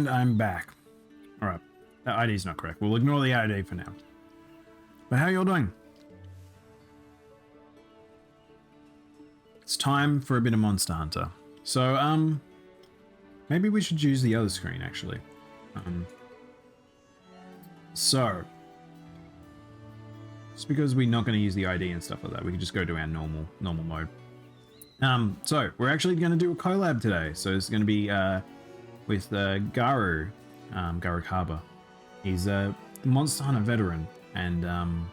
And I'm back. Alright, that ID's not correct. We'll ignore the ID for now. But how y'all doing? It's time for a bit of Monster Hunter. So, maybe we should use the other screen, actually. So, just because we're not going to use the ID and stuff like that, we can just go to our normal mode. So, we're actually going to do a collab today. So, it's going to be, with, Garucabra. He's a Monster Hunter veteran, and,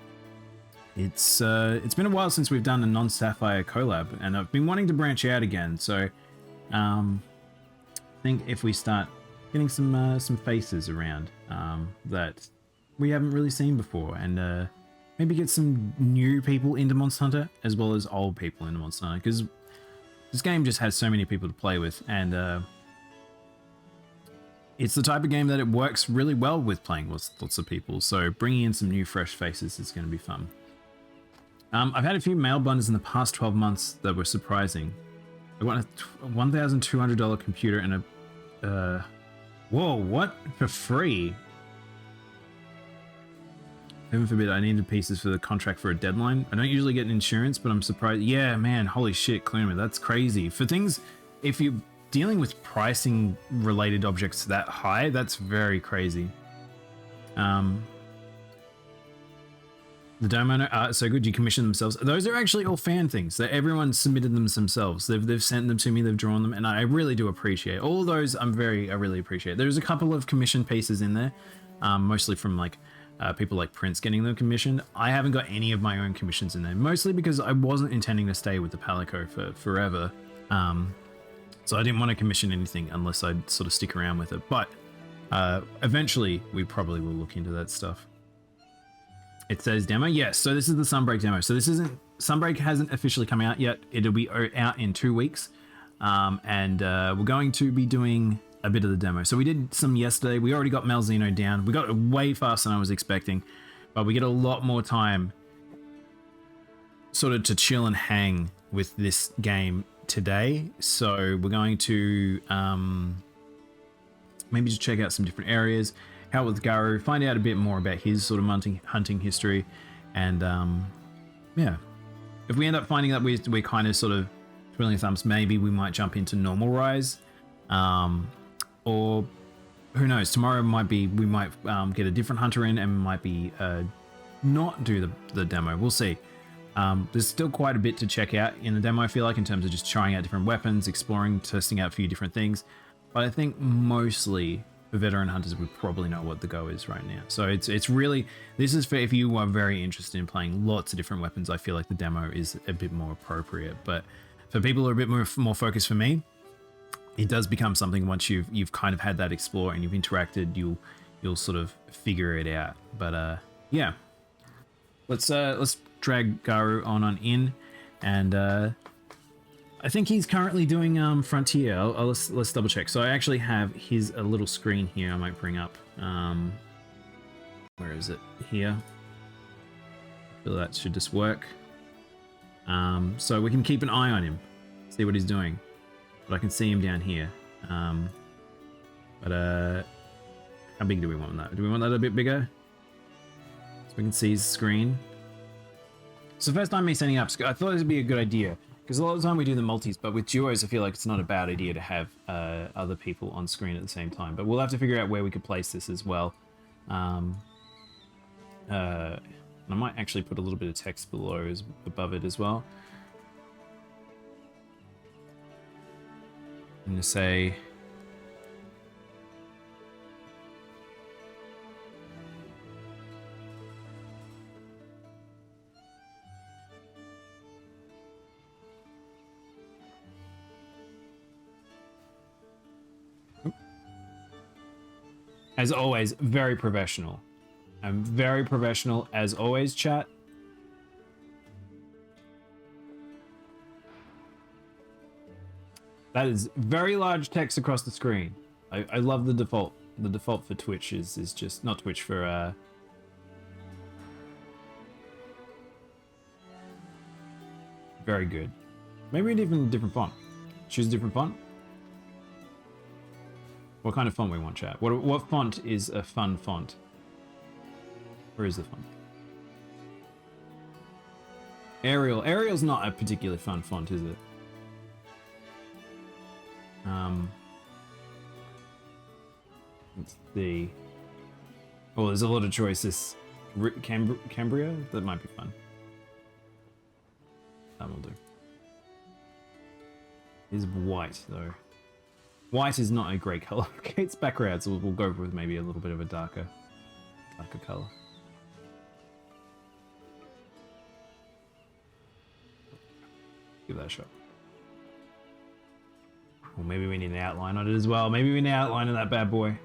it's been a while since we've done a non-Sapphire collab, and I've been wanting to branch out again, so, I think if we start getting some faces around, that we haven't really seen before, and, maybe get some new people into Monster Hunter, as well as old people into Monster Hunter, because this game just has so many people to play with, and, it's the type of game that it works really well with playing with lots of people, so bringing in some new fresh faces is going to be fun. I've had a few mail blunders in the past 12 months that were surprising. I got a $1,200 computer and a... whoa, what? For free? Heaven forbid, I needed pieces for the contract for a deadline. I don't usually get insurance, but I'm surprised. Yeah, man, holy shit, Clearman, that's crazy. For things, if you're dealing with pricing related objects that high, that's very crazy. The Daimono art so good, you commission themselves. Those are actually all fan things that everyone submitted them themselves. They've sent them to me, they've drawn them, and I really do appreciate all those. I really appreciate. There's a couple of commission pieces in there, mostly from like people like Prince getting them commissioned. I haven't got any of my own commissions in there, mostly because I wasn't intending to stay with the Palico for forever. So I didn't want to commission anything unless I'd sort of stick around with it. But eventually we probably will look into that stuff. It says demo. Yes, so this is the Sunbreak demo. So this isn't, Sunbreak hasn't officially come out yet. It'll be out in 2 weeks. And we're going to be doing a bit of the demo. So we did some yesterday. We already got Malzeno down. We got it way faster than I was expecting. But we get a lot more time sort of to chill and hang with this game today. So we're going to maybe just check out some different areas, help with Garu, find out a bit more about his sort of hunting history, and yeah, if we end up finding that we're kind of sort of twiddling thumbs, maybe we might jump into normal Rise, or who knows, tomorrow we might get a different hunter in, and we might be not do the demo. We'll see. There's still quite a bit to check out in the demo, I feel like, in terms of just trying out different weapons, exploring, testing out a few different things. But I think mostly the veteran hunters would probably know what the go is right now. So it's really, this is for if you are very interested in playing lots of different weapons. I feel like the demo is a bit more appropriate. But for people who are a bit more focused, for me, it does become something once you've kind of had that explore and you've interacted, you'll sort of figure it out. But yeah, let's drag Garu on in, and I think he's currently doing Frontier. Let's double check. So I actually have his a little screen here I might bring up. Where is it? Here. I feel that should just work. So we can keep an eye on him, see what he's doing. But I can see him down here. But how big do we want that? Do we want that a bit bigger? So we can see his screen. So first time me setting up, I thought this would be a good idea, because a lot of the time we do the multis, but with duos I feel like it's not a bad idea to have other people on screen at the same time. But we'll have to figure out where we could place this as well. And I might actually put a little bit of text above it as well. I'm going to say... As always, very professional. I'm very professional as always, chat. That is very large text across the screen. I love the default. The default for Twitch is just, not Twitch, for very good. Maybe even a different font. Choose a different font. What kind of font we want, chat? What font is a fun font? Where is the font? Arial. Arial's not a particularly fun font, is it? Let's see. Oh, there's a lot of choices. Cambria? That might be fun. That will do. Is white though. White is not a great color. Kate's background, so we'll go with maybe a little bit of a darker color. Give that a shot. Or maybe we need an outline on it as well. Maybe we need an outline on that bad boy.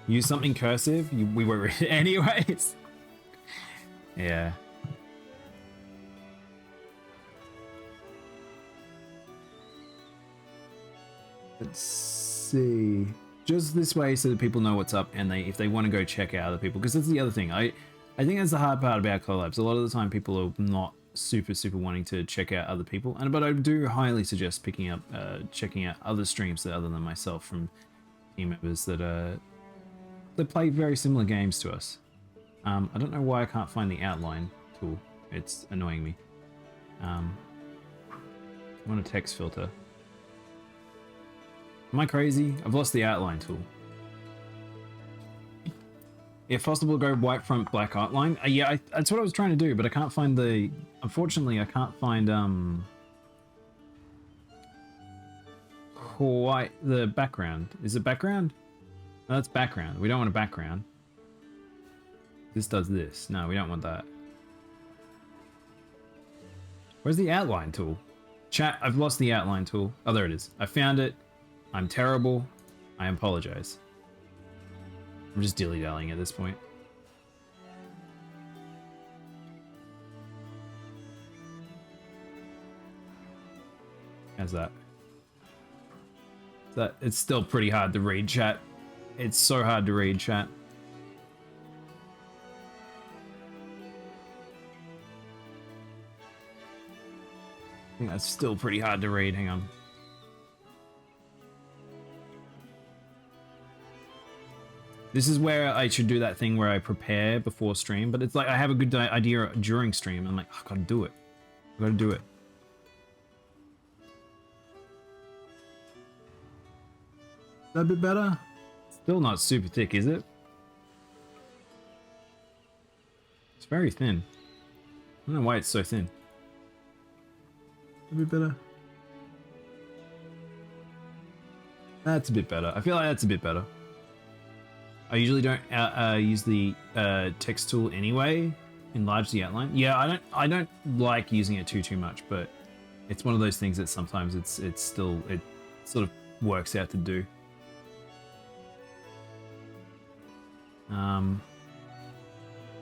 Use something cursive? We won't read it anyways. Yeah. Let's see. Just this way so that people know what's up, and if they want to go check out other people, because that's the other thing. I think that's the hard part about collabs. A lot of the time people are not super wanting to check out other people, but I do highly suggest picking up checking out other streams other than myself from team members that play very similar games to us. I don't know why I can't find the outline tool. It's annoying me. I want a text filter. Am I crazy? I've lost the outline tool. If possible, go white front, black outline. Yeah, that's what I was trying to do, but I can't find the... Unfortunately, I can't find quite the background. Is it background? No, that's background. We don't want a background. This does this. No, we don't want that. Where's the outline tool? Chat, I've lost the outline tool. Oh, there it is. I found it. I'm terrible. I apologize. I'm just dilly-dallying at this point. How's that? It's still pretty hard to read, chat. It's so hard to read, chat. I think that's still pretty hard to read. Hang on. This is where I should do that thing where I prepare before stream, but it's like I have a good idea during stream. I'm like, oh, I gotta do it. I gotta do it. Is that a bit better? Still not super thick, is it? It's very thin. I don't know why it's so thin. A bit better. That's a bit better. I feel like that's a bit better. I usually don't use the text tool anyway. Enlarge the outline. Yeah, I don't like using it too much, but it's one of those things that sometimes it sort of works out to do.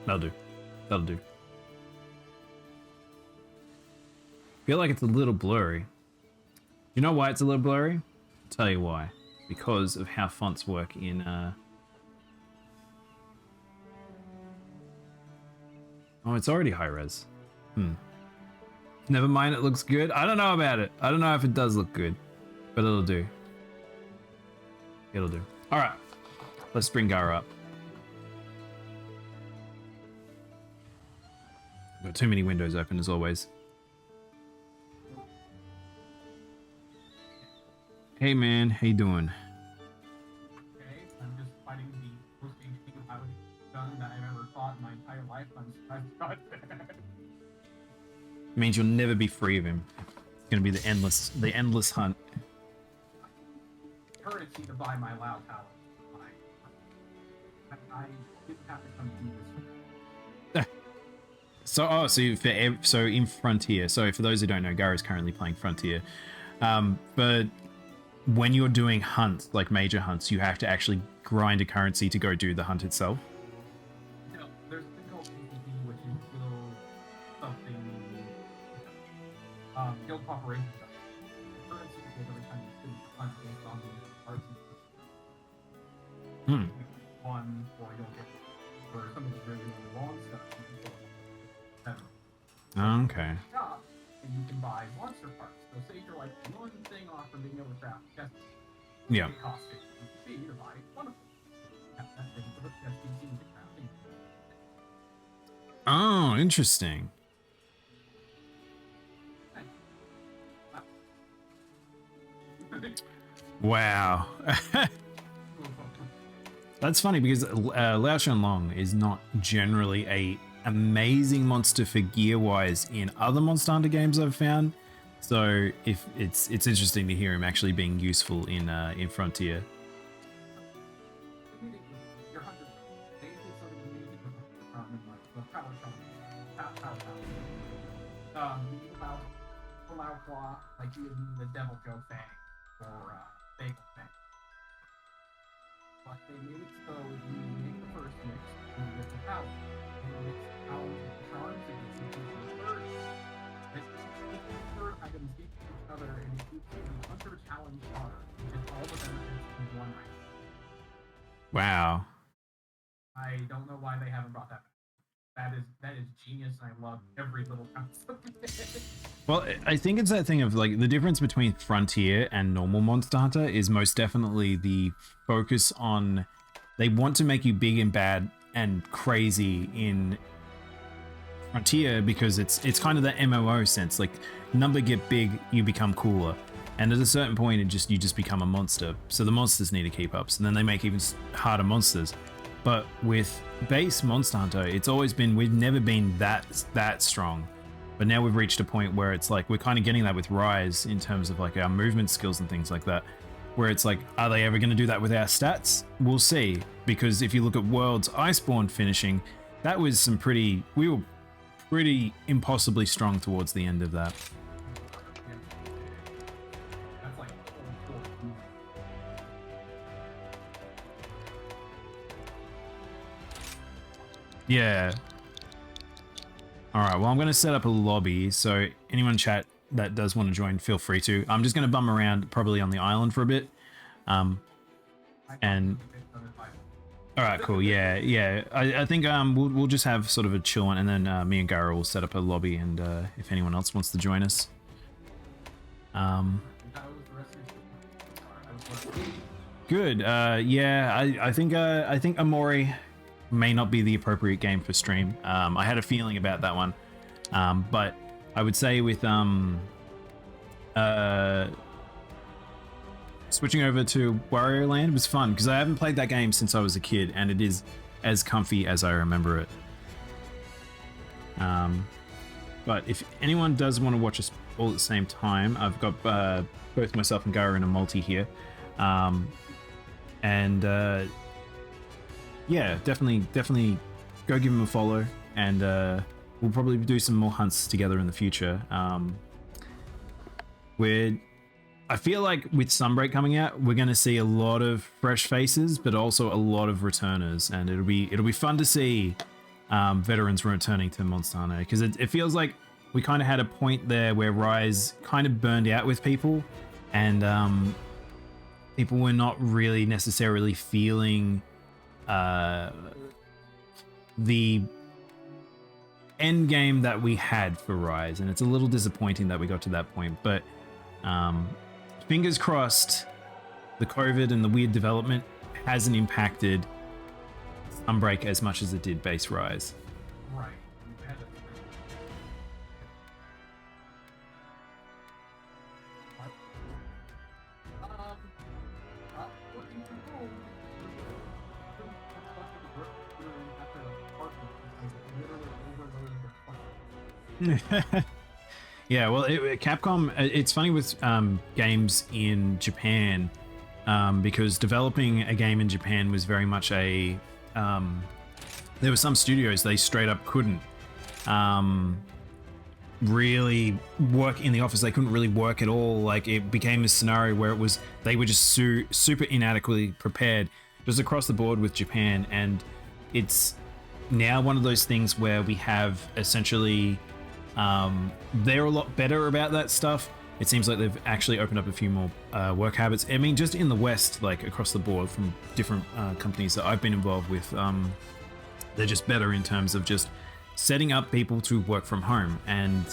That'll do. That'll do. Feel like it's a little blurry. You know why it's a little blurry? I'll tell you why. Because of how fonts work in Oh, it's already high res. Never mind, it looks good. I don't know about it. I don't know if it does look good, but it'll do. It'll do. All right, let's bring Garu up. Got too many windows open as always. Hey man, how you doing? Okay, I'm just fighting the most interesting gun that I've ever fought in my entire life. I'm surprised I got there. Means you'll never be free of him. It's gonna be the endless hunt. Currency to buy my WoW power. I didn't have to come do this. So in Frontier. So for those who don't know, Garu is currently playing Frontier. But when you're doing hunts, like major hunts, you have to actually grind a currency to go do the hunt itself. No, there's no PvP, which is guild something. Guild cooperation stuff. The currency you get every time you do the hunt based on the parts. One, or you'll get for some of the really long stuff. You can go Okay. shop, and you can buy monster parts. So say you're like one thing off from being able to craft chest. Yeah. It costs 50 to buy one of them. That thing for the chest PC to crafting. Oh, interesting. Wow. That's funny because Lao Shenlong is not generally a amazing monster for gear wise in other Monster Hunter games I've found. So if it's interesting to hear him actually being useful in Frontier. Like you would need the Devil Joe Fang or Bagel Fang. But they made it so when you make the first mix, you get the power. And you mix powers with the charms, it gets into the third. This third items each each other, and it keeps the Hunter Challenge harder. You get all the benefits in one item. Wow. I don't know why they haven't brought that back. That is genius, and I love every little concept of it. Well, I think it's that thing of like the difference between Frontier and normal Monster Hunter is most definitely the focus on they want to make you big and bad and crazy in Frontier because it's kind of the MMO sense. Like number get big, you become cooler, and at a certain point, you just become a monster. So the monsters need to keep up. So then they make even harder monsters. But with base Monster Hunter, it's always been we've never been that strong. But now we've reached a point where it's like we're kind of getting that with Rise in terms of like our movement skills and things like that. Where it's like, are they ever going to do that with our stats? We'll see. Because if you look at World's Iceborne finishing, that was we were pretty impossibly strong towards the end of that. That's like Yeah. All right, well, I'm going to set up a lobby, so anyone in chat that does want to join, feel free to. I'm just going to bum around probably on the island for a bit. And all right, cool. Yeah. I think we'll just have sort of a chill one, and then me and Gara will set up a lobby, and if anyone else wants to join us. Good. Yeah, I think Amori may not be the appropriate game for stream. I had a feeling about that one, but I would say with switching over to Wario Land was fun because I haven't played that game since I was a kid, and it is as comfy as I remember it. But if anyone does want to watch us all at the same time, I've got both myself and Gara in a multi here, and yeah, definitely go give him a follow, and we'll probably do some more hunts together in the future. I feel like with Sunbreak coming out, we're going to see a lot of fresh faces, but also a lot of returners, and it'll be fun to see veterans returning to Monster Hunter, because it feels like we kind of had a point there where Rise kind of burned out with people, and people were not really necessarily feeling the end game that we had for Rise, and it's a little disappointing that we got to that point, but fingers crossed the COVID and the weird development hasn't impacted Sunbreak as much as it did base Rise. Right. Yeah, well, Capcom, it's funny with games in Japan, because developing a game in Japan was very much there were some studios they straight up couldn't really work in the office. They couldn't really work at all. Like, it became a scenario where they were just super inadequately prepared just across the board with Japan, and it's now one of those things where we have essentially they're a lot better about that stuff. It seems like they've actually opened up a few more work habits. I mean, just in the West, like across the board from different companies that I've been involved with, they're just better in terms of just setting up people to work from home. And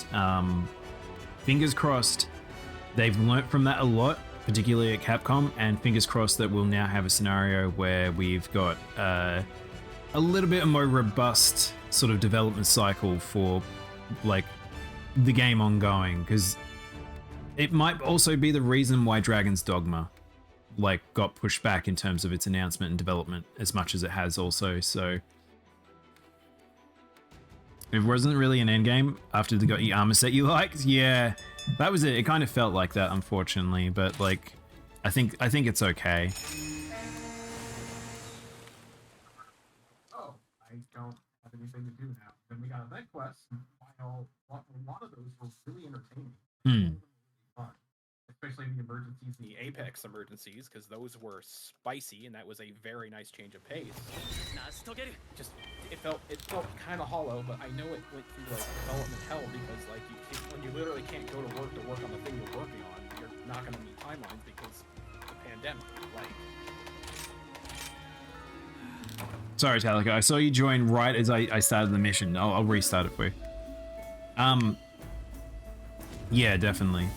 fingers crossed they've learnt from that a lot, particularly at Capcom, and fingers crossed that we'll now have a scenario where we've got a little bit more robust sort of development cycle for like the game ongoing, because it might also be the reason why Dragon's Dogma like got pushed back in terms of its announcement and development as much as it has also. So it wasn't really an end game after they got the armor set you liked. Yeah, that was it. It kind of felt like that, unfortunately, but like I think it's okay. Oh, I don't have anything to do now. Then we got event quests. While a lot of those were really entertaining. Fun. Especially the emergencies and the Apex emergencies, because those were spicy, and that was a very nice change of pace. Just it felt kind of hollow, but I know it went through like development hell, because like when you literally can't go to work on the thing you're working on, you're not going to meet timelines because of the pandemic. Like, sorry, Talika, I saw you join right as I started the mission. I'll restart it for you. Yeah, definitely.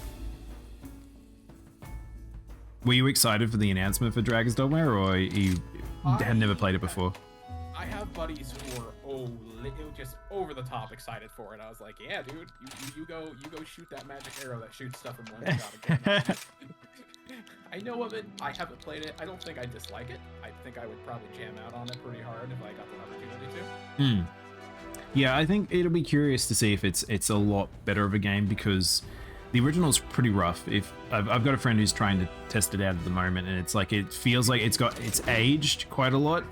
Were you excited for the announcement for Dragon's Dogma, or you had never played it before? I have buddies who are just over the top excited for it. I was like, yeah, dude, you go shoot that magic arrow that shoots stuff in one shot again. I know of it. I haven't played it. I don't think I dislike it. I think I would probably jam out on it pretty hard if I got the opportunity to. Yeah, I think it'll be curious to see if it's a lot better of a game, because the original's pretty rough. If I've got a friend who's trying to test it out at the moment, and it's like it feels like it's aged quite a lot.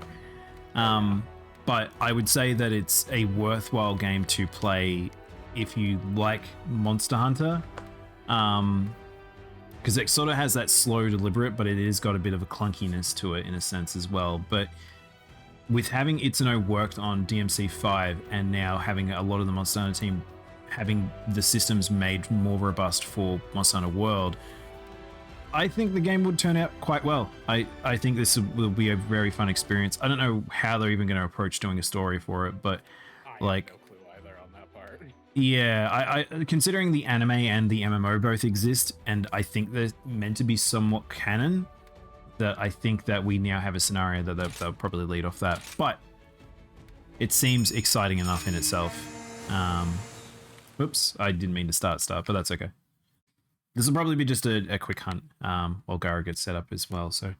But I would say that it's a worthwhile game to play if you like Monster Hunter. Because it sort of has that slow, deliberate, but it has got a bit of a clunkiness to it in a sense as well. But with having Itsuno worked on DMC5 and now having a lot of the Monster Hunter team having the systems made more robust for Monster Hunter World, I think the game would turn out quite well. I think this will be a very fun experience. I don't know how they're even going to approach doing a story for it, but like, I have no clue either on that part. Yeah, I considering the anime and the MMO both exist, and I think they're meant to be somewhat canon, that I think that we now have a scenario that they'll probably lead off that. But it seems exciting enough in itself. Oops, I didn't mean to start, but that's okay. This will probably be just a quick hunt while Garu gets set up as well. So,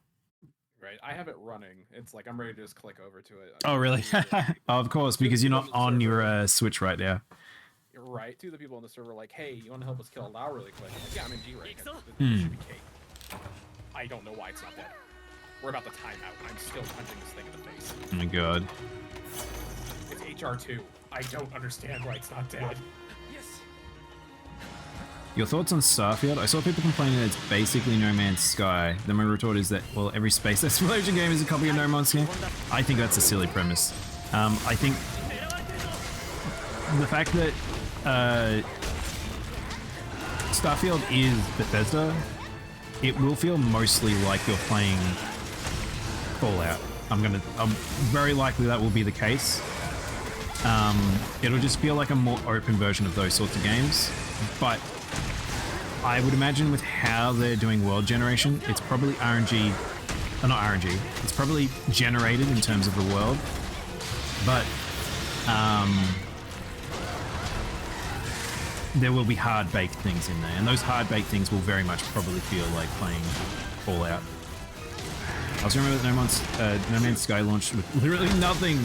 right, I have it running. It's like I'm ready to just click over to it. Oh, really? Oh, of course, because you're not on your Switch right now. You're right. Two of the people on the server are like, hey, you want to help us kill a Lao really quick? I'm like, yeah, I'm in G rank. It should be Kate. I don't know why it's not dead. We're about to time out, and I'm still punching this thing in the face. Oh my god. It's HR2. I don't understand why it's not dead. Your thoughts on Starfield? I saw people complaining that it's basically No Man's Sky. Then my retort is that, well, every space exploration game is a copy of No Man's Sky. I think that's a silly premise. I think the fact that Starfield is Bethesda, it will feel mostly like you're playing Fallout. I'm very likely that will be the case. It'll just feel like a more open version of those sorts of games, but I would imagine with how they're doing world generation, it's probably RNG, not RNG, it's probably generated in terms of the world, but there will be hard-baked things in there, and those hard-baked things will very much probably feel like playing Fallout. I also remember that No Man's Sky launched with literally nothing.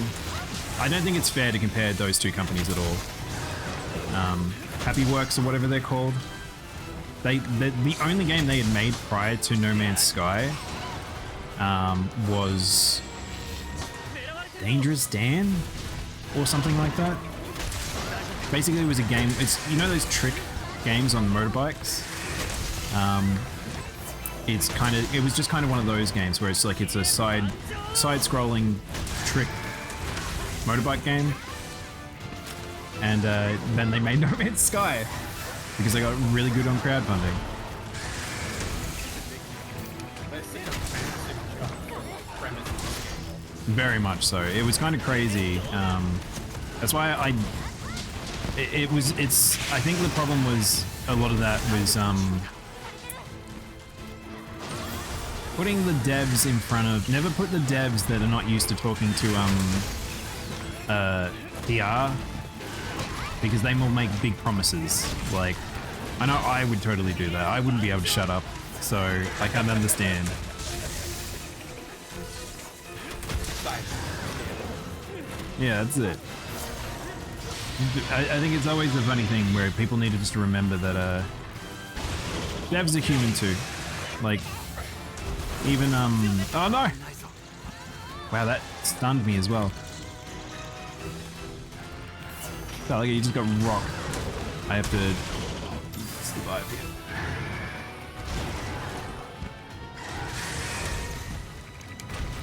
I don't think it's fair to compare those two companies at all. Happy Works or whatever they're called. The only game they had made prior to No Man's Sky was Dangerous Dan or something like that. Basically, it was a game. It's, you know, those trick games on motorbikes. It was just kind of one of those games where it's like it's a side-scrolling trick motorbike game, and then they made No Man's Sky because they got really good on crowdfunding. Very much so. It was kind of crazy. That's why I think the problem was a lot of that was putting the devs in front of. Never put the devs that are not used to talking to PR, because they will make big promises. Like, I know I would totally do that. I wouldn't be able to shut up, so I can't understand. Yeah, that's it. I think it's always a funny thing where people need to just remember that devs are human too. Like, even oh no! Wow, that stunned me as well. Oh, look, you just got rocked. I have to survive here.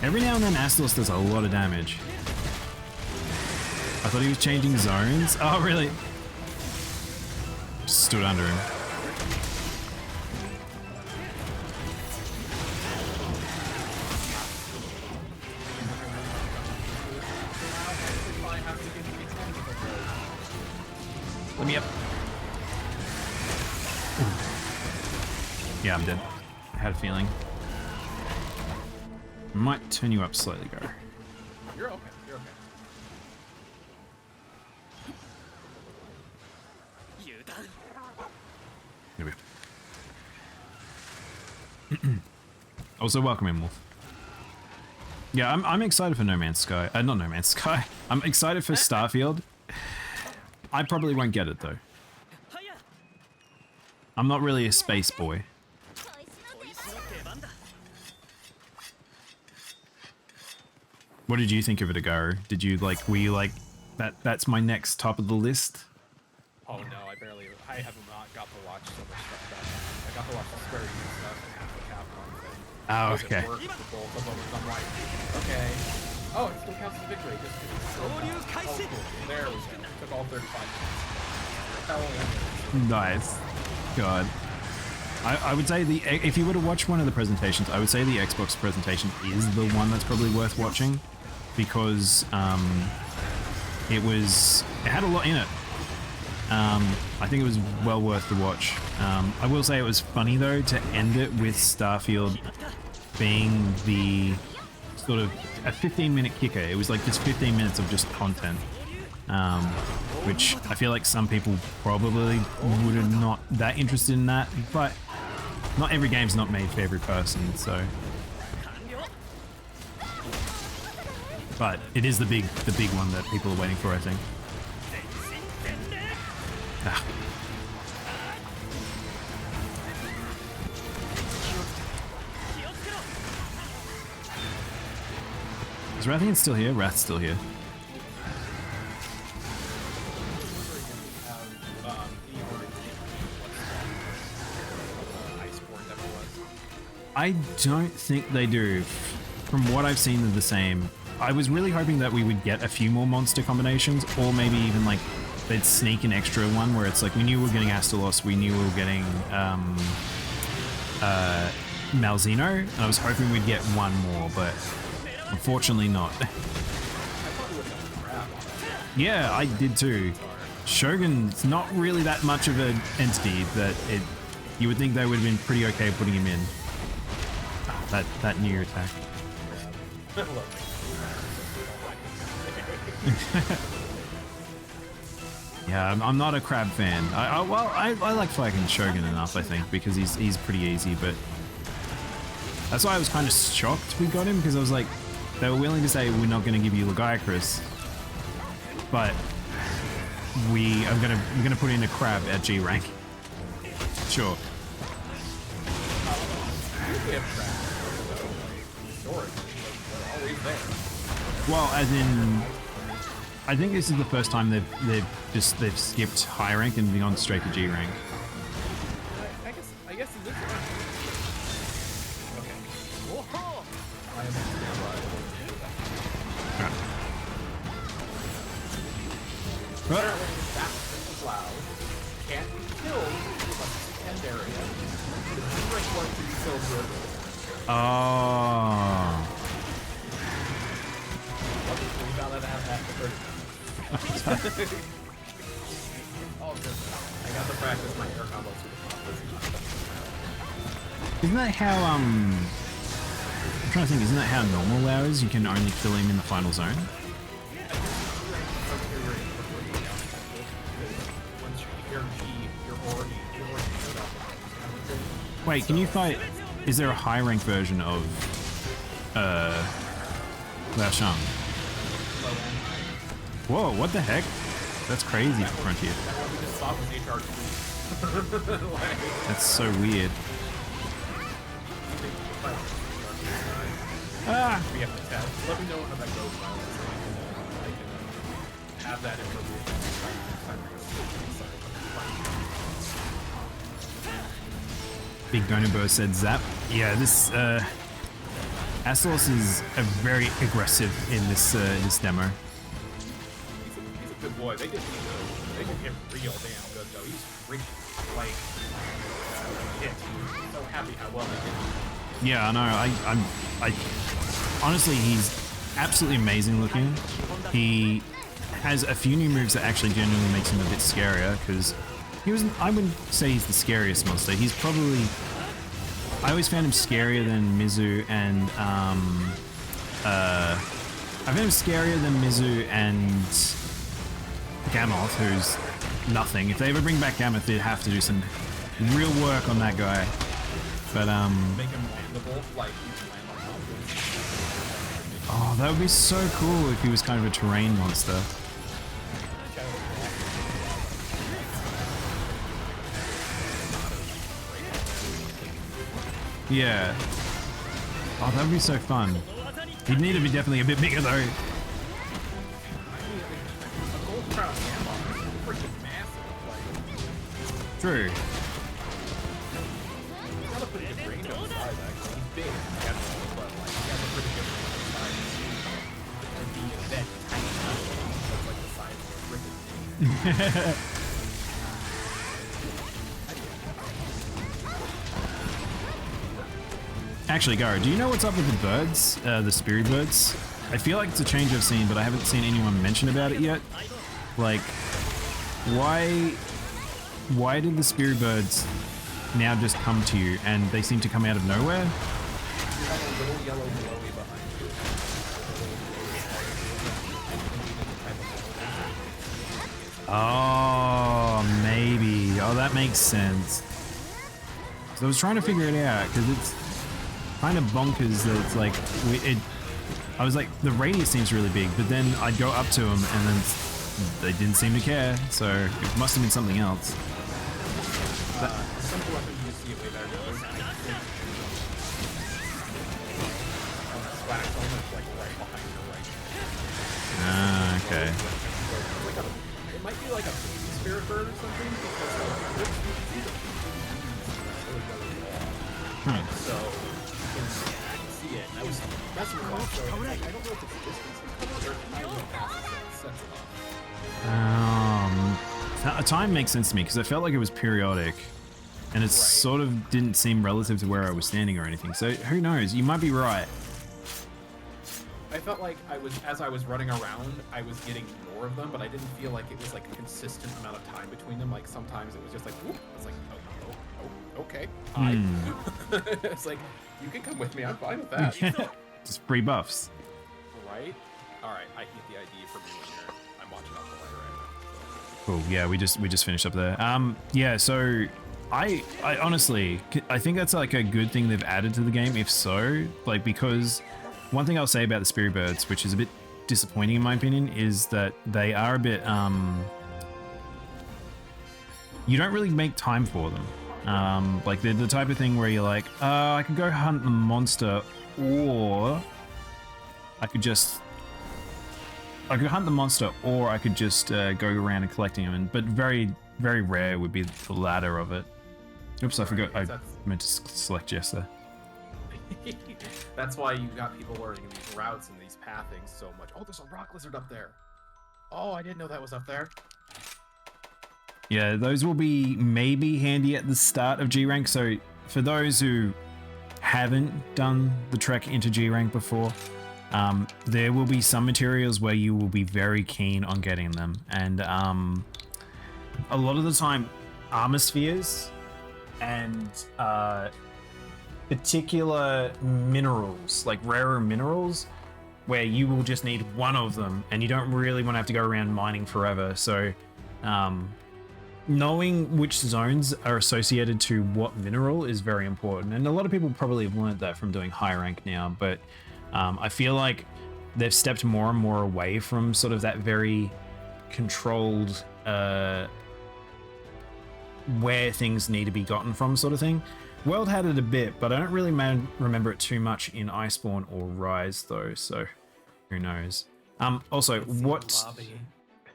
Every now and then Astalos does a lot of damage. I thought he was changing zones. Oh, really? Just stood under him. Let me up. Yeah, I'm dead. I had a feeling. Might turn you up slightly, Gar. You're okay. You're okay. Here we go. Also, welcome in, Wolf. Yeah, I'm excited for No Man's Sky. Not No Man's Sky. I'm excited for Starfield. I probably won't get it though. I'm not really a space boy. What did you think of it, Agaru? Did you like, were you like, that's my next top of the list? Oh no, I have not got to watch so much stuff about that. I got to watch the Square Enix stuff and half the Capcom thing. Oh, Because okay. it worked for both of them, and I'm like, okay. Oh, it still counts as victory. Just oh, cool. There we go. Took all 35 minutes. Nice. God. I would say if you were to watch one of the presentations, I would say the Xbox presentation is the one that's probably worth watching, because it had a lot in it. I think it was well worth the watch. I will say it was funny though to end it with Starfield being the sort of a 15-minute kicker. It was like just 15 minutes of just content, which I feel like some people probably would have not that interested in that, but not every game's not made for every person, so. But it is the big one that people are waiting for, I think. Ah. Is Rathian still here? Rath's still here. I don't think they do. From what I've seen, they're the same. I was really hoping that we would get a few more monster combinations, or maybe even like they'd sneak an extra one where it's like we knew we were getting Astalos, we knew we were getting Malzeno, and I was hoping we'd get one more, but unfortunately not. Yeah, I did too. Shogun's not really that much of an entity that you would think they would have been pretty okay putting him in. That new attack. Yeah, I'm not a crab fan. I like fucking Shogun enough, I think, because he's pretty easy, but that's why I was kind of shocked we got him, because I was like, they were willing to say we're not going to give you Lagiacrus, but we're gonna put in a crab at G rank. Sure. Well, as in, I think this is the first time they've skipped high rank and gone straight to G rank. I guess in this one. Okay. Whoa! I am Alright. apparently that cloud can't be killed unless it's an end area. The G-rank one can be killed with. Oh. We found that out after 30 minutes. Oh, good. I got to practice my air combos with the top. Isn't that how I'm trying to think, isn't that how normal WoW is? You can only kill him in the final zone? Wait, can you fight? Is there a high rank version of Lao Shan? Whoa, what the heck? That's crazy for Frontier. That's so weird. Ah! We have to test. Let me know how that goes. I can have that information. Big Donobo said Zap. Yeah, this Astalos is very aggressive in this this demo. He's a good boy. They did him real damn good though. He's really like hit. So happy how well they did. Yeah, I know. I honestly, he's absolutely amazing looking. He has a few new moves that actually genuinely makes him a bit scarier because I wouldn't say he's the scariest monster. He's probably, I always found him scarier than Mizu and I found him scarier than Mizu and Gammoth, who's nothing. If they ever bring back Gammoth, they'd have to do some real work on that guy. But make him landable, like you can land on mountains. Oh, that would be so cool if he was kind of a terrain monster. Yeah. Oh, that would be so fun. He'd need to be definitely a bit bigger though. A gold crown Gamma is freaking massive. Like, True. he's got a pretty good range on his size, actually. He's big in general, but like, he has a pretty good range on his size. And being that tiny, that's like the size of a freaking thing. Actually, Garo, do you know what's up with the birds? The spirit birds? I feel like it's a change I've seen, but I haven't seen anyone mention about it yet. Like, why did the spirit birds now just come to you and they seem to come out of nowhere? You have a little yellow glowy behind you. Oh, maybe. Oh, that makes sense. So I was trying to figure it out because it's kind of bonkers that it's like I was like, the radius seems really big, but then I'd go up to them and then they didn't seem to care, so it must have been something else. Some weapons you see it way better than others. Splash almost like right behind your right. Ah, okay. Like it might be like a baby spirit bird or something because so you can see it. And I was messing with it, so like, I don't know if it's distance or I don't know past it. Time makes sense to me because I felt like it was periodic and it sort of didn't seem relative to where I was standing or anything. So who knows? You might be right. I felt like as I was running around, I was getting more of them, but I didn't feel like it was like a consistent amount of time between them. Like sometimes it was just like, whoop, it's like, oh, okay, hi. It's like, you can come with me, I'm fine with that. Just free buffs. Right? Alright, I get the ID from you when I'm watching off the light right now. Cool. Yeah, we just finished up there. Yeah, so I honestly, I think that's like a good thing they've added to the game, if so, like, because one thing I'll say about the Spirit Birds, which is a bit disappointing in my opinion, is that they are a bit, you don't really make time for them. Like they're the type of thing where you're like, I could go hunt the monster, or I could hunt the monster, or I could just go around and collecting them. But very, very rare would be the latter of it. Oops, I forgot. I meant to select Jester. That's why you got people learning these routes and these pathings so much. Oh, there's a rock lizard up there. Oh, I didn't know that was up there. Yeah, those will be maybe handy at the start of G rank. So for those who haven't done the trek into G rank before, there will be some materials where you will be very keen on getting them, and a lot of the time armor spheres and particular minerals, like rarer minerals, where you will just need one of them and you don't really want to have to go around mining forever. So knowing which zones are associated to what mineral is very important. And a lot of people probably have learned that from doing high rank now, but I feel like they've stepped more and more away from sort of that very controlled where things need to be gotten from sort of thing. World had it a bit, but I don't really remember it too much in Iceborne or Rise though, so who knows. Also, what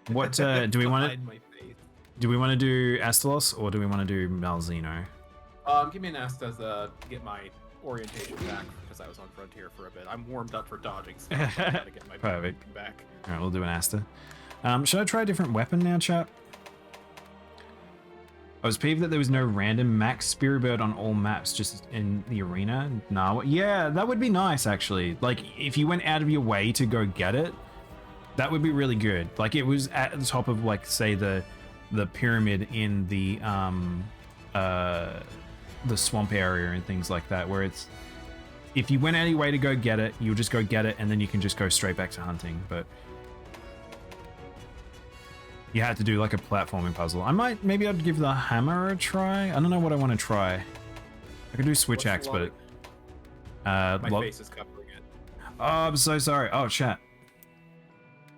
do we want to do Astalos or do we want to do Malzeno? Give me an Asta to get my orientation back because I was on Frontier for a bit. I'm warmed up for dodging stuff. So I gotta get my Perfect. back. All right, we'll do an Asta. Should I try a different weapon now, chat? I was peeved that there was no random max Spirit Bird on all maps, just in the arena. Nah, yeah, that would be nice actually. Like if you went out of your way to go get it, that would be really good. Like it was at the top of like say the pyramid in the swamp area and things like that, where it's if you went out of your way to go get it, you'll just go get it and then you can just go straight back to hunting. But you had to do like a platforming puzzle. Maybe I'd give the hammer a try. I don't know what I want to try. I could do switch axe, but my face is covering it. Oh, I'm so sorry. Oh, chat.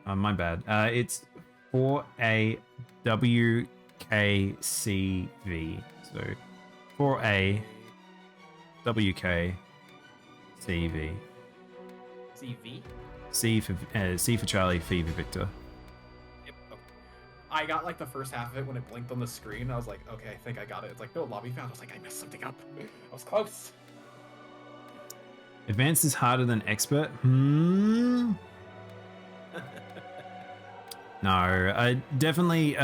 My bad. It's 4A WKCV. So 4A WKCV. CV? C for Charlie, V for Victor. I got like the first half of it when it blinked on the screen. I was like, okay, I think I got it. It's like, no, lobby found. I was like, I messed something up. I was close. Advanced is harder than expert. No, I definitely.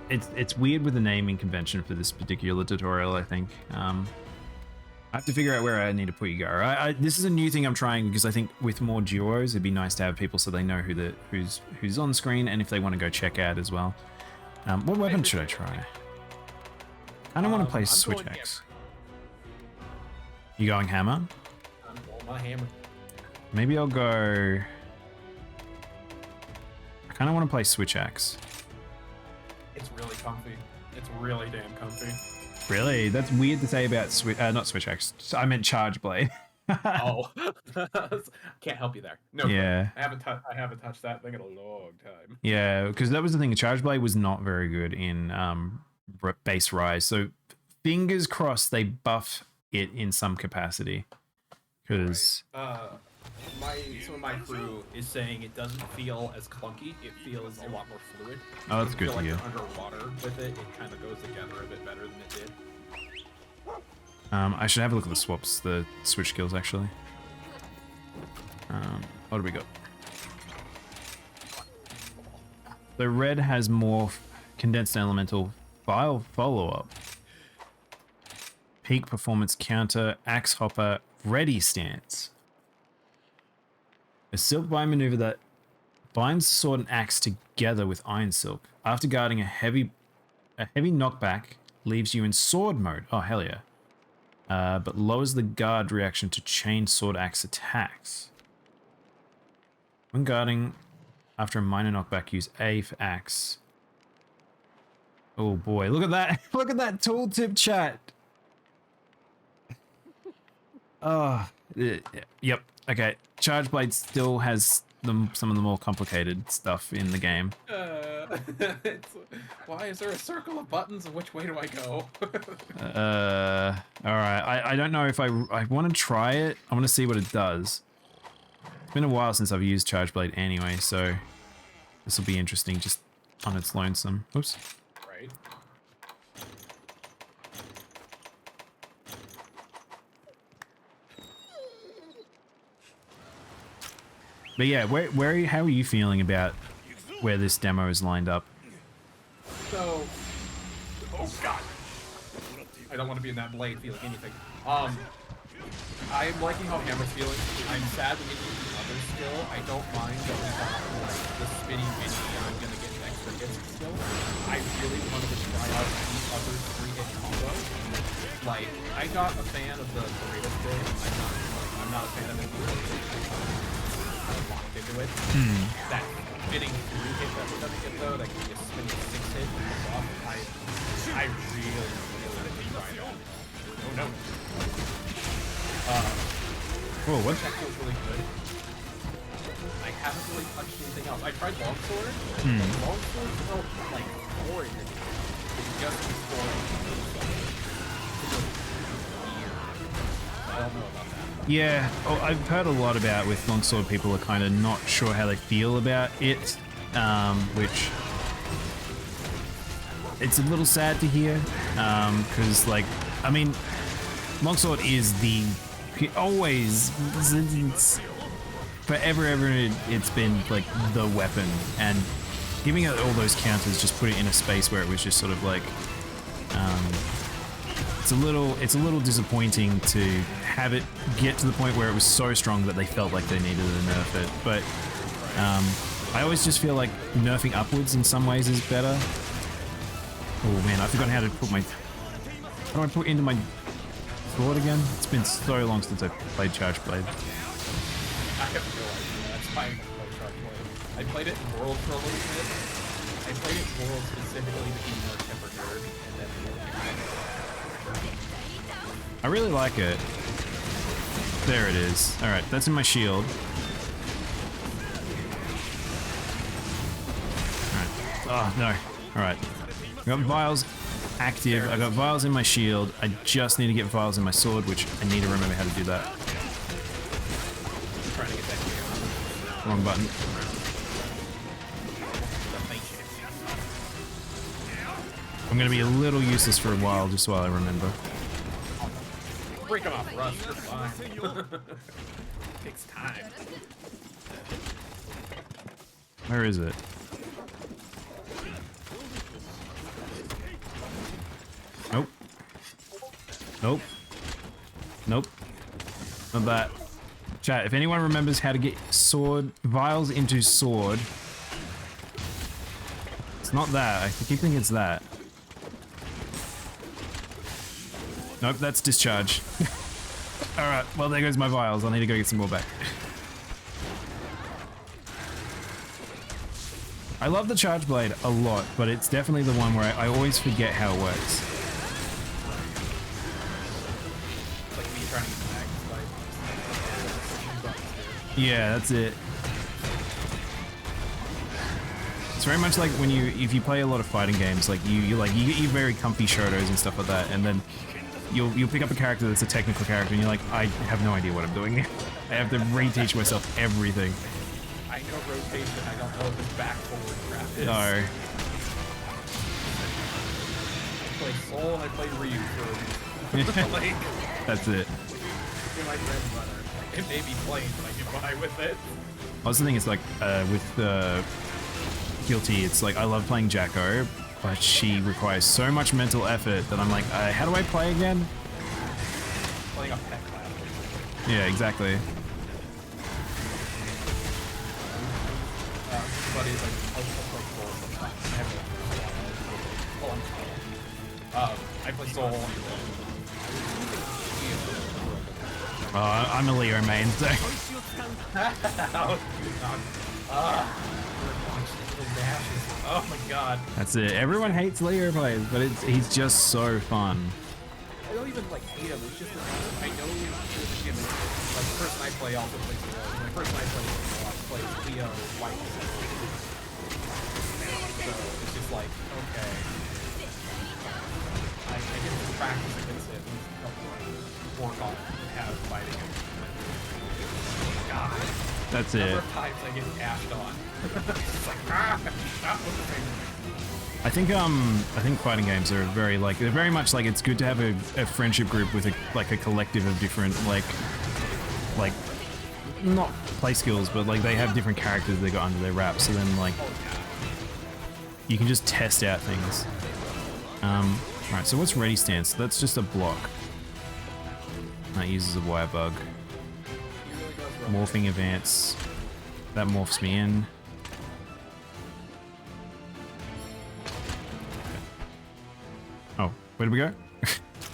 It's weird with the naming convention for this particular tutorial. I think. I have to figure out where I need to put you, Gar. This is a new thing I'm trying because I think with more duos, it'd be nice to have people so they know who's on screen and if they want to go check out as well. What weapon should I try? I don't want to play switch axe. You going hammer? I'm going my hammer. Maybe I'll go. I kind of want to play switch axe. It's really comfy. It's really damn comfy. Really? That's weird to say about not switch axe. I meant charge blade. Oh, can't help you there. No, yeah, I haven't touched that thing in a long time. Yeah, because that was the thing. Charge blade was not very good in base Rise. So fingers crossed they buff it in some capacity. Because my crew is saying it doesn't feel as clunky. It feels a lot more fluid. Oh, that's good to like hear. Underwater with it, it kind of goes together a bit better than it did. I should have a look at the swaps, the switch skills actually. What do we got? So red has more condensed elemental file follow-up. Peak performance counter, axe hopper, ready stance. A silk bind maneuver that binds sword and axe together with iron silk. After guarding a heavy knockback, leaves you in sword mode. Oh, hell yeah. But lowers the guard reaction to chain sword axe attacks. When guarding after a minor knockback, use A for axe. Oh boy, look at that. Look at that tooltip, chat. Oh, yep. Okay, Charge Blade still has some of the more complicated stuff in the game. Why is there a circle of buttons and which way do I go? Alright, I don't know if I want to try it. I want to see what it does. It's been a while since I've used Charge Blade anyway, so this will be interesting just on its lonesome. Oops. Right. But yeah, how are you feeling about where this demo is lined up? So, oh god, I don't want to be in that blade feeling anything. I'm liking how Hammer's feeling. I'm sad we didn't use the other skill. I don't mind going back to like the spinning mini I'm gonna get next crickets still. I really wanted to try out the other 3-hit combo. Like, I got a fan of the Pareto thing. I'm not a fan of it because I locked into it. That spinning 3-hit that we're gonna get though, that can be a spinning 6-hit off. I really wanted to try that. Oh no. Oh, what? That feels really good. I haven't really touched anything else. I tried longsword. Longsword felt like boring. It just was boring. I don't know about that. Yeah, I've heard a lot about with longsword people are kind of not sure how they feel about it, which it's a little sad to hear, because like, I mean, longsword is always, forever it's been like the weapon, and giving it all those counters just put it in a space where it was just sort of like, it's a little disappointing to have it get to the point where it was so strong that they felt like they needed to nerf it. But I always just feel like nerfing upwards in some ways is better. Oh man, I forgot how to put my... How do I put into my sword again? It's been so long since I played Charge Blade. I have no idea. That's why I don't play Charge Blade. I played it in World for a little bit. I played it in World specifically to be more temper nerd, and then I really like it. There it is. Alright, that's in my shield. Alright. Oh, no. Alright. I got vials active. I got vials in my shield. I just need to get vials in my sword, which I need to remember how to do that. trying to get that here. Wrong button. I'm gonna be a little useless for a while, just while I remember. Break them off, Russ. You're fine. Takes time. Where is it? Nope. Nope. Nope. Not that. Chat, if anyone remembers how to get sword vials into sword, it's not that. I keep thinking it's that. Nope, that's discharge. Alright, well there goes my vials. I'll need to go get some more back. I love the Charge Blade a lot, but it's definitely the one where I always forget how it works. Like me trying to get back. Yeah, that's it. It's very much like when if you play a lot of fighting games, like you get your very comfy Shotos and stuff like that, and then you'll pick up a character that's a technical character, and you're like, I have no idea what I'm doing. I have to reteach myself everything. I know rotation. I don't know what this back forward crap is. No. I played Soul and I played Ryu for like. That's it. You're my bread and butter. Like, it may be plain, but I get by with it. Also, the thing is, like, with Guilty, it's like, I love playing Jacko, but she requires so much mental effort that I'm like, how do I play again? Playing a pet class. Yeah, exactly. Buddies, like, I'll play Soul sometimes. I play Soul. I'm a Leo main, so... Oh my god. That's it. Everyone hates Leo plays, but he's just so fun. I don't even like hate him. It's just I know there's a gimmick. Like the person I play also plays Leo. And the person I play plays Leo White. So it's just like, okay. I get to practice against it and work on have fighting him. God. That's The it. number of times I get ashed on. It's like, stop moving. I think fighting games are very like, they're very much like, it's good to have a friendship group with a collective of different like not play skills, but like they have different characters they got under their wrap, so then like you can just test out things. Alright, so what's ready stance? That's just a block. That uses a wire bug. Morphing advance. That morphs me in. Where did we go?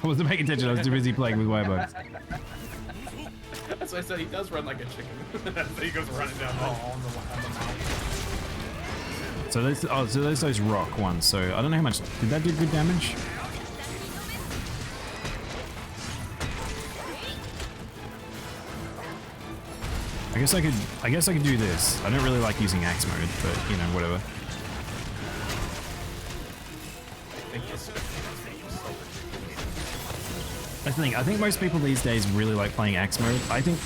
I wasn't paying attention. I was too busy playing with wirebugs. That's why I said he does run like a chicken. So he goes running down the hall on the mountain. So there's those rock ones. So I don't know how much. Did that do good damage? I guess I could do this. I don't really like using axe mode, but you know, whatever. I think most people these days really like playing axe mode. I think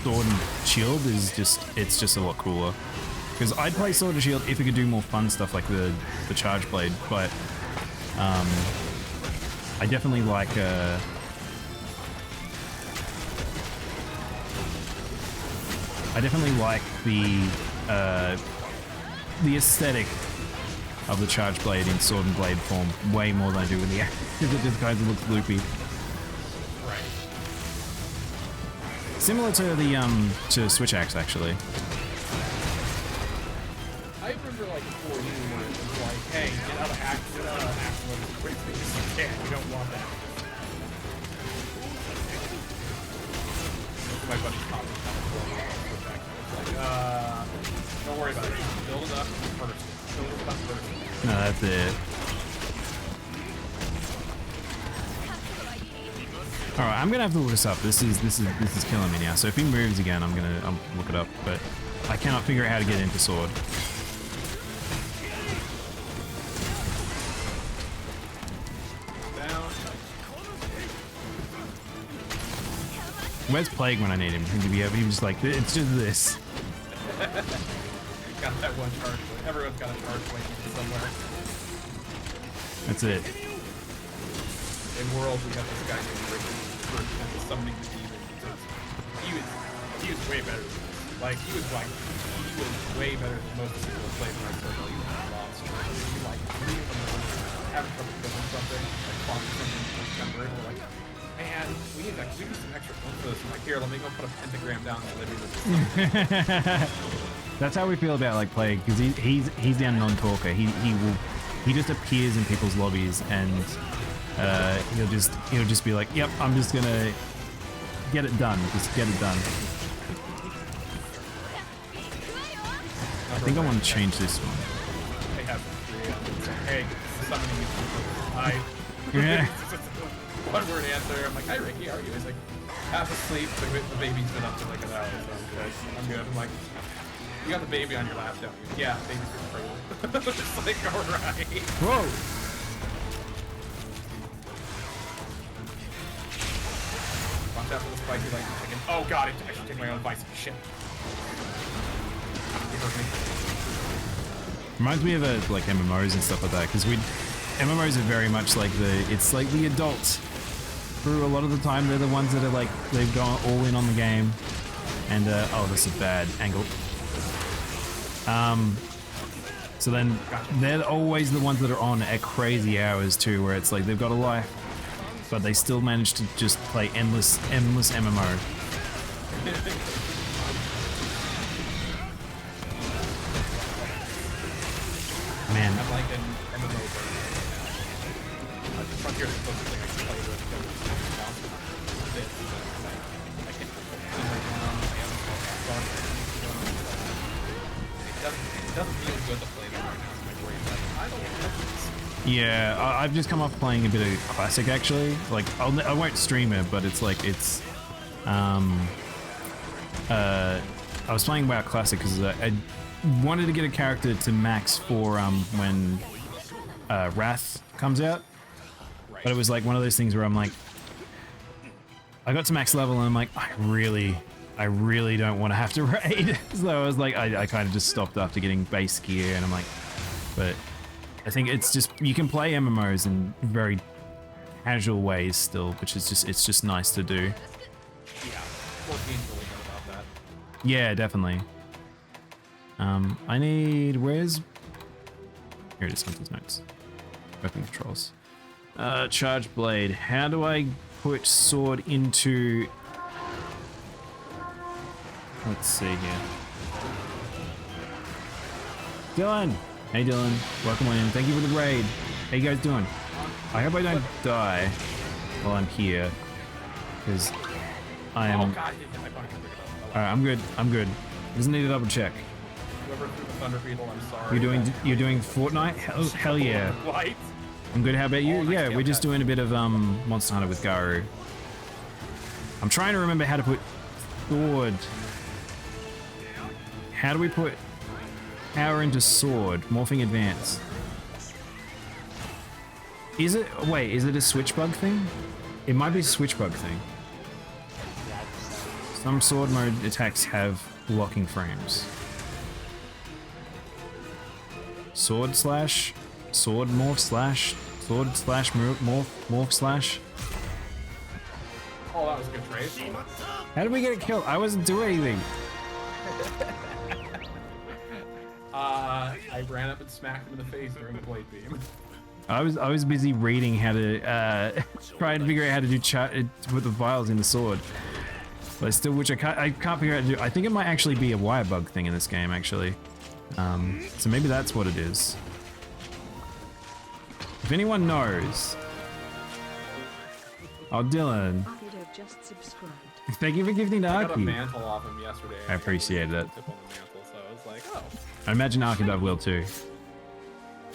sword and shield is just a lot cooler. Because I'd play sword and shield if it could do more fun stuff like the charge blade, but I definitely like the aesthetic of the charge blade in sword and blade form way more than I do with the axe, because it just kind of looks loopy. Right. Similar to the to switch axe actually. I remember like before you were like, hey, get out of axe mode quickly. You can't. We don't want that. My buddy's comment like, don't worry about it. Build it up first. Build it up first. No, that's it. All right, I'm gonna have to look this up. This is killing me now. So if he moves again, I'll look it up. But I cannot figure out how to get into sword. Down. Where's Plague when I need him? He was just like, it's just this. Got that one charge point. Everyone's got a charge point somewhere. That's it. In World, we got this guy named Ricky for summoning the demon because he was way better than us. Like, he was way better than most of the people who played in our circle. He was lost. He like three of them were having trouble killing something, like clocking something, like temporary. We're like, man, we need some extra points for this. I'm like, here, let me go put a pentagram down and live with this. That's how we feel about like Plague, because he's down non-talker. He just appears in people's lobbies and he'll just be like, yep, I'm just gonna get it done. Just get it done. I think I want to change this one. They have three of them. Hey, summoning these people. Hi. Yeah. One word answer. I'm like, hi Ricky, how are you? He's like, half asleep. The baby's been up for like an hour, so I'm good. I'm like, you got the baby on your lap, don't you? Yeah, baby's been cradled. Just like, alright. Whoa! Watch out for the spiky like chicken. Oh god, I should take my own advice. Shit. You heard me. Reminds me of like MMOs and stuff like that, because MMOs are very much like it's like the adults. Through a lot of the time, they're the ones that are like, they've gone all in on the game. And, oh, this is a bad angle. So then they're always the ones that are on at crazy hours too, where it's like they've got a life, but they still manage to just play endless MMO. Man. I'm like an MMO Frontier is supposed to be like I can play with this. I can't put it right now. It doesn't feel good to play that right now. So my brain's like, I don't want this. Yeah, I've just come off playing a bit of Classic actually. Like I won't stream it, but it's like I was playing WoW Classic because I wanted to get a character to max for when Wrath comes out. Right. But it was like one of those things where I'm like, I got to max level and I'm like, I really don't want to have to raid. So I was like, I kind of just stopped after getting base gear, and I'm like, but I think it's just, you can play MMOs in very casual ways still, which is just, it's just nice to do. Yeah, 14's really good about that. Yeah, definitely. I need, where's, here it is, Hunter's Notes. Weapon controls. Charge blade. How do I put sword into, let's see here. Dylan! Hey Dylan, welcome on in. Thank you for the raid. How you guys doing? I hope I don't die while I'm here, because I am. Oh god, you hit my button. Alright, I'm good. I'm good. Doesn't need to double check. Whoever threw the Thunder Beetle, I'm sorry. You're doing Fortnite? Hell yeah. Light. I'm good. How about you? Oh, nice Yeah, tail we're just cut. doing a bit of Monster Hunter with Garu. I'm trying to remember how to put sword. How do we put power into sword? Morphing advance. Is it? Wait, is it a switch bug thing? It might be a switch bug thing. Some sword mode attacks have locking frames. Sword slash, sword morph slash, sword slash morph slash. Oh, that was a good trade. How did we get it killed? I wasn't doing anything. I ran up and smacked him in the face during the blade beam. I was busy reading how to try to figure out how to do to put the vials in the sword. But I still, which I can't figure out how to do. I think it might actually be a wire bug thing in this game, actually. So maybe that's what it is. If anyone knows. Oh, Dylan. Just subscribed. Thank you for gifting to I got a Arky. mantle off him yesterday. I appreciate it. Tip on the mantle, so I was like, oh. I imagine Arkadov will too.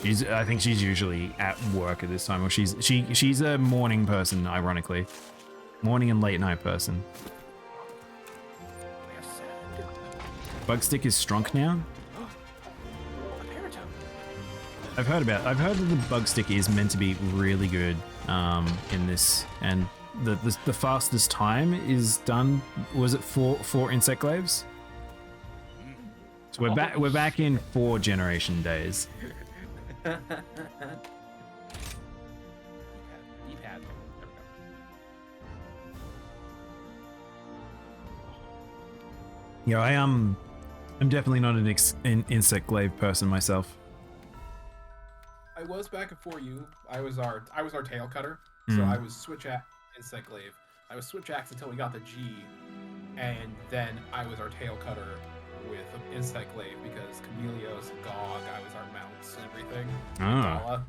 I think she's usually at work at this time, or she's a morning person, ironically. Morning and late night person. Bugstick is strong now. I've heard that the Bugstick is meant to be really good in this, and the fastest time is done. Was it four insect glaives? So we're back in 4 generation days. Epad. There we go. Yeah, I'm definitely not an insect glaive person myself. I was back before you. I was our tail cutter, so I was switch axe, insect glaive. I was switch axe until we got the G, and then I was our tail cutter with an insect glaive because Chameleos, Gog, I was our mounts and everything. Ah.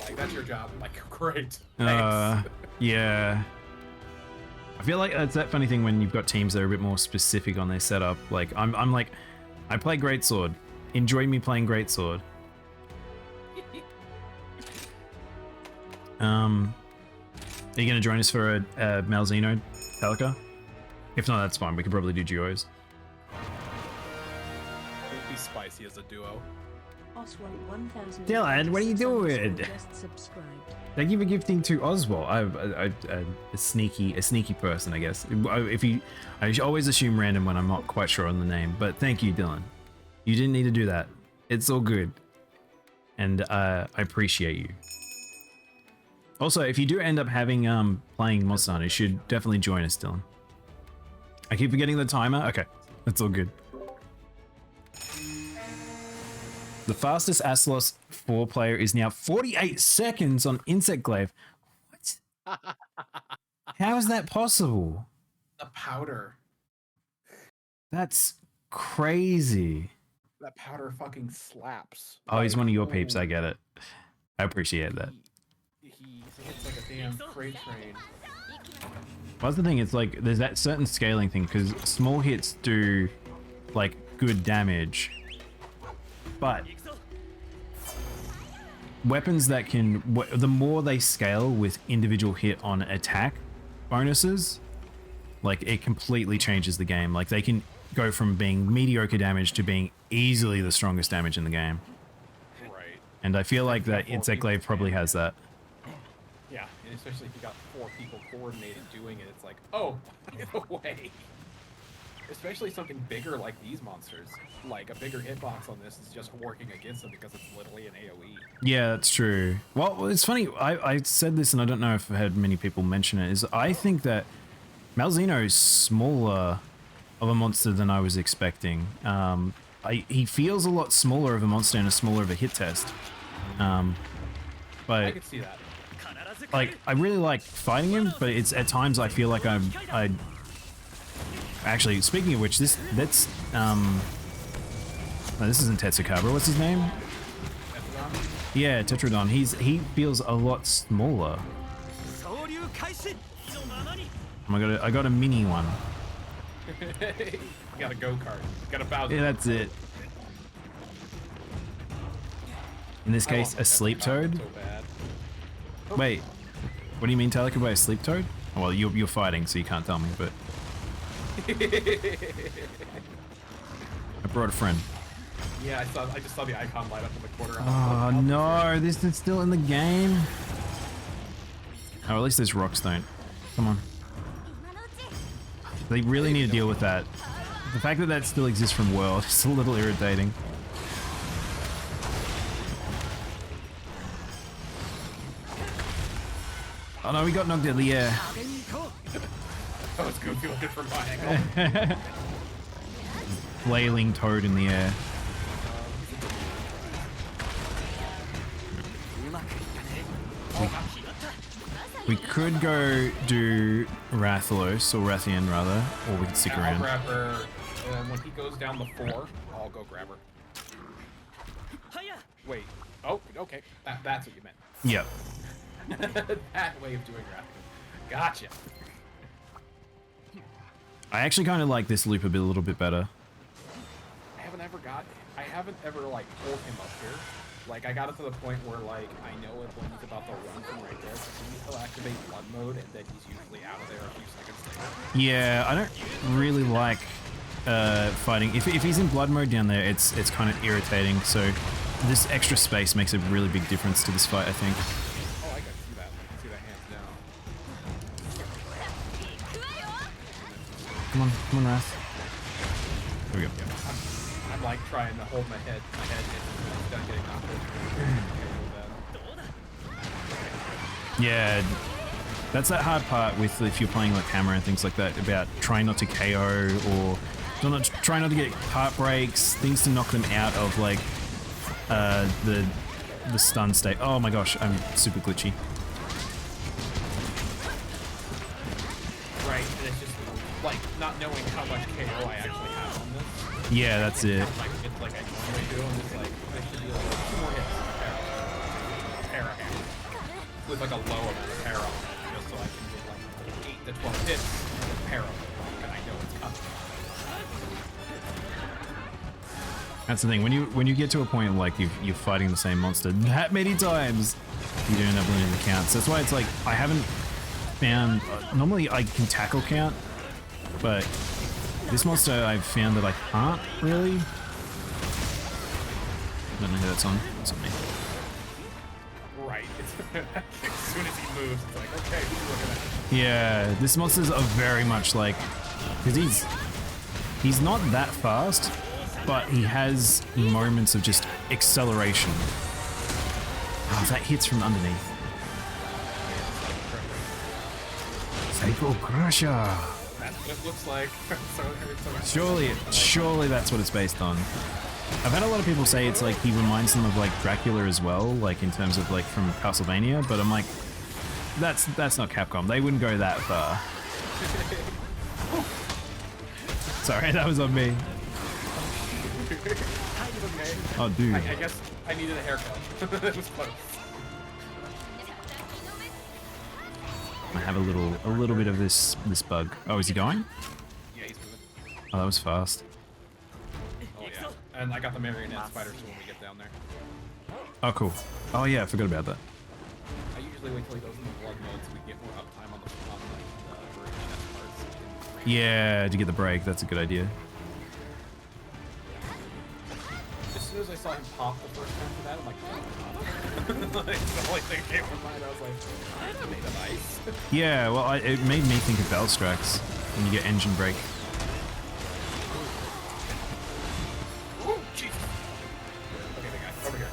Like, that's your job. I'm like, great. Thanks. Yeah. I feel like it's that funny thing when you've got teams that are a bit more specific on their setup. Like I'm like, I play Greatsword. Enjoy me playing Greatsword. Are you gonna join us for a Malzeno Telica? If not, that's fine. We could probably do duos. Be spicy as a duo. Dylan, what are you doing? Just subscribed. Thank you for gifting to Oswald. I'm a sneaky person, I guess. I always assume random when I'm not quite sure on the name. But thank you, Dylan. You didn't need to do that. It's all good, and I appreciate you. Also, if you do end up having playing Monster Hunter, you should definitely join us, Dylan. I keep forgetting the timer. Okay, that's all good. The fastest Aslos 4 player is now 48 seconds on Insect Glaive. What? How is that possible? The powder. That's crazy. That powder fucking slaps. Oh, he's Like, one of your peeps. I get it. I appreciate that. He hits like a damn freight train. What's the thing? It's like there's that certain scaling thing because small hits do like good damage, but weapons that can, the more they scale with individual hit on attack bonuses, like it completely changes the game. Like they can go from being mediocre damage to being easily the strongest damage in the game. Right. And I feel like that Insect Glaive probably has that. Yeah, and especially if you got 4 people coordinated doing it, it's like, oh, by the way. Especially something bigger like these monsters. Like a bigger hitbox on this is just working against them because it's literally an AoE. Yeah, that's true. Well, it's funny. I said this, and I don't know if I've had many people mention it. Is I think that Malzeno is smaller of a monster than I was expecting. He feels a lot smaller of a monster and a smaller of a hit test. I But could see that. like, I really like fighting him, but it's at times I feel like I actually, speaking of which, this isn't Garucabra. What's his name? Yeah, Tetradon. He feels a lot smaller. I got a mini one. You got a go-kart. Got a Bowser. Yeah, that's it. In this case, a sleep toad. So bad. Wait, what do you mean, Talica, by a sleep toad? Oh, well, you're fighting, so you can't tell me, but I brought a friend. Yeah, I just saw the icon light up in the corner. Oh no, this is still in the game. Oh, at least there's Rockstone. Come on. They really need to deal with that. The fact that that still exists from World is a little irritating. Oh no, we got knocked out of the air. Oh, it's Goofy looking for my angle. Flailing toad in the air. We could go do Rathalos, or Rathian rather, or we could stick I'll around. grab her. When he goes down the 4, I'll go grab her. Wait. Oh, okay. That's what you meant. Yep. That way of doing Rathian. Gotcha. I actually kind of like this loop a little bit better. I haven't ever like pulled him up here. Like I got it to the point where like I know it when he's about to run from right there, so he'll activate blood mode and then he's usually out of there a few seconds later. Yeah, I don't really like fighting. If he's in blood mode down there, it's kind of irritating. So this extra space makes a really big difference to this fight, I think. Oh, I can see that. I can see that hands down. Come on, Wrath. There we go. I'm like trying to hold my head and he's done getting knocked over. Yeah, that's that hard part with if you're playing like Hammer and things like that, about trying not to KO or trying not to get heartbreaks, things to knock them out of like the stun state. Oh my gosh, I'm super glitchy. Right, and it's just like not knowing how much KO I actually have on this. Yeah, that's it. It's like I normally do, and it's like I should do like 2 more hits of para hammer with like a low amount of para on it, just so I can get like 8 to 12 hits with para, and I know it's coming. That's the thing. When you get to a point like you're fighting the same monster that many times, you don't end up learning the counts. That's why it's like I haven't found. Normally I can tackle count, but this monster I've found that I can't really. I don't know who that's on. It's on me. Right. As soon as he moves, it's like, okay, who's looking at me? Yeah, this monster's are very much like, because he's not that fast, but he has moments of just acceleration. Oh, that hits from underneath. Psycho Crusher. That's what it looks like. Surely that's what it's based on. I've had a lot of people say it's like he reminds them of like Dracula as well, like in terms of like from Castlevania, but I'm like, that's not Capcom. They wouldn't go that far. Sorry, that was on me. Oh, dude. I guess I needed a haircut. It was close. I have a little bit of this bug. Oh, is he going? Yeah, he's moving. Oh, that was fast. Oh yeah. And I got the marionette spider, so when we get down there. Oh, cool. Oh yeah, I forgot about that. I usually wait till he goes into blood mode so we get more uptime on the marionette parts. Yeah, to get the break, that's a good idea. As soon as I saw him pop the first time for that, I'm like, oh. Like, the only thing that came to mind, I was like, that's made of ice. Yeah, well, it made me think of Valstrax when you get engine break. Ooh, Jesus. Okay, the guy, over here.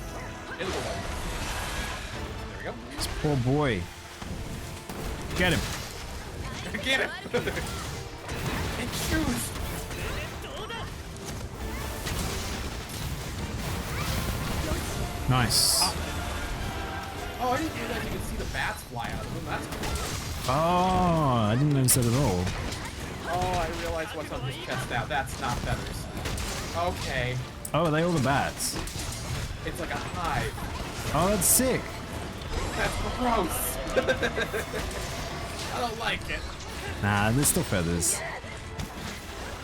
In the water. There we go. This poor boy. Get him. Get him! And shoes! Nice. Oh, I didn't realize you could see the bats fly out of them. That's cool. Oh, I didn't notice that at all. Oh, I realized what's on his chest now. That's not feathers. Okay. Oh, are they all the bats? It's like a hive. Oh, that's sick. That's gross. I don't like it. Nah, there's still feathers.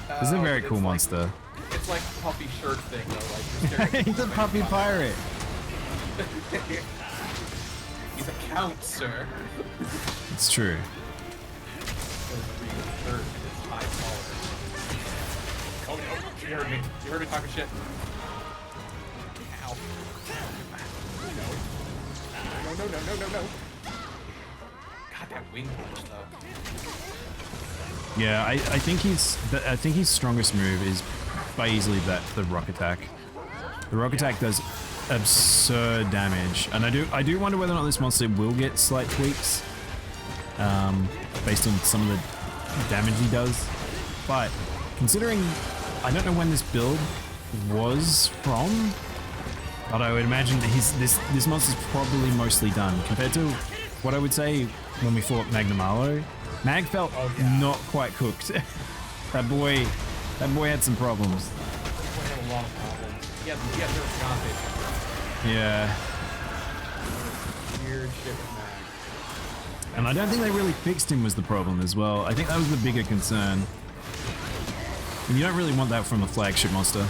This is a very cool monster. It's like a puffy shirt thing, though. Like you're staring at He's a puppy pirate. He's a count, sir. It's true. Oh no, she heard me. You heard me talking shit. Ow. No. No. God, that wing punch though. Yeah, I think his strongest move is by easily the rock attack. The rock attack does absurd damage, and I do wonder whether or not this monster will get slight tweaks based on some of the damage he does. But considering I don't know when this build was from, but I would imagine that this monster's probably mostly done compared to what I would say when we fought Magnamalo. Mag felt not quite cooked. that boy had some problems. He had a lot of problems. He had their advantage. Yeah. Weird shit with Mag. And I don't think they really fixed him was the problem as well. I think that was the bigger concern. And you don't really want that from a flagship monster.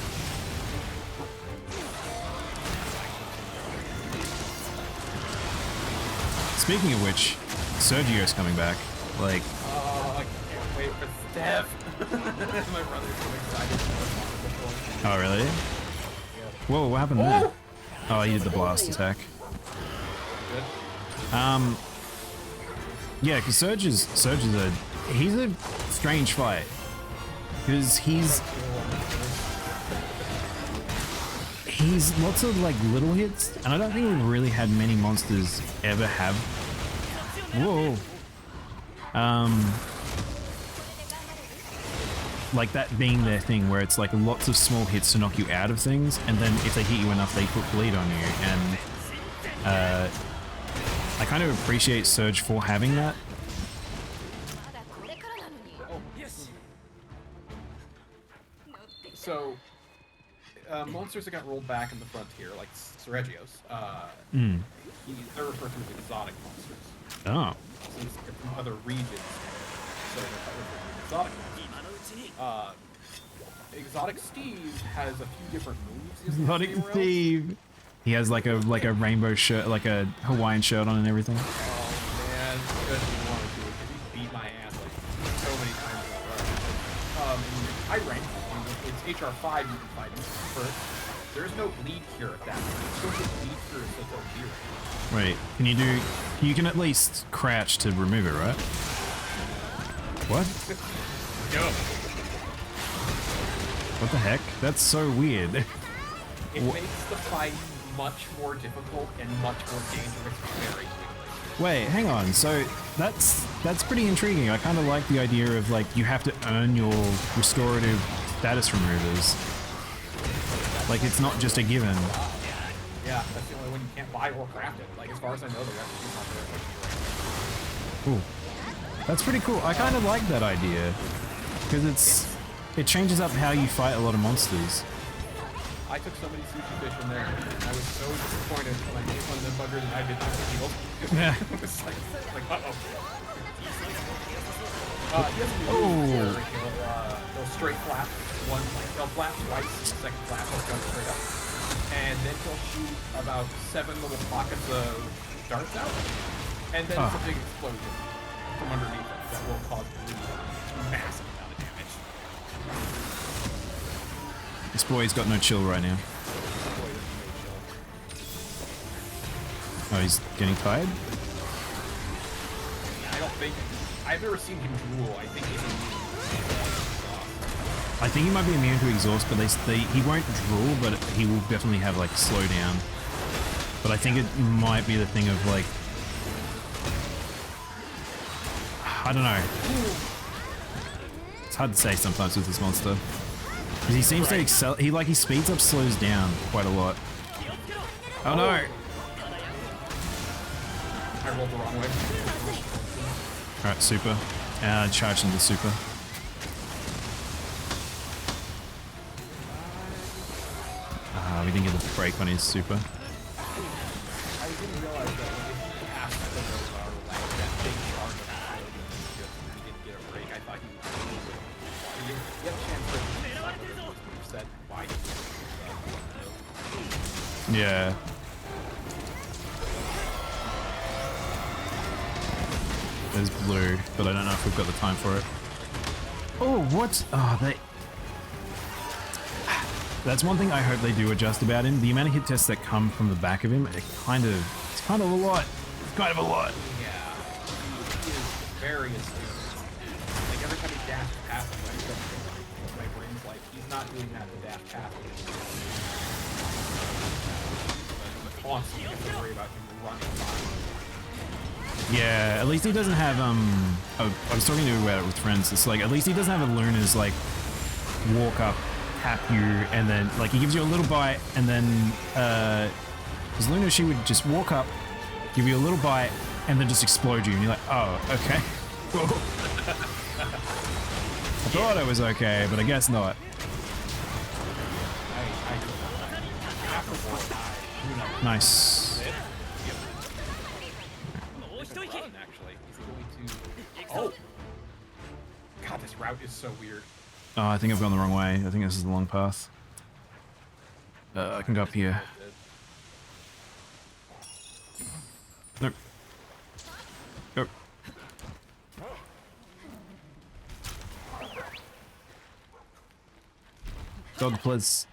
Speaking of which, Sergio's coming back. Like, Oh, I can't wait for Steph. My brother's so excited for this. oh really? Whoa, what happened there? Oh, he did the blast attack. Good. Yeah, because Surge is he's a strange fight. Because he's lots of like little hits, and I don't think we've really had many monsters ever have. Whoa. Like that being their thing, where it's like lots of small hits to knock you out of things, and then if they hit you enough, they put bleed on you. And I kind of appreciate Surge for having that. So, monsters that got rolled back in the frontier, like Sergios, they're referred to as exotic monsters. Oh. Since they're from other regions, so they're referred to as exotic monsters. Exotic Steve has a few different moves. Exotic Steve. He has like a rainbow shirt, like a Hawaiian shirt on and everything. Oh man, because he wanted to, because he beat my ass like so many times in a row. In high rank, it's HR 5 you can fight him first. There's no bleed cure at that point. You don't get bleed cure until OP rank. Wait, you can at least crouch to remove it, right? What? No. What the heck? That's so weird. It makes the fight much more difficult and much more dangerous very quickly. Wait, hang on. So that's pretty intriguing. I kind of like the idea of like you have to earn your restorative status removers. Like it's not just a given. Yeah, that's the only one you can't buy or craft it. Like as far as I know, the rest is not there. Ooh. That's pretty cool. I kind of like that idea because it changes up how you fight a lot of monsters. I took so many sushi fish in there. I was so disappointed when I ate one of them buggers and I did not heal. Yeah. It was like uh-oh. He has a new Oh. move where he'll straight flap one, he'll flap twice, the second flap he'll jump straight up. And then he'll shoot about 7 little pockets of darts out. And then it's a big explosion from underneath it that will cause a massive amount of damage. This boy's got no chill right now. Oh, he's getting tired? I don't think... I've never seen him drool. I think he's immune to exhaust. I think he might be immune to exhaust, but he won't drool, but he will definitely have like slow down. But I think it might be the thing of like... I don't know. It's hard to say sometimes with this monster. Because he seems to excel. He speeds up, slows down quite a lot. Oh no! I rolled the wrong way. Alright, super. Charge into super. We didn't get the break on his super. didn't realize that if he passed the Rogar, like that big charge of the field, he didn't get a break. I thought he was going to get a chance to move set. Why did he? Yeah. There's blue, but I don't know if we've got the time for it. Oh, what? Oh, they... That's one thing I hope they do adjust about him. The amount of hit tests that come from the back of him, it's kind of a lot. It's kind of a lot. Yeah, he is very astute. Like every time he dashes past him, my brain's like, he's not doing that to dash past him. But constantly have to worry about him running by. Yeah, at least he doesn't have, I was talking to about it with friends. It's like, at least he doesn't have a Luna's, like, walk up, tap you, and then, like, he gives you a little bite, and then, his Luna, she would just walk up, give you a little bite, and then just explode you, and you're like, oh, okay. I thought it was okay, but I guess not. Nice. Actually, he's going to. Oh, God, this route is so weird. Oh, I think I've gone the wrong way. I think this is the long path. I can go up here. Nope. Nope. Dog, please.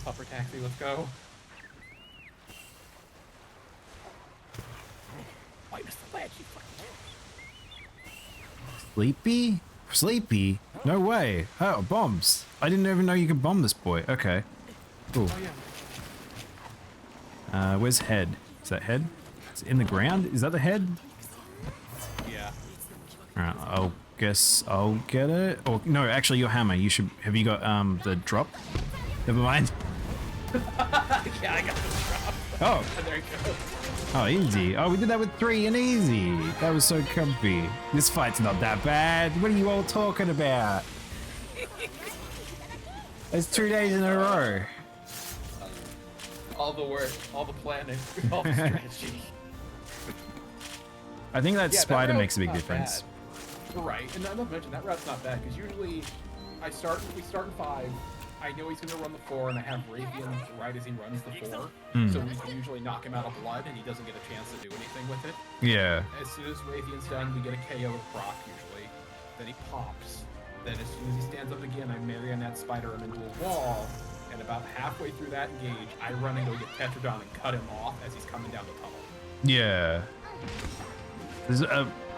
Upper taxi, let's go. Why missed the ledge, you fucking... Sleepy? Sleepy? No way. Oh, bombs. I didn't even know you could bomb this boy. Okay. Cool. Oh, yeah. Where's head? Is that head? It's in the ground? Is that the head? Yeah. Alright, I'll guess I'll get it. Or no, actually your hammer. You should have you got the drop? Never mind. Yeah, I got the drop. Oh. There you go. Oh, easy. Oh, we did that with 3 and easy. That was so comfy. This fight's not that bad. What are you all talking about? It's 2 days in a row. All the work, all the planning, all the strategy. I think that Yeah, spider route makes a big not difference. bad. Right, and I must mention that route's not bad because usually we start in 5. I know he's going to run the 4, and I have Raytheon right as he runs the 4. So we can usually knock him out of blood, and he doesn't get a chance to do anything with it. Yeah. As soon as Raytheon's done, we get a KO with proc usually. Then he pops. Then as soon as he stands up again, I marionette spider him into a wall. And about halfway through that engage, I run and go get Tetradon and cut him off as he's coming down the tunnel. Yeah. There's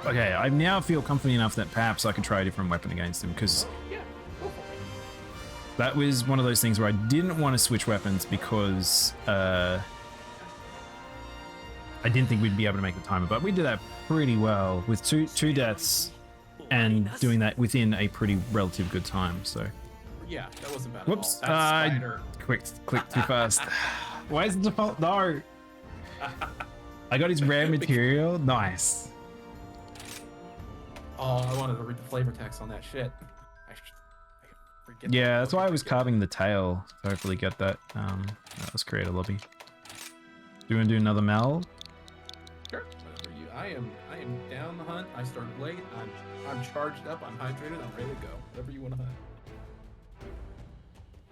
okay, I now feel confident enough that perhaps I could try a different weapon against him, because Yeah, go for it. that was one of those things where I didn't want to switch weapons because I didn't think we'd be able to make the timer, but we did that pretty well with two deaths and doing that within a pretty relative good time. So Yeah, that wasn't bad whoops, at all. That spider. clicked too fast. Why is the default? No. I got his rare material. Nice. Oh, I wanted to read the flavor text on that shit. I forget. Yeah, that's why I was carving the tail to hopefully get that. Let's create a lobby. Do you want to do another Mal? Sure. Whatever you. I am down the hunt. I started late. I'm charged up. I'm hydrated. I'm ready to go. Whatever you want to hunt.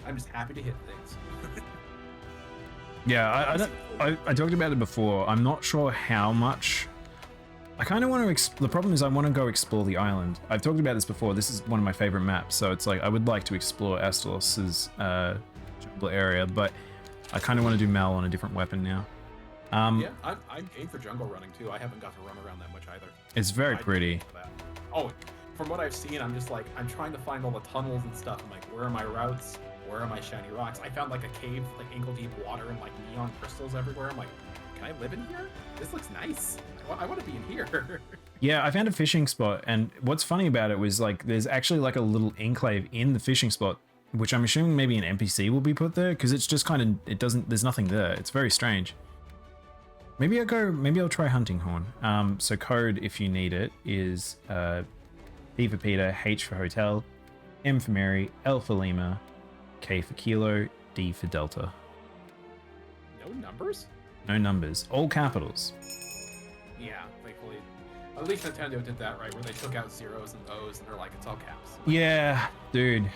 I'm just happy to hit things. Yeah, I talked about it before. I'm not sure how much. I kind of want to. The problem is I want to go explore the island. I've talked about this before. This is one of my favorite maps, so it's like I would like to explore Astalos's jungle area, but I kind of want to do Mal on a different weapon now. Yeah, I'm game for jungle running too. I haven't got to run around that much either. It's very pretty. Oh, from what I've seen, I'm just like I'm trying to find all the tunnels and stuff. I'm like, where are my routes? Where are my shiny rocks? I found like a cave, like ankle deep water and like neon crystals everywhere. I'm like, can I live in here? This looks nice. I want to be in here. Yeah, I found a fishing spot, and what's funny about it was like there's actually like a little enclave in the fishing spot, which I'm assuming maybe an NPC will be put there because it's just kind of there's nothing there. It's very strange. Maybe I'll try Hunting Horn. So code if you need it is P for Peter, H for Hotel, M for Mary, L for Lima, K for Kilo, D for Delta. No numbers? No numbers, all capitals. Yeah, thankfully. At least Nintendo did that right, where they took out zeros and O's and they're like, it's all caps. Yeah, dude.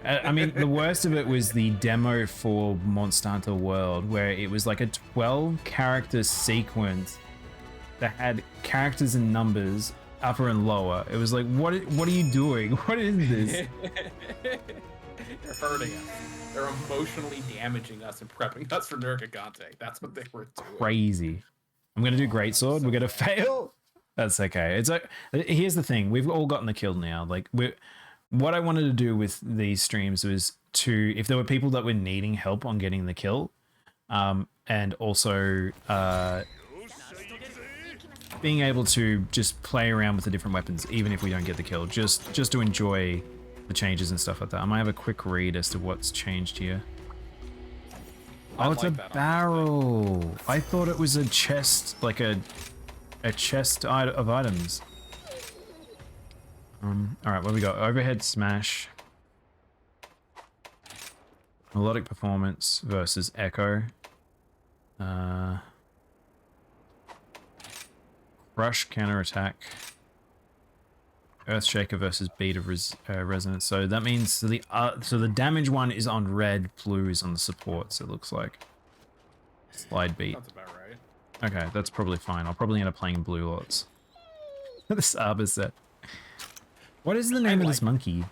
I mean, the worst of it was the demo for Monster Hunter World, where it was like a 12-character sequence that had characters and numbers, upper and lower. It was like, what are you doing? What is this? They're hurting us. They're emotionally damaging us and prepping us for Nergigante. That's what they were doing. Crazy. I'm gonna do Greatsword. We're gonna fail. That's okay. It's like, here's the thing. We've all gotten the kill now. Like, what I wanted to do with these streams was to, if there were people that were needing help on getting the kill, and also being able to just play around with the different weapons, even if we don't get the kill, just to enjoy the changes and stuff like that. I might have a quick read as to what's changed here. Oh, it's a barrel. I thought it was a chest, like a chest of items. All right, what do we got? Overhead smash. Melodic performance versus echo. Crush counterattack. Earthshaker versus beat of resonance. So that means so the damage one is on red, blue is on the supports. It looks like slide beat. That's about right. Okay, that's probably fine. I'll probably end up playing blue lots. This arbor set. What is the name of this monkey?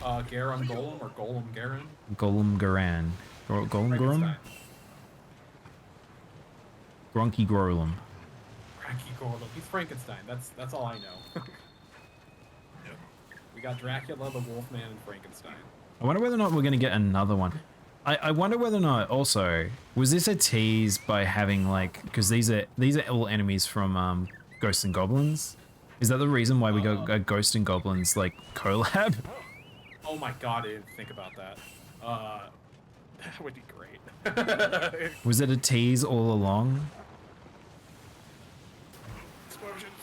Garon Golem or Golem Garon? Golem Garan. Golem Gorum? Gronky Grolem. Frankie Golem. He's Frankenstein. That's all I know. We got Dracula, the Wolfman, and Frankenstein. I wonder whether or not we're going to get another one. I wonder whether or not also, was this a tease by having like, because these are all enemies from Ghosts and Goblins? Is that the reason why we got a Ghost and Goblins like collab? Oh my god, I didn't think about that. That would be great. Was it a tease all along? Explosions.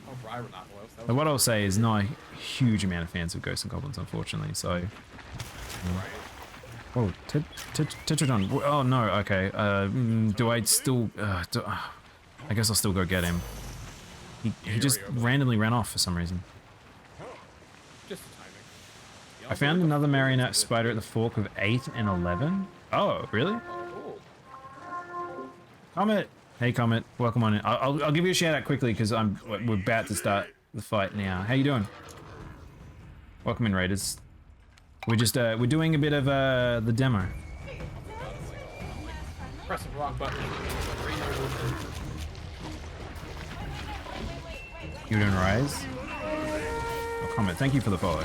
Oh, Bryonopolis. What I'll say is not a huge amount of fans of Ghosts and Goblins, unfortunately, so... Oh, Tetradon. Oh no, okay. Do I still... I guess I'll still go get him. He just randomly ran off for some reason. Just the timing. I found another marionette spider at the fork of 8 and 11. Oh, really? Oh. Comet! Hey Comet, welcome on in. I'll give you a shout out quickly because we're about to start the fight now. How you doing? Welcome in, Raiders. We're just we're doing a bit of the demo. Press the wrong button. You doing Rise? Oh, Comet, thank you for the follow.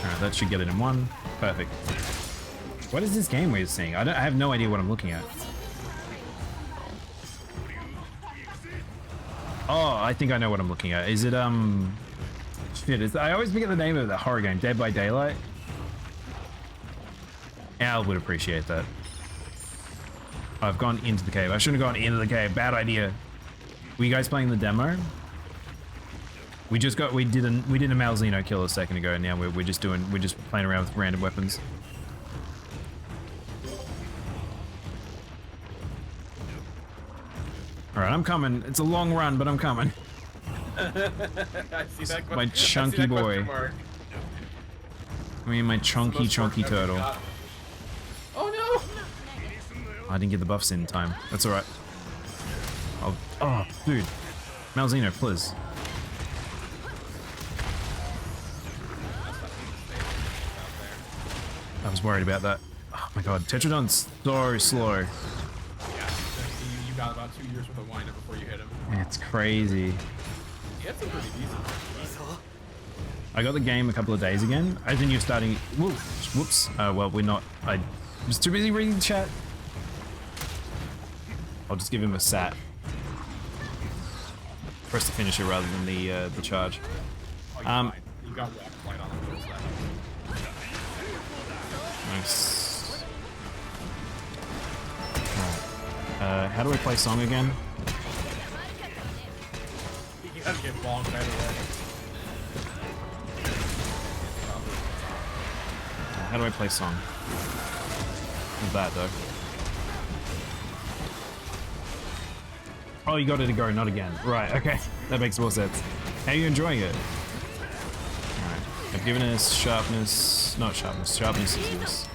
Alright, that should get it in one. Perfect. What is this game we're seeing? I have no idea what I'm looking at. Oh, I think I know what I'm looking at. Is it, shit, I always forget the name of the horror game. Dead by Daylight? Al would appreciate that. I've gone into the cave. I shouldn't have gone into the cave. Bad idea. Were you guys playing the demo? We did a Malzeno kill a second ago, and now we're just playing around with random weapons. Alright, I'm coming. It's a long run, but I'm coming. I see that My chunky boy. I mean, my chunky turtle. Oh no! I didn't get the buffs in time. That's alright. Oh, dude. Malzeno, please. I was worried about that. Oh my god, Tetradon's so slow. Yeah, you got about 2 years worth of wind up before you hit him. It's crazy. He had some pretty decent. I got the game a couple of days again. I think you're starting... Whoops. Well, we're not... I was too busy reading the chat. I'll just give him a sat. Press the finisher rather than the charge. Oh, you got whacked right on the first level. Nice. How do I play song again? You gotta get bonked right away. How do I play song? Not that though. Oh, you got it to go, not again. Right, okay. That makes more sense. How are you enjoying it? Alright. I've given us sharpness, not sharpness, sharpness is this.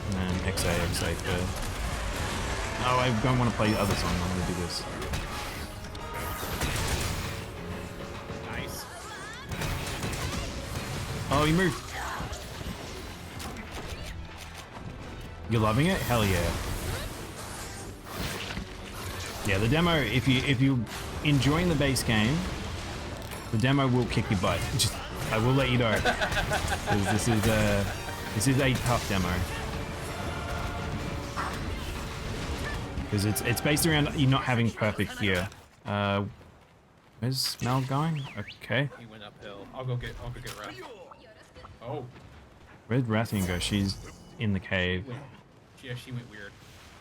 And then XA for... Oh, I don't want to play the other song, I'm gonna do this. Nice. Oh, he moved. You're loving it? Hell yeah. Yeah, the demo, if you enjoying the base game, the demo will kick your butt. Just, I will let you know. 'Cause this is a tough demo. Because it's based around you not having perfect gear. Where's Mel going? Okay. He went uphill. I'll go get Wrath. Oh. Where'd Rathian go? She's in the cave. Yeah, she went weird.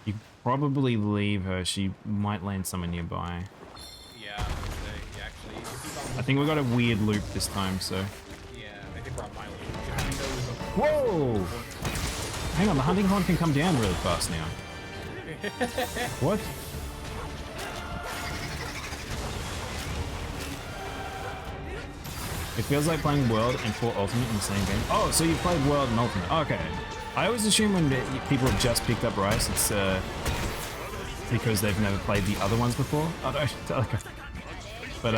You probably leave her. She might land somewhere nearby. Yeah, I would say, actually. If he's on I think we got a weird loop this time, so. yeah, I think we're on my loop. Whoa! Hang on, the hunting horn can come down really fast now. What? It feels like playing World and 4 Ultimate in the same game. Oh, so you played World and Ultimate. Okay. I always assume when people have just picked up Rice, it's because they've never played the other ones before. Oh, no. But,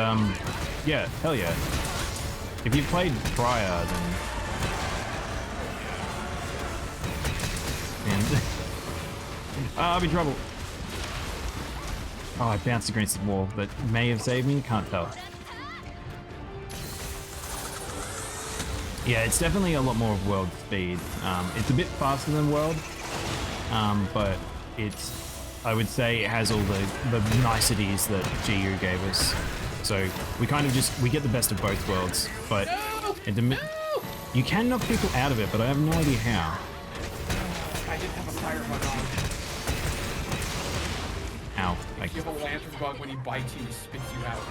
yeah, hell yeah. If you've played prior, then... And... I'm in trouble. Oh, I bounced against the wall. That may have saved me, can't tell. Yeah, it's definitely a lot more of World speed. It's a bit faster than World, but it's, I would say it has all the niceties that GU gave us. So we kind of we get the best of both worlds, but you can knock people out of it, but I have no idea how. I didn't have a fire bug on. Ow. If you have a lantern bug, when he bites you, he spits you out.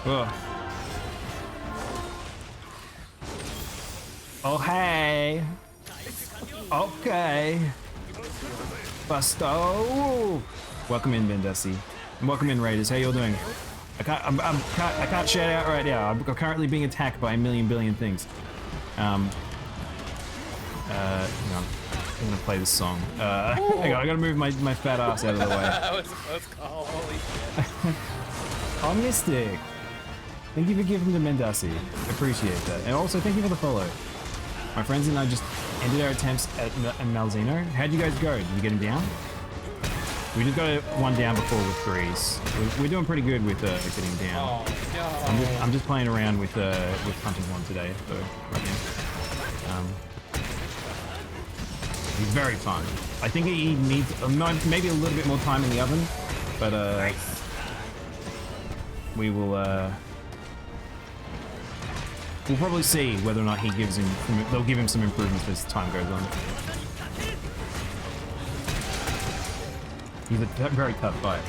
Ugh. Oh, hey. Okay. Busto. Welcome in, Bendesi. And welcome in, Raiders. How y'all doing? I can't shout out right now. I'm currently being attacked by a million billion things. Hang on. I'm gonna play this song. Hang on, I gotta move my fat ass out of the way. That was close call. Holy shit. Oh, Mystic. Thank you for giving to Mendasi. Appreciate that. And also, thank you for the follow. My friends and I just ended our attempts at Malzeno. How'd you guys go? Did you get him down? We just got one down before with threes. We're doing pretty good with getting down. Oh, no. I'm just playing around with Hunting Horn today, so right now. He's very fun. I think he needs maybe a little bit more time in the oven, but Nice. we will. We'll probably see whether or not he gives him. They'll give him some improvements as time goes on. He's a very tough fight.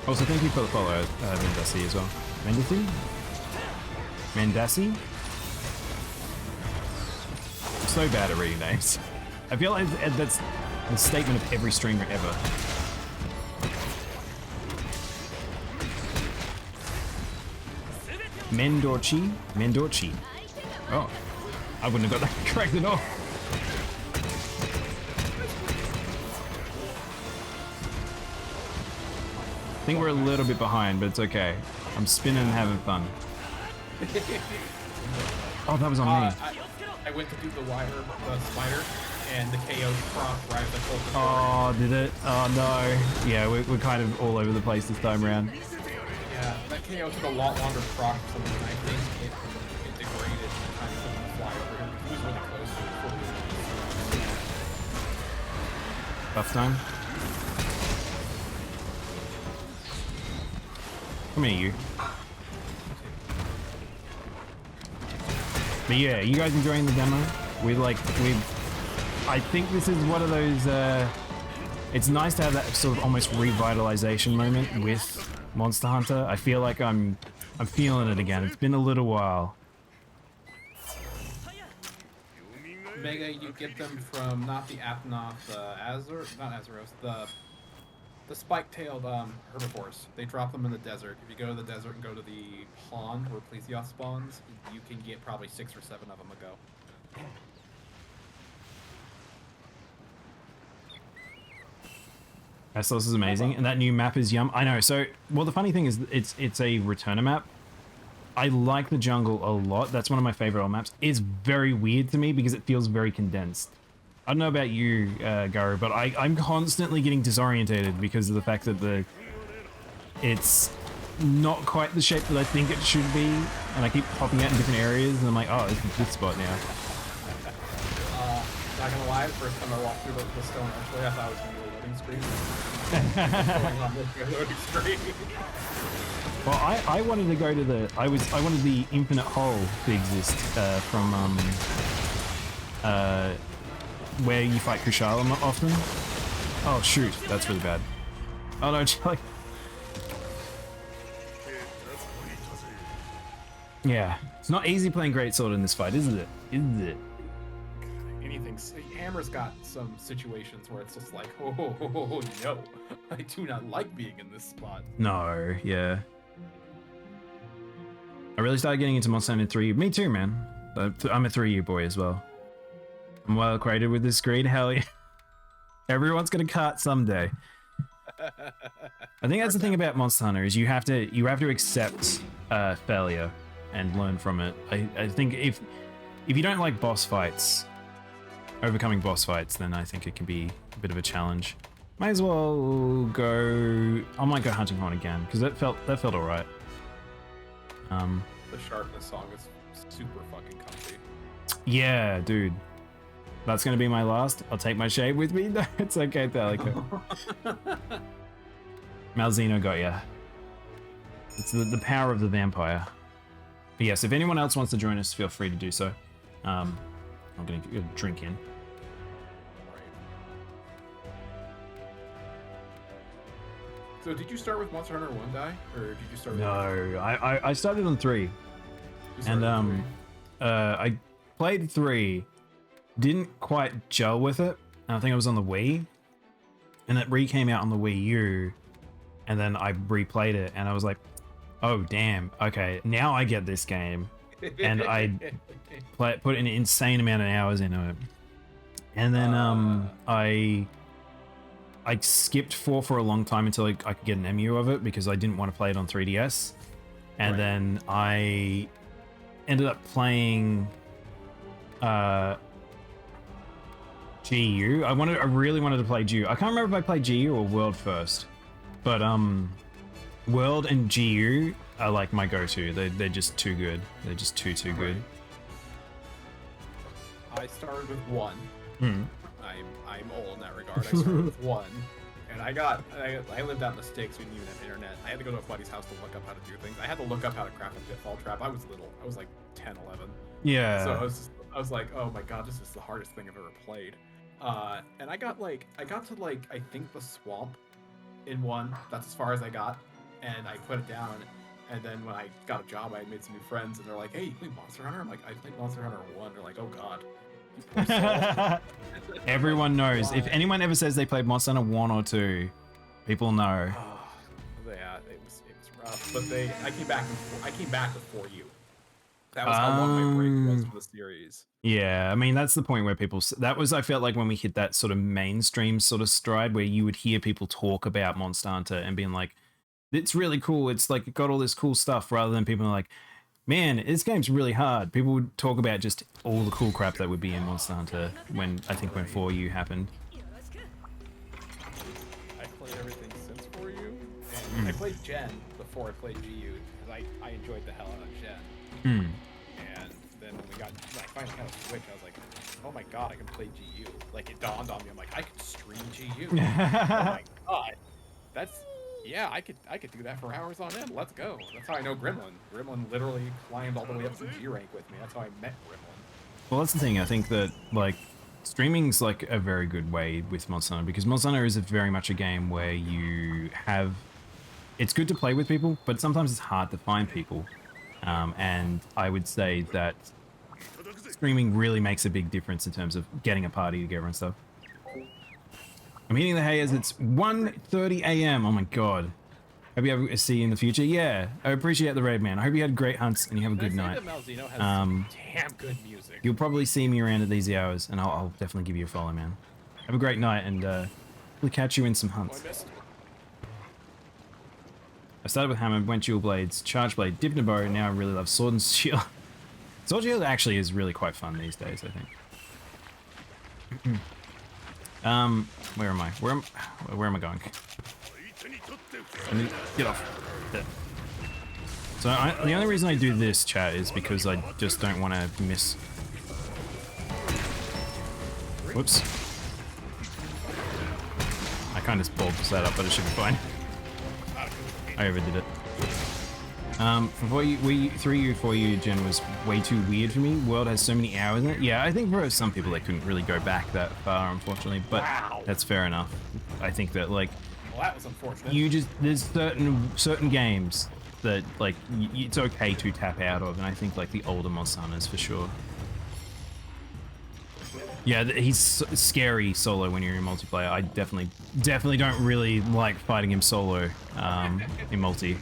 Also, thank you for the follow, Mendasi as well. Mendasi? Mendasi? I'm so bad at reading names. I feel like that's the statement of every streamer ever. Mendorchi? Mendorchi. Oh. I wouldn't have got that correct at all. I think we're a little bit behind, but it's okay. I'm spinning and having fun. Oh, that was on me. I went to do the spider, and the KO prompt right at the full. Oh, did it? Oh no. Yeah, we're kind of all over the place this time around. Yeah, that KO took a lot longer to proc than I think it degraded the time for him to fly over him. He was really close to it. Buff time. Come here, you. But yeah, you guys enjoying the demo? I think this is one of those it's nice to have that sort of almost revitalization moment with Monster Hunter. I feel like I'm feeling it again. It's been a little while. Mega, you get them from not the Apnoth, not Azeros, the spike-tailed herbivores. They drop them in the desert. If you go to the desert and go to the pond where Plesioth spawns, you can get probably 6 or 7 of them a go. That sauce is amazing, and that new map is yum. I know. So, well, the funny thing is, it's a returner map. I like the jungle a lot. That's one of my favorite old maps. It's very weird to me because it feels very condensed. I don't know about you, Garu, but I'm constantly getting disorientated because of the fact that it's not quite the shape that I think it should be, and I keep popping out in different areas, and I'm like, oh, it's a good spot now. Not gonna lie, the first time I walked through the stone archway, I thought it was gonna be a loading screen. What's going on with the loading screen? Well, I wanted to go to I wanted the infinite hole to exist from where you fight Kushala often. Oh shoot, that's really bad. Oh no, like, yeah, it's not easy playing Greatsword in this fight, is it? Is it? Anything. Hammer's got some situations where it's just like, oh no, I do not like being in this spot. No, yeah. I really started getting into Monster Hunter 3. Me too, man. I'm a 3U boy as well. I'm well acquainted with this screen. Hell yeah. Everyone's gonna cut someday. I think that's the thing about Monster Hunter is you have to accept failure and learn from it. I think if you don't like boss fights, overcoming boss fights, then I think it can be a bit of a challenge. Might as well go. I might go Hunting Horn again because that felt alright. The Sharpness song is super fucking comfy. Yeah, dude. That's gonna be my last. I'll take my shade with me. No, it's okay, Thalico. Malzeno got ya. It's the power of the vampire. But yes, if anyone else wants to join us, feel free to do so. I'm gonna get a drink in. So did you start with Monster Hunter 1 die, or did you start with No, I started on 3. And I played 3, didn't quite gel with it. And I think I was on the Wii, and it came out on the Wii U, and then I replayed it, and I was like, oh damn, okay, now I get this game, and I put an insane amount of hours into it, and then I skipped 4 for a long time until I could get an EMU of it because I didn't want to play it on 3DS. And then I ended up playing GU. I really wanted to play GU. I can't remember if I played GU or World first. But World and GU are like my go-to. They're just too good. They're just too good. I started with 1. Mm. I'm old in that regard. I started with 1, and I lived out in the sticks. We didn't even have internet. I had to go to a buddy's house to look up how to do things. I had to look up how to craft a pitfall trap. I was little. I was like 10, 11. Yeah. So I was like, oh my god, this is the hardest thing I've ever played. And I got to I think the swamp in 1. That's as far as I got, and I put it down. And then when I got a job, I made some new friends, and they're like, hey, you play Monster Hunter? I'm like, I played Monster Hunter 1. They're like, oh god. Everyone knows. If anyone ever says they played Monster Hunter 1 or 2, people know. Yeah, it was rough. But I came back with 4U. That was how long my break was for the series. Yeah, I mean that's the point where people. That was, I felt like, when we hit that sort of mainstream sort of stride where you would hear people talk about Monster Hunter and being like, "It's really cool. It's like it got all this cool stuff," rather than people like, man, this game's really hard. People would talk about just all the cool crap that would be in Monster Hunter when 4U happened. I played everything since 4U, and I played Gen before I played GU because I enjoyed the hell out of Gen. And then when I finally got a Switch, I was like, oh my god, I can play GU. Like, it dawned on me, I'm like, I could stream GU. Oh my god, yeah, I could do that for hours on end. Let's go. That's how I know Gremlin. Gremlin literally climbed all the way up to G rank with me. That's how I met Gremlin. Well, that's the thing. I think that, like, streaming's like a very good way with Malzeno, because Malzeno is very much a game where you have, it's good to play with people, but sometimes it's hard to find people. And I would say that streaming really makes a big difference in terms of getting a party together and stuff. I'm eating the hay as it's 1:30 a.m. Oh my god. Hope you have see you in the future. Yeah, I appreciate the raid, man. I hope you had great hunts and you have a good night. Malzeno has some damn good music. You'll probably see me around at these hours, and I'll definitely give you a follow, man. Have a great night, and we'll catch you in some hunts. I started with hammer, went dual blades, charge blade, dipped in a bow, and now I really love sword and shield. Sword shield actually is really quite fun these days, I think. Where am I? Where am I going? I need to get off. There. So the only reason I do this, chat, is because I just don't want to miss. Whoops. I kind of balled that up, but it should be fine. I overdid it. For you, 3U, 4U gen was way too weird for me. World has so many hours in it. Yeah, I think for some people they couldn't really go back that far, unfortunately, but that's fair enough. I think that, like, well, that was unfortunate. There's certain games that, like, it's okay to tap out of, and I think, like, the older Malzenos for sure. Yeah, he's scary solo when you're in multiplayer. I definitely don't really like fighting him solo in multi.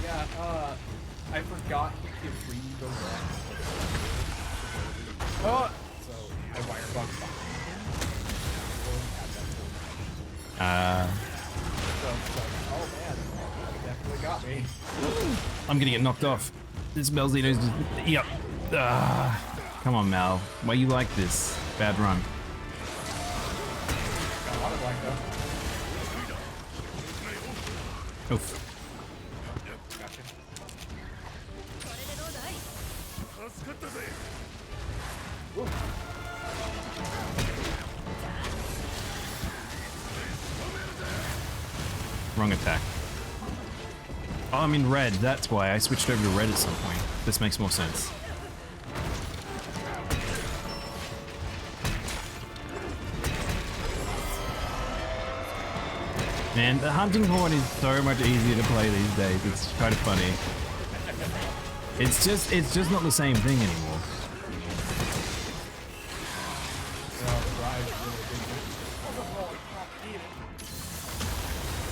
Yeah, I forgot he could read the red. Oh! So I wire bugged behind him. So it's like, oh man, he definitely got me. I'm gonna get knocked off. This Malzeno's just, yep. Come on, Mal. Why you like this? Bad run. Got a lot of black though. Oof. Gotcha. Woo. Wrong attack. Oh, I'm in red. That's why I switched over to red at some point. This makes more sense. Man, the hunting horn is so much easier to play these days. It's kind of funny. It's just not the same thing anymore.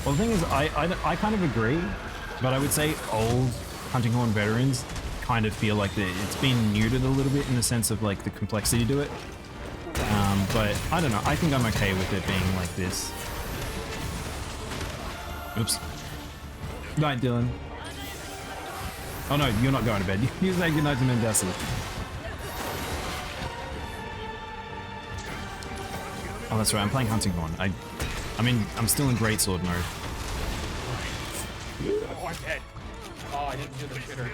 Well, the thing is, I kind of agree, but I would say old hunting horn veterans kind of feel like it's been neutered a little bit in the sense of like the complexity to it. But I don't know. I think I'm okay with it being like this. Oops. Night, Dylan. Oh no, you're not going to bed. You say good night to Mendessa. Oh, that's right. I'm playing hunting horn. I mean, I'm still in greatsword mode. Oh, I'm dead. Oh, I didn't do the shitter.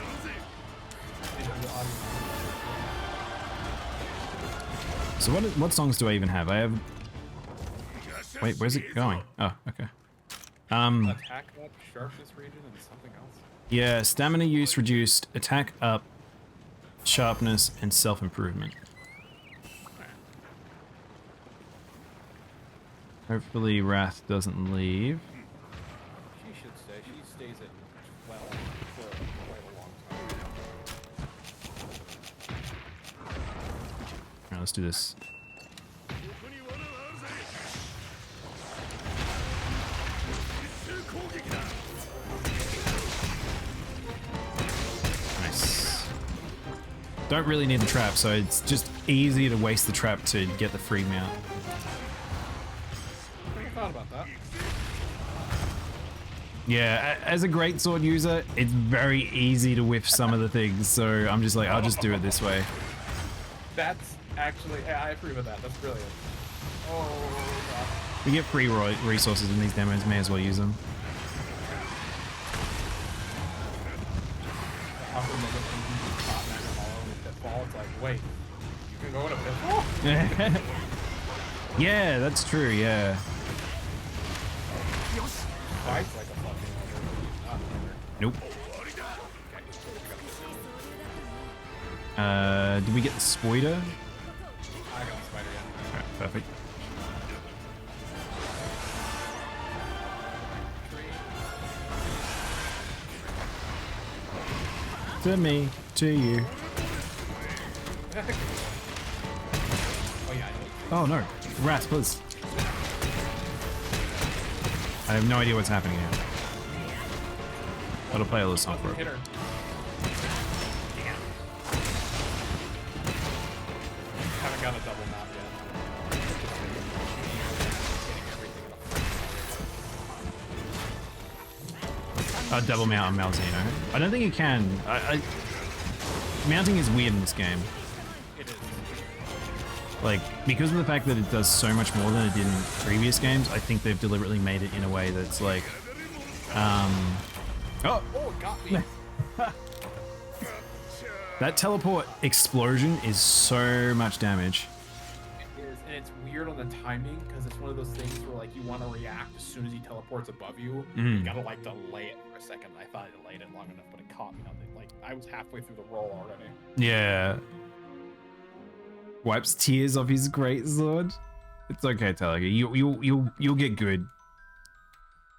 So what songs do I even have? I have. Wait, where's it going? Oh, okay. Attack up, sharpness region, and something else. Yeah, stamina use reduced, attack up, sharpness, and self-improvement. Hopefully Wrath doesn't leave. She should stay. She stays at 12 for quite a long time. Alright, let's do this. Nice. Don't really need the trap, so it's just easy to waste the trap to get the free mount. I thought about that. Yeah, as a greatsword user, it's very easy to whiff some of the things, so I'm just like, I'll just do it this way. That's actually, yeah, I agree with that. That's brilliant. Oh, God. We get free resources in these demos, may as well use them. It's like, wait, you can go in a pitfall? Yeah, that's true, yeah. Fights like a fucking Nope. Did we get the spoiler? I got the spider, yeah. Perfect. To me, to you. Oh yeah. Oh no, rats, please. I have no idea what's happening here. Gotta play a little song for Hit it. her. Haven't got a double map yet. Double mount on Malzeno. I don't think you can. Mounting is weird in this game. It is. Like, because of the fact that it does so much more than it did in previous games, I think they've deliberately made it in a way that's like, oh, Oh, it got me. that teleport explosion is so much damage. It is, and it's weird on the timing because it's one of those things where like you want to react as soon as he teleports above you. You gotta like delay it for a second. I thought I delayed it long enough, but it caught me on the like I was halfway through the roll already. Yeah. Wipes tears off his greatsword. It's okay, Telega. You'll get good.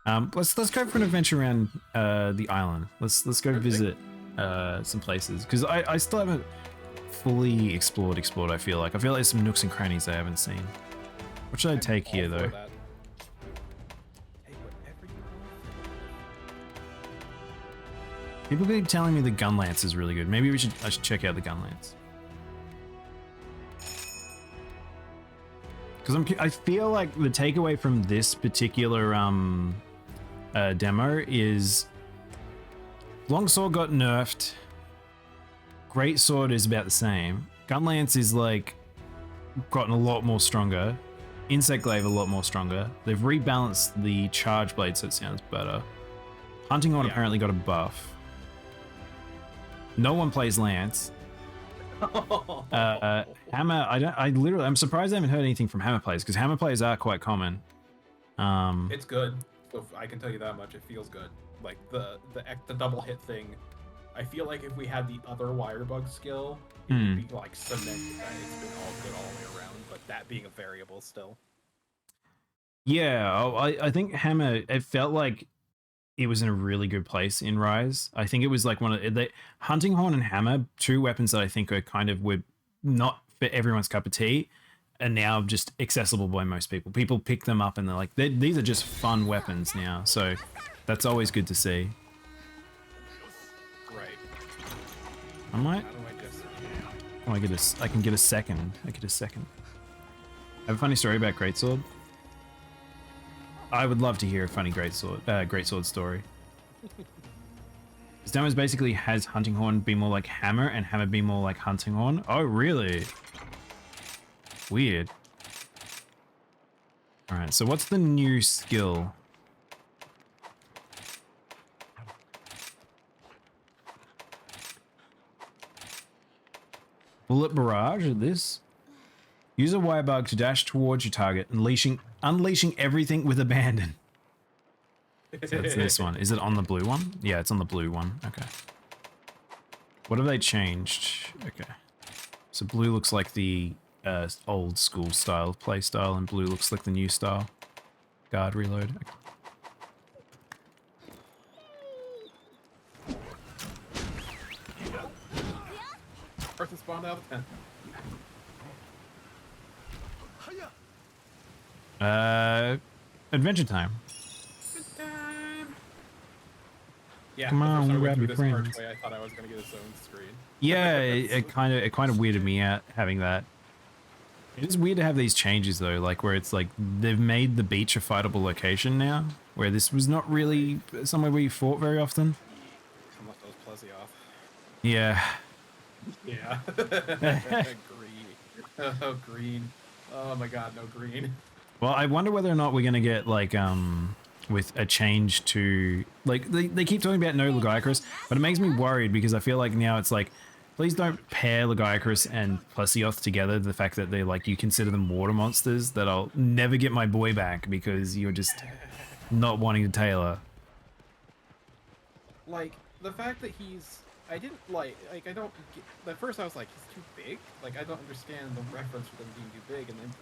Let's go for an adventure around the island. Let's go visit some places because I still haven't fully explored. I feel like there's some nooks and crannies I haven't seen. What should I take here though? Take whatever you want. People keep telling me the gun lance is really good. Maybe I should check out the gun lance. Because I feel like the takeaway from this particular demo is longsword got nerfed. Greatsword is about the same. Gun lance is like gotten a lot more stronger. Insect glaive a lot more stronger. They've rebalanced the charge blade so it sounds better. Hunting horn apparently got a buff. No one plays lance. Hammer, I'm surprised I haven't heard anything from hammer players because hammer players are quite common. It's good. So I can tell you that much. It feels good. Like the double hit thing. I feel like if we had the other wirebug skill, it would be like cemented. It's been all good all the way around. But that being a variable still. Yeah, I think hammer. It felt like it was in a really good place in Rise. I think it was like one of the hunting horn and hammer, two weapons that I think are kind of were not for everyone's cup of tea, and now just accessible by most people. People pick them up and they're like, these are just fun weapons now. So that's always good to see. Right. I might. How do I just? Oh, I can get a second. I have a funny story about Greatsword. I would love to hear a funny Greatsword story. This demo basically has hunting horn be more like hammer and hammer be more like hunting horn. Oh, really? Weird. All right, so what's the new skill? Bullet barrage at this. Use a wirebug to dash towards your target, unleashing everything with abandon. So that's this one. Is it on the blue one? Yeah, it's on the blue one. Okay. What have they changed? Okay. So blue looks like the old school style play style, and blue looks like the new style. Guard reload. Okay. Person spawned out of 10. Adventure time. Good time. Yeah, Come on, the first time I went grab through your this friends. archway, I thought I was gonna get its own screen. Yeah, it kind of weirded me out having that. It is weird to have these changes though, like where it's like they've made the beach a fightable location now, where this was not really somewhere where you fought very often. I left those Plessy off. Yeah. Yeah. Green. Oh, green. Oh my god, no green. Well, I wonder whether or not we're gonna get like with a change to like they keep talking about no Lagiacrus, but it makes me worried because I feel like now it's like please don't pair Lagiacrus and Plesioth together. The fact that they're like you consider them water monsters, that I'll never get my boy back because you're just not wanting to tailor. Like, the fact that I didn't I don't get, at first I was like, he's too big. Like I don't understand the reference for them being too big, and then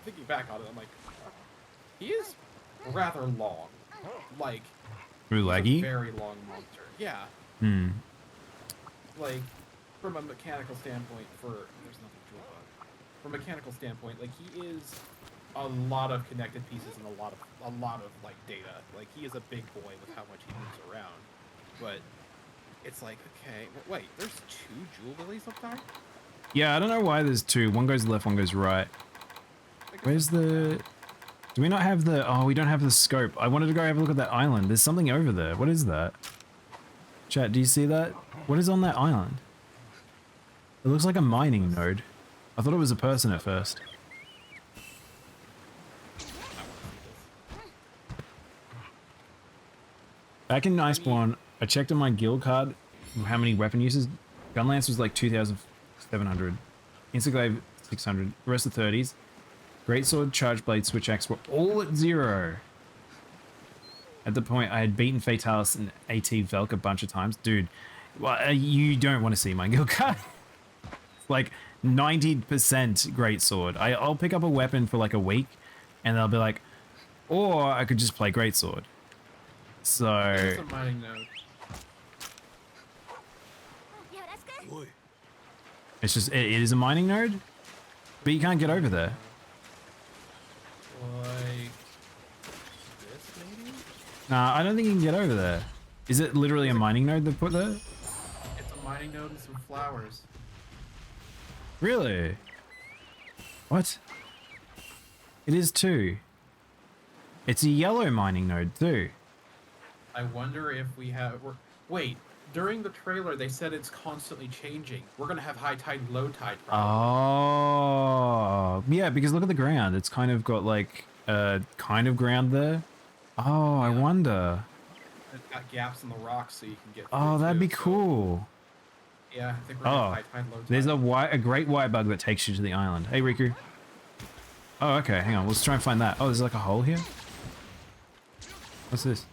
thinking back on it, I'm like, he is rather long. Like, Ooh, he's a laggy? very long monster. Yeah. Hmm. Like, from a mechanical standpoint, there's nothing to it. From a mechanical standpoint, like he is a lot of connected pieces and a lot of like data. Like he is a big boy with how much he moves around, but it's like, okay, wait, there's 2 jewel lilies up there? Yeah, I don't know why there's 2. One goes left, one goes right. Where's the... Do we not have the... Oh, we don't have the scope. I wanted to go have a look at that island. There's something over there. What is that? Chat, do you see that? What is on that island? It looks like a mining node. I thought it was a person at first. Back in Iceborne, I checked on my guild card how many weapon uses. Gunlance was like 2,700. Instaglaive 600. The rest of 30s. Greatsword, Charge Blade, Switch Axe were all at 0. At the point, I had beaten Fatalis and AT Velk a bunch of times. Dude, well, you don't want to see my guild card. Like 90% Greatsword. I'll pick up a weapon for like a week, and they'll be like, or I could just play Greatsword. So... There's a mining node. It's just, it is a mining node, but you can't get over there. Like this, maybe? Nah, I don't think you can get over there. Is it literally a mining node they put there? It's a mining node and some flowers. Really? What? It is too. It's a yellow mining node too. I wonder if we have... Wait, during the trailer they said it's constantly changing. We're gonna have high tide, low tide probably. Oh, yeah, because look at the ground. It's kind of got like kind of ground there. Oh, I wonder. It's got gaps in the rocks so you can get... Oh, through that'd too, be so- cool. Yeah, I think we're gonna have high tide, low tide. There's a great white bug that takes you to the island. Hey, Riku. Oh, okay, hang on. Let's try and find that. Oh, there's like a hole here? What's this?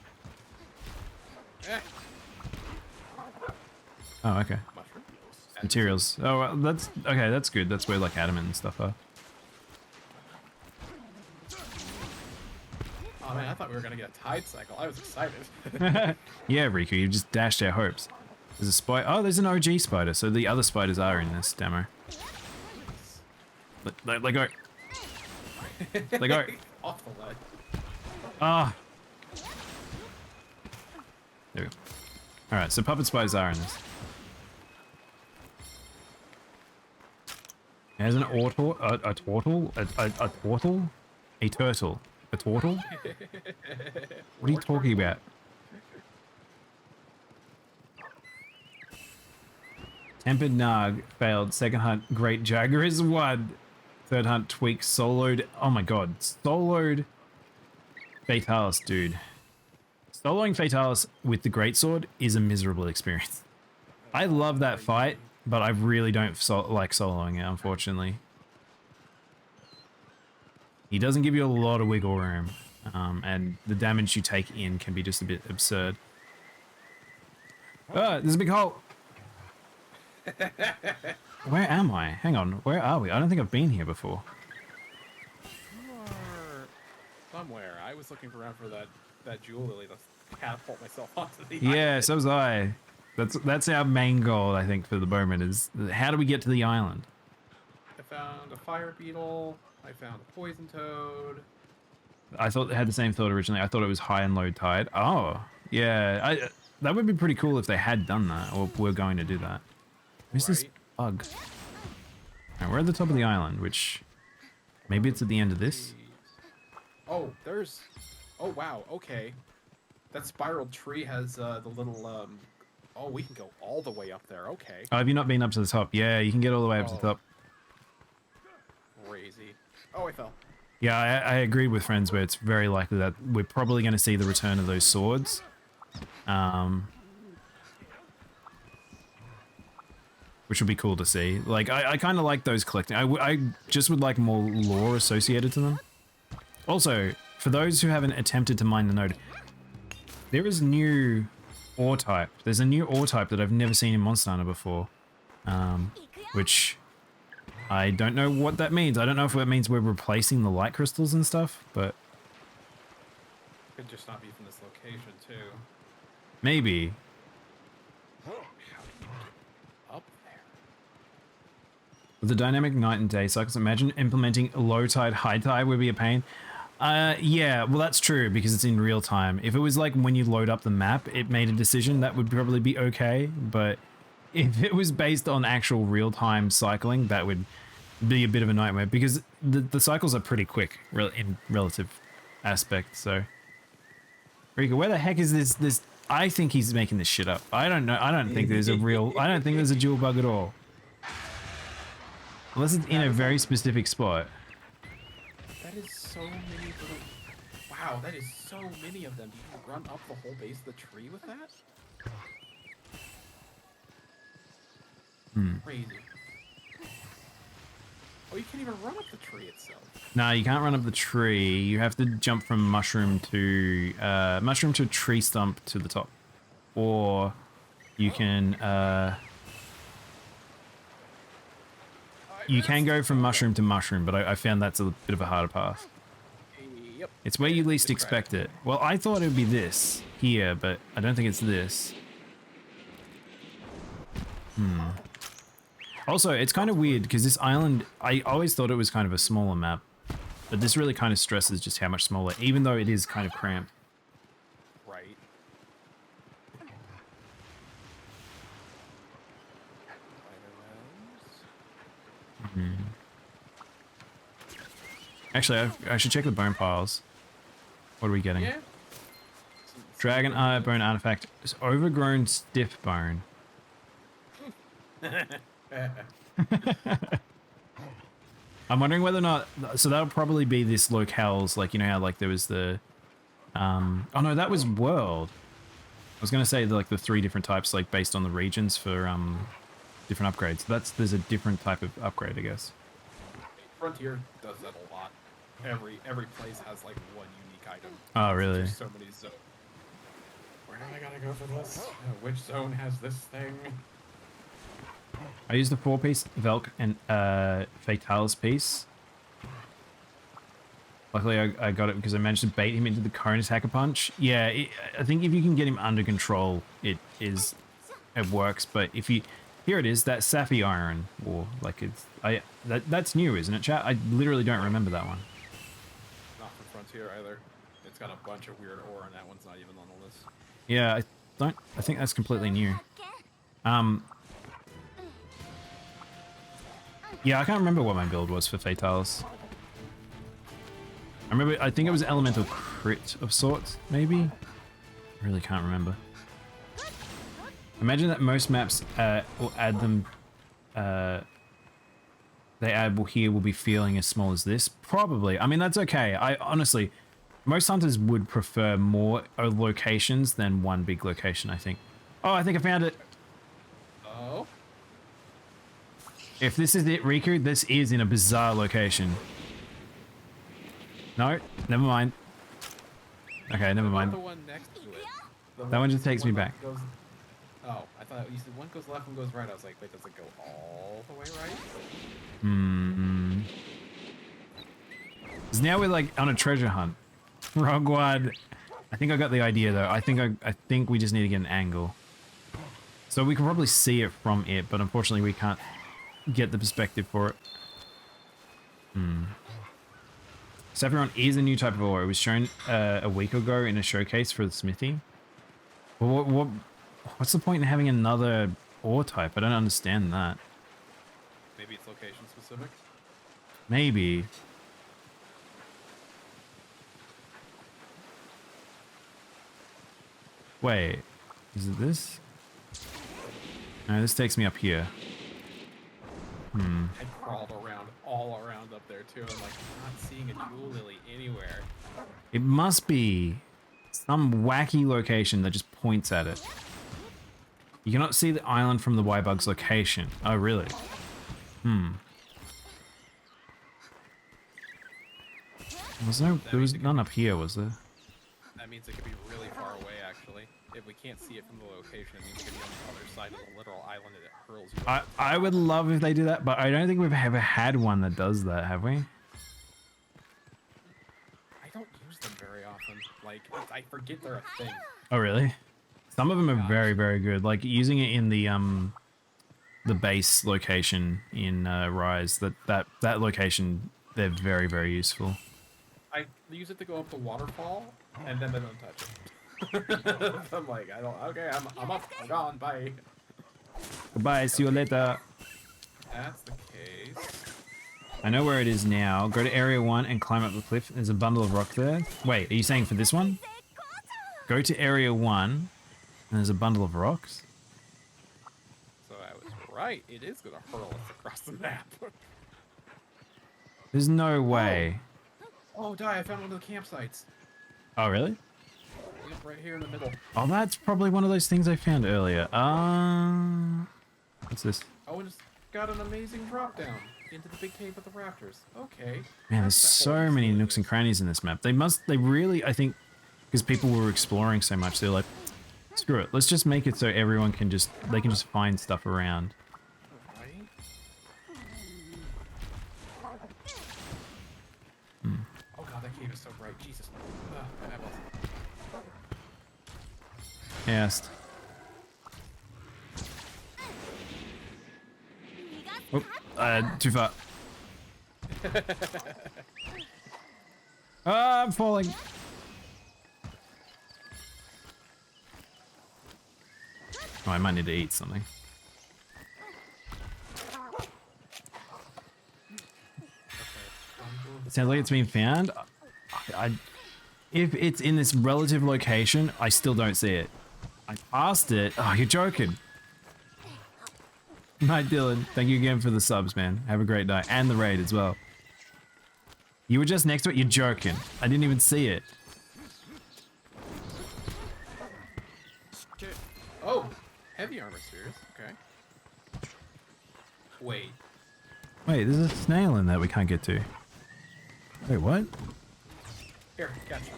Eh, Oh, okay. mushroom. Materials. Oh, well, that's... Okay, that's good. That's where like adamant and stuff are. Oh man, I thought we were gonna get a tide cycle. I was excited. Yeah, Riku, you just dashed our hopes. There's a spider. Oh, there's an OG spider. So the other spiders are in this demo. Let go. Let go. Off the ledge. Ah. There we go. All right, so puppet spiders are in this. There's an turtle, a turtle, a turtle. What are you talking about? Tempered Narg failed. Second hunt, Great Jaggeris won. Third hunt, Tweak soloed. Oh my god, soloed Fatalis, dude. Soloing Fatalis with the Greatsword is a miserable experience. I love that fight, but I really don't like soloing it, unfortunately. He doesn't give you a lot of wiggle room, and the damage you take in can be just a bit absurd. Oh, there's a big hole! Where am I? Hang on, where are we? I don't think I've been here before. Somewhere. I was looking around for that jewel lily to catapult myself onto the Yeah, island. so was I. That's our main goal, I think, for the moment, is how do we get to the island? I found a fire beetle. I found a poison toad. I thought it had the same thought originally. I thought it was high and low tide. Oh, yeah. That would be pretty cool if they had done that, or were going to do that. Where's this Right. bug? Alright, we're at the top of the island, which maybe it's at the end of this. Oh, there's... Oh, wow. Okay. That spiraled tree has the little... Oh, we can go all the way up there. Okay. Oh, have you not been up to the top? Yeah, you can get all the way up to the Oh. top. Crazy. Oh, I fell. Yeah, I agree with friends where it's very likely that we're probably going to see the return of those swords. Which would be cool to see. Like, I kind of like those collecting. I just would like more lore associated to them. Also, for those who haven't attempted to mine the node, there is new ore type. There's a new ore type that I've never seen in Monster Hunter before. Which I don't know what that means. I don't know if it means we're replacing the light crystals and stuff, but Could just not be from this location too. maybe. How do you get up there? With the dynamic night and day cycles, imagine implementing low tide, high tide would be a pain. Yeah, well that's true because it's in real time. If it was like when you load up the map, it made a decision, that would probably be okay. But if it was based on actual real time cycling, that would be a bit of a nightmare because the cycles are pretty quick in relative aspect. So, Rika, where the heck is this? I think he's making this shit up. I don't know. I don't think there's a real. I don't think there's a jewel bug at all. Unless it's in a very specific spot. That is so many little... Wow, that is so many of them. Do you run up the whole base of the tree with that? Crazy. Oh, you can't even run up the tree itself. No, you can't run up the tree. You have to jump from mushroom to tree stump to the top. Or you can go from mushroom to mushroom, but I found that's a bit of a harder path. Yep. It's where you least expect it. Well, I thought it would be this here, but I don't think it's this. Also, it's kind of weird because this island, I always thought it was kind of a smaller map, but this really kind of stresses just how much smaller, even though it is kind of cramped. Right. Actually, I should check the bone piles. What are we getting? Yeah. Dragon eye bone artifact. It's overgrown stiff bone. I'm wondering whether or not, so that'll probably be this locales, like, you know how like there was the oh no, that was world. I was gonna say like the 3 different types, like based on the regions for different upgrades. There's a different type of upgrade, I guess. Frontier does that a lot. Every place has like one unique item. Oh really? There's so many zones. Where do I gotta go for this? Which zone has this thing? I used the 4-piece Velk and Fatalis piece. Luckily, I got it because I managed to bait him into the cone attacker punch. Yeah, I think if you can get him under control, it works. But if you, here it is, that Sapphire Iron, or like that's new, isn't it, chat? I literally don't remember that one. Not from Frontier either. It's got a bunch of weird ore, and that one's not even on the list. Yeah, I think that's completely new. Yeah, I can't remember what my build was for Fatalis. I think it was elemental crit of sorts, maybe? I really can't remember. Imagine that most maps will add them, here will be feeling as small as this. Probably. I mean, that's okay. I honestly, most hunters would prefer more locations than one big location, I think. Oh, I think I found it. Oh? If this is it, Riku, this is in a bizarre location. No, never mind. Okay, never mind. The one next to it. That one just takes me back. Goes, oh, I thought you said one goes left, one goes right. I was like, wait, does it go all the way right? So now we're like on a treasure hunt. Rogwad. I think I got the idea though. I think we just need to get an angle. So we can probably see it from it, but unfortunately we can't get the perspective for it. Saffron is a new type of ore. It was shown a week ago in a showcase for the smithy. Well, what's the point in having another ore type? I don't understand that. Maybe it's location specific. Maybe. Wait, is it this? No, this takes me up here. I crawled all around up there too. I'm like, I'm not seeing a jewel lily anywhere. It must be some wacky location that just points at it. You cannot see the island from the Y-Bug's location. Oh, really? There was none up here, was there? That means it could be really far away, actually. if we can't see it from the location, it means to be on the other side of the literal island and it hurls you. I would love if they do that, but I don't think we've ever had one that does that, have we? I don't use them very often. Like, I forget they're a thing. Oh, really? Some of them are very, very good. Like using it in the base location in Rise. That location, they're very, very useful. I use it to go up the waterfall, and then they don't touch it. I'm like, okay, I'm up, I'm gone, bye. Goodbye, see you later. That's the case. I know where it is now. Go to area 1 and climb up the cliff. There's a bundle of rock there. Wait, are you saying for this one? Go to area 1 and there's a bundle of rocks. So I was right. It is gonna hurl us across the map. There's no way. Oh, I found one of the campsites. Oh, really? Yep, right here in the middle. Oh, that's probably one of those things I found earlier. What's this? Oh, and it's got an amazing drop down into the big cave with the raptors. Okay. Man, there's That's the so whole many story. nooks and crannies in this map. They really, I think, because people were exploring so much, they're like, screw it, let's just make it so everyone can just find stuff around. Right? Oh god, that cave is so bright. Jesus. My eyeballs. Yes. Oh, too far. Ah, I'm falling. Oh, I might need to eat something. It sounds like it's been found. If it's in this relative location, I still don't see it. I passed it. Oh, you're joking. Night, Dylan. Thank you again for the subs, man. Have a great night. And the raid as well. You were just next to it? You're joking. I didn't even see it. Oh, heavy armor spheres. Okay. Wait. Wait, there's a snail in there we can't get to. Wait, what? Here, gotcha.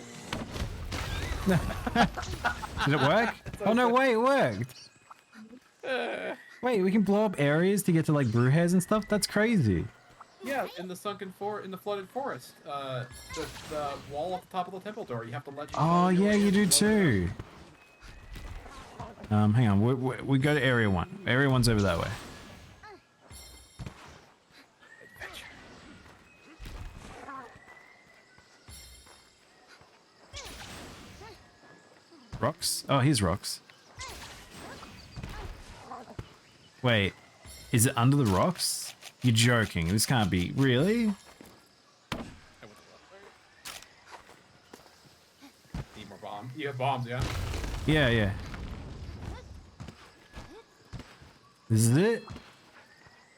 Did it work? Oh no, wait, it worked. Wait, we can blow up areas to get to like brew hairs and stuff? That's crazy. Yeah, in the flooded forest. The wall at the top of the temple door. You have to let. Oh yeah, you do too. Hang on, we go to area 1. Area 1's over that way. Adventure. Rocks? Oh, here's rocks. Wait, is it under the rocks? You're joking. This can't be. Really? I went to left. Need more bombs. You have bombs, yeah? Yeah, yeah. This is it?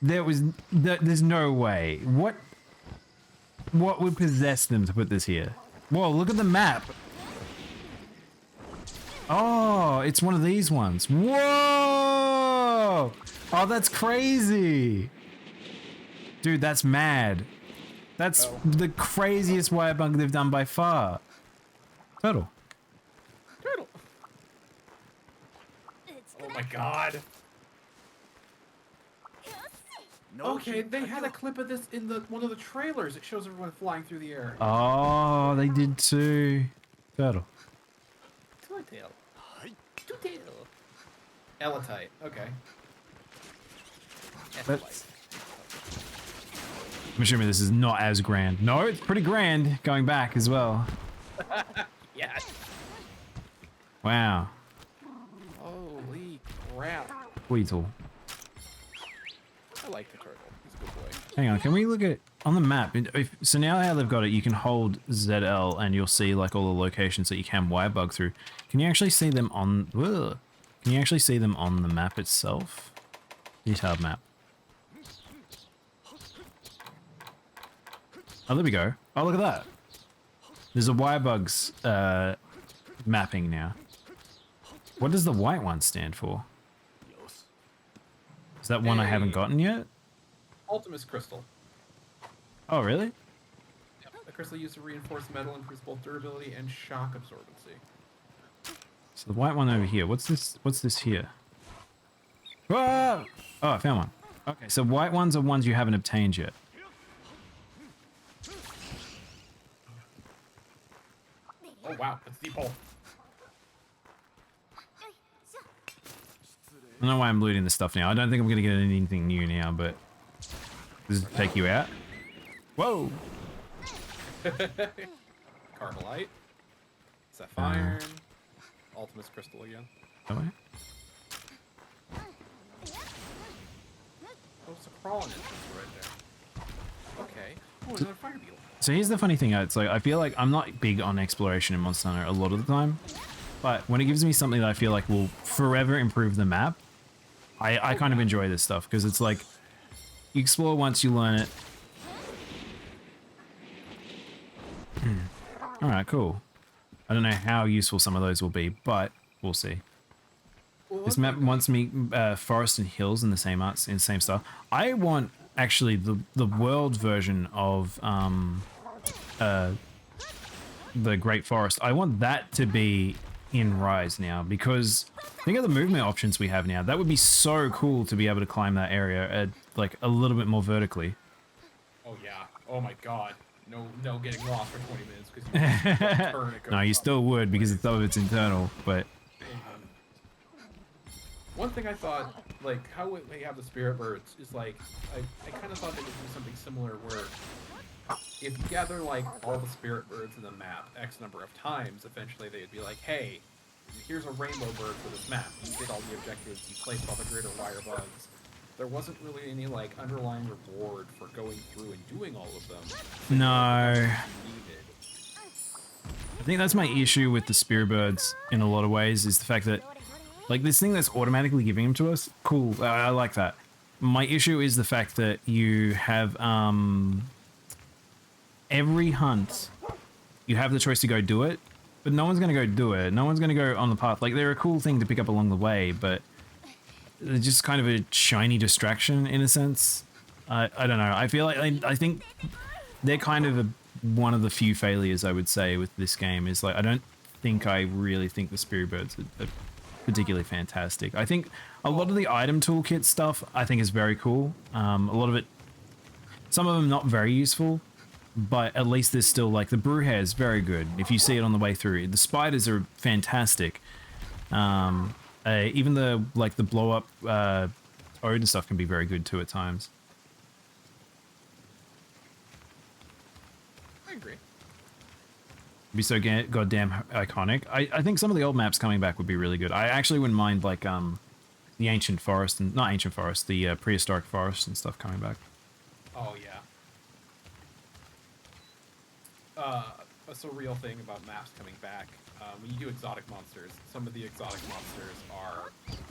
There's no way. What would possess them to put this here? Whoa, look at the map. Oh, it's one of these ones. Whoa! Oh, that's crazy. Dude, that's mad. That's the craziest wire bug they've done by far. Turtle. Turtle. Oh my god. Okay, they had a clip of this in one of the trailers. It shows everyone flying through the air. Oh, they did too. Turtle. Two-tail. Two-tail. Elitite. Okay. That's- I'm assuming this is not as grand. No, it's pretty grand going back as well. Yeah. Wow. Holy crap. Weasel. I like the turtle. He's a good boy. Hang on, can we look at on the map? So now how they've got it, you can hold ZL and you'll see like all the locations that you can wire bug through. Can you actually see them on? Ugh. Can you actually see them on the map itself? Detailed map. Oh, there we go. Oh, look at that. There's a wire bugs mapping now. What does the white one stand for? Is that one I haven't gotten yet? Ultimus crystal. Oh, really? Yep. The crystal used to reinforce metal improves both durability and shock absorbency. So the white one over here. What's this? What's this here? Whoa! Oh, I found one. Okay, so white ones are ones you haven't obtained yet. Oh wow, it's deep hole. I don't know why I'm looting this stuff now. I don't think I'm going to get anything new now, but... Does it take you out? Whoa! Carbonite. Sapphire. Ultimus crystal again. That way? Oh, it's a crawling entrance right there. Okay. Oh, another fire beetle. So here's the funny thing, it's like I feel like I'm not big on exploration in Monster Hunter a lot of the time, but when it gives me something that I feel like will forever improve the map, I kind of enjoy this stuff because it's like you explore once, you learn it. All right, cool. I don't know how useful some of those will be, but we'll see. Well, This map wants me forest and hills in the same arts, in the same style. I want actually the world version of the Great Forest. I want that to be in Rise now because think of the movement options we have now. That would be so cool to be able to climb that area like a little bit more vertically. Oh yeah. Oh my god. No getting lost for 20 minutes because you turn it goes No, you up. still would because it's some of it's internal, but One thing I thought, like, how we have the spirit birds is like, I kind of thought they would do something similar where if you gather, like, all the spirit birds in the map X number of times, eventually they'd be like, hey, here's a rainbow bird for this map. You did all the objectives, you placed all the greater wire bugs. There wasn't really any, like, underlying reward for going through and doing all of them. no. Needed. I think that's my issue with the spirit birds in a lot of ways is the fact that like this thing that's automatically giving them to us, cool, I like that. My issue is the fact that you have every hunt, you have the choice to go do it, but no one's going to go do it. No one's going to go on the path. Like they're a cool thing to pick up along the way, but they're just kind of a shiny distraction in a sense. I don't know. I feel like I think they're kind of one of the few failures I would say with this game is like I don't think I really think the spirit birds are particularly fantastic. I think a lot of the item toolkit stuff I think is very cool. A lot of it, some of them not very useful, but at least there's still like the brew hair is very good if you see it on the way through. The spiders are fantastic. Even the like the blow up toad and stuff can be very good too at times. I agree. Be so goddamn iconic. I think some of the old maps coming back would be really good. I actually wouldn't mind like the ancient forest and not ancient forest, the prehistoric forest and stuff coming back. Oh yeah. A surreal thing about maps coming back. When you do exotic monsters, some of the exotic monsters are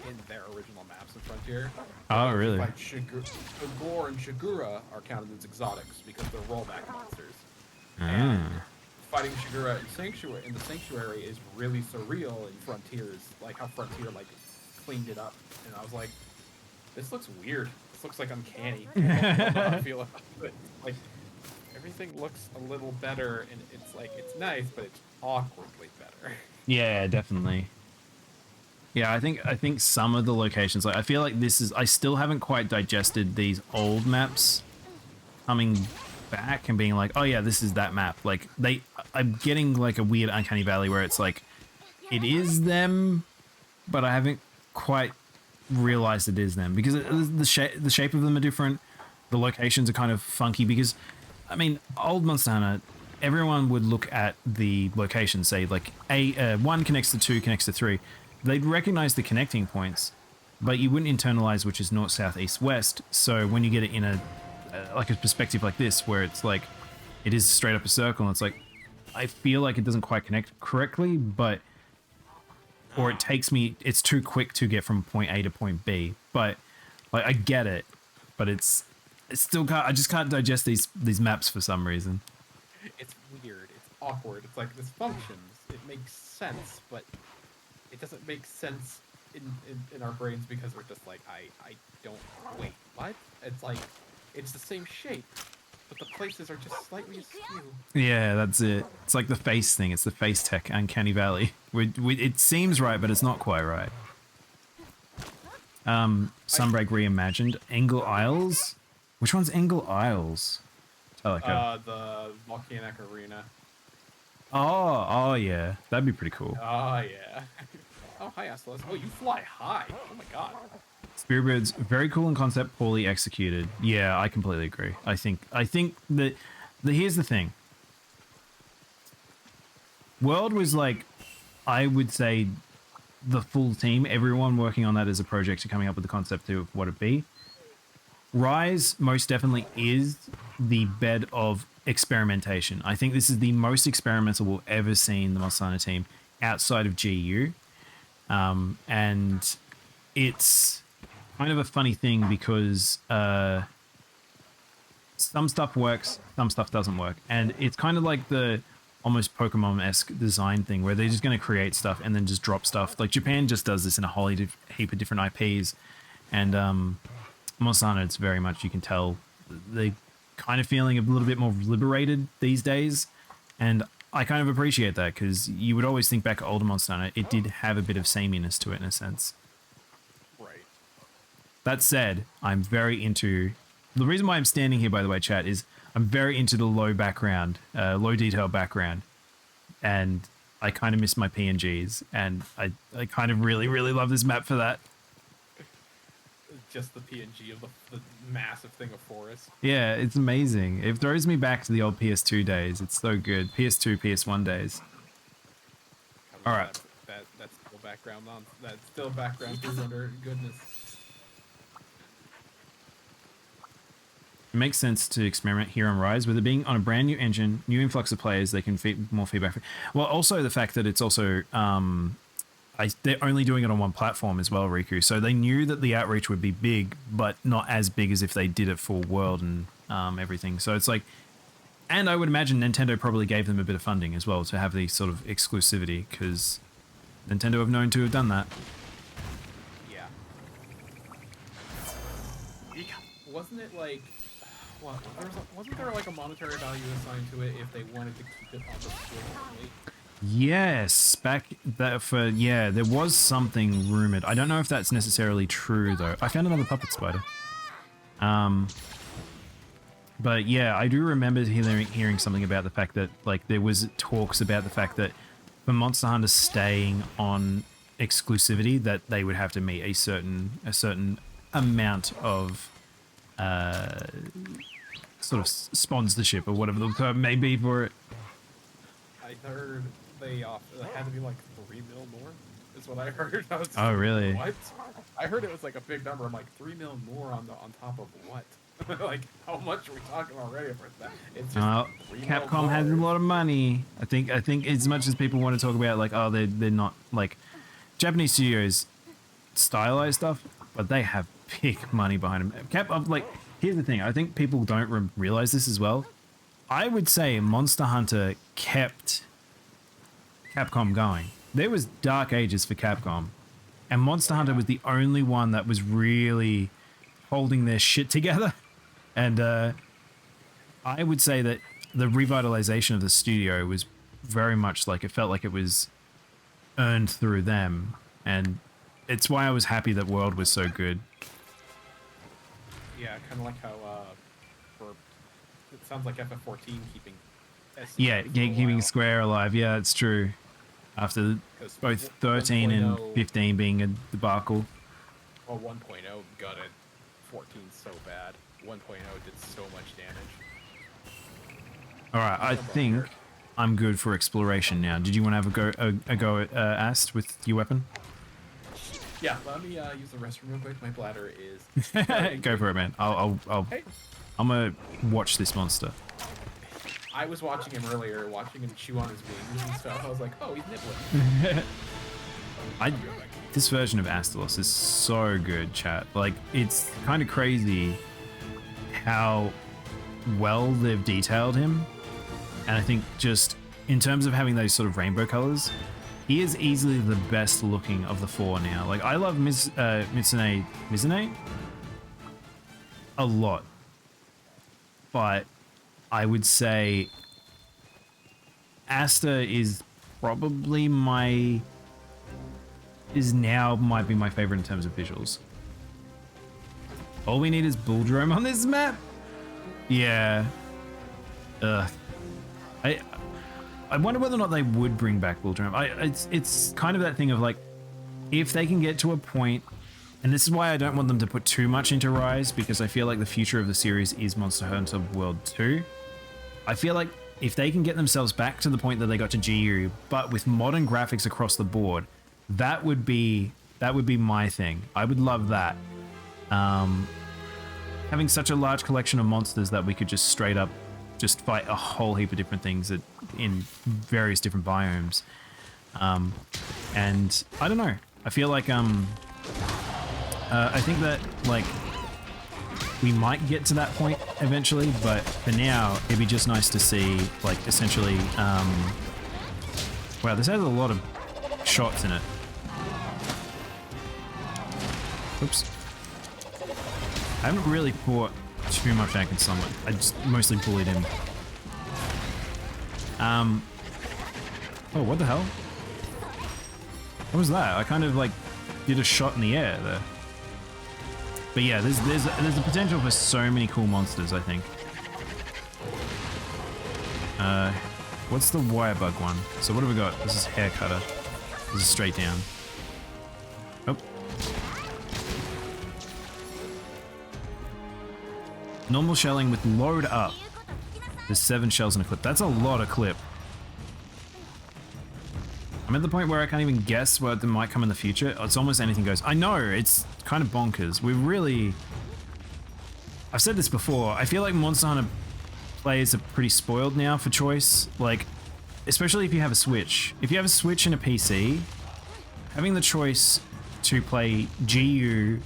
in their original maps in Frontier. Oh really? Like Shagor and Shagura are counted as exotics because they're rollback monsters. And fighting Shagura in the Sanctuary is really surreal in Frontiers, like how Frontier like cleaned it up, and I was like, this looks weird. This looks like uncanny. I don't know how I feel about it. Like everything looks a little better, and it's like it's nice, but it's awkwardly better. Yeah, definitely. Yeah, I think some of the locations, like I feel like I still haven't quite digested these old maps coming back and being like, oh yeah, this is that map. Like I'm getting like a weird uncanny valley where it's like, it is them, but I haven't quite realized it is them because the shape of them are different. The locations are kind of funky because, I mean, old Monster Hunter, everyone would look at the location, say like 1 connects to 2, connects to 3. They'd recognize the connecting points, but you wouldn't internalize which is north, south, east, west. So when you get it in a like a perspective like this, where it's like it is straight up a circle, and it's like I feel like it doesn't quite connect correctly, but or it's too quick to get from point A to point B. But like I get it, but it's still I just can't digest these maps for some reason. It's weird. It's awkward. It's like this functions. It makes sense, but it doesn't make sense in our brains because we're just like I don't wait. What? It's like it's the same shape, but the places are just slightly askew. Yeah, that's it. It's like the face thing. It's the face tech, Uncanny Valley. It seems right, but it's not quite right. Sunbreak reimagined. Engel Isles? Which one's Engel Isles? The volcanic arena. Oh yeah. That'd be pretty cool. Oh, yeah. Oh, hi, Astalos. Oh, you fly high. Oh, my God. Spiritbird's very cool in concept, poorly executed. Yeah, I completely agree. I think that here's the thing. World was like, I would say, the full team, everyone working on that as a project to coming up with the concept of what it be. Rise most definitely is the bed of experimentation. I think this is the most experimental we'll ever see in the Monster Hunter team outside of GU. And it's kind of a funny thing because some stuff works, some stuff doesn't work. And it's kind of like the almost Pokemon-esque design thing where they're just going to create stuff and then just drop stuff. Like Japan just does this in a whole heap of different IPs. And Monster Hunter, it's very much, you can tell, they kind of feeling a little bit more liberated these days. And I kind of appreciate that because you would always think back at older Monster Hunter, it did have a bit of sameness to it in a sense. Right. That said, I'm very into... The reason why I'm standing here, by the way, chat, is I'm very into the low background, low detail background. And I kind of miss my PNGs. And I kind of really, really love this map for that. Just the PNG of the massive thing of forest. Yeah, it's amazing. It throws me back to the old PS2 days. It's so good. PS2, PS1 days. All right. That's still background on. That's still background 200. Goodness. It makes sense to experiment here on Rise. With it being on a brand new engine, new influx of players, they can feed more feedback. Well, also the fact that it's also... they're only doing it on one platform as well, Riku. So they knew that the outreach would be big, but not as big as if they did it for World and everything. So it's like... And I would imagine Nintendo probably gave them a bit of funding as well to have the sort of exclusivity, because Nintendo have known to have done that. Yeah. Wasn't it like... What? Wasn't there like a monetary value assigned to it if they wanted to keep it on the Switch only? Yes, there was something rumored. I don't know if that's necessarily true though. I found another puppet spider. But yeah, I do remember hearing something about the fact that like there was talks about the fact that for Monster Hunter staying on exclusivity, that they would have to meet a certain amount of sort of sponsorship or whatever the term may be for it. I heard they had to be like 3 mil more. Is what I heard. I was Oh, really? What? I heard it was like a big number. I'm like 3 mil more on top of what? Like how much are we talking already for that? It's just Capcom has a lot of money. I think as much as people want to talk about like, oh, they're not like Japanese studios stylized stuff, but they have big money behind them. Like, here's the thing. I think people don't realize this as well. I would say Monster Hunter kept Capcom going. There was dark ages for Capcom, and Monster Hunter was the only one that was really holding their shit together. And I would say that the revitalization of the studio was very much like, it felt like it was earned through them, and it's why I was happy that World was so good. Yeah, kind of like how it sounds like FF14 keeping keeping Square alive. Yeah, it's true. After both 13 and 15 being a debacle. Well, 1.0 gutted 14 so bad. 1.0 did so much damage. All right, I think I'm good for exploration now. Did you want to have a go at Ast with your weapon? Yeah, let me use the restroom real quick. My bladder is... Go for it, man. I'm gonna watch this monster. I was watching him earlier, watching him chew on his wings and stuff. I was like, oh, he's nibbling. This version of Astalos is so good, chat. Like, it's kind of crazy how well they've detailed him. And I think just in terms of having those sort of rainbow colors, he is easily the best looking of the four now. Like, I love Mizune a lot. But I would say Asta is probably might be my favorite in terms of visuals. All we need is Bulldrome on this map. Yeah. Ugh. I wonder whether or not they would bring back Bulldrome. It's kind of that thing of like, if they can get to a point, and this is why I don't want them to put too much into Rise, because I feel like the future of the series is Monster Hunter World 2. I feel like if they can get themselves back to the point that they got to GU, but with modern graphics across the board, that would be my thing. I would love that. Having such a large collection of monsters that we could just straight up just fight a whole heap of different things in various different biomes. And I don't know. I feel like I think that like we might get to that point eventually, but for now it'd be just nice to see like essentially wow, this has a lot of shots in it. Oops. I haven't really fought too much Ankh and Summit. I just mostly bullied him. Oh, what the hell? What was that? I kind of like did a shot in the air there. But yeah, there's a potential for so many cool monsters, I think. What's the wire bug one? So what have we got? This is hair cutter. This is straight down. Oh. Normal shelling with load up. There's 7 shells in a clip. That's a lot of clip. I'm at the point where I can't even guess what might come in the future. It's almost anything goes. I know, it's kind of bonkers. I've said this before, I feel like Monster Hunter players are pretty spoiled now for choice. Like, especially if you have a Switch. If you have a Switch and a PC, having the choice to play GU,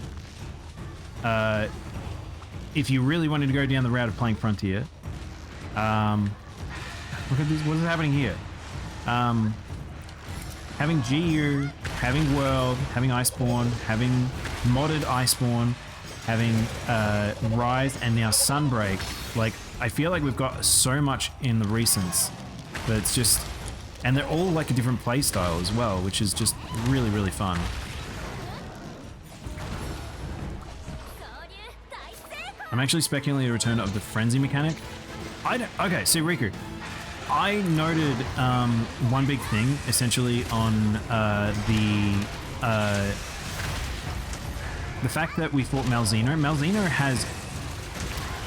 if you really wanted to go down the route of playing Frontier, look at this, what is happening here? Having GU, having World, having Iceborne, having modded Iceborne, having Rise, and now Sunbreak. Like, I feel like we've got so much in the recents that it's just, and they're all like a different play style as well, which is just really, really fun. I'm actually speculating a return of the frenzy mechanic. Okay, so Riku, I noted one big thing essentially on the fact that we fought Malzeno. Malzeno has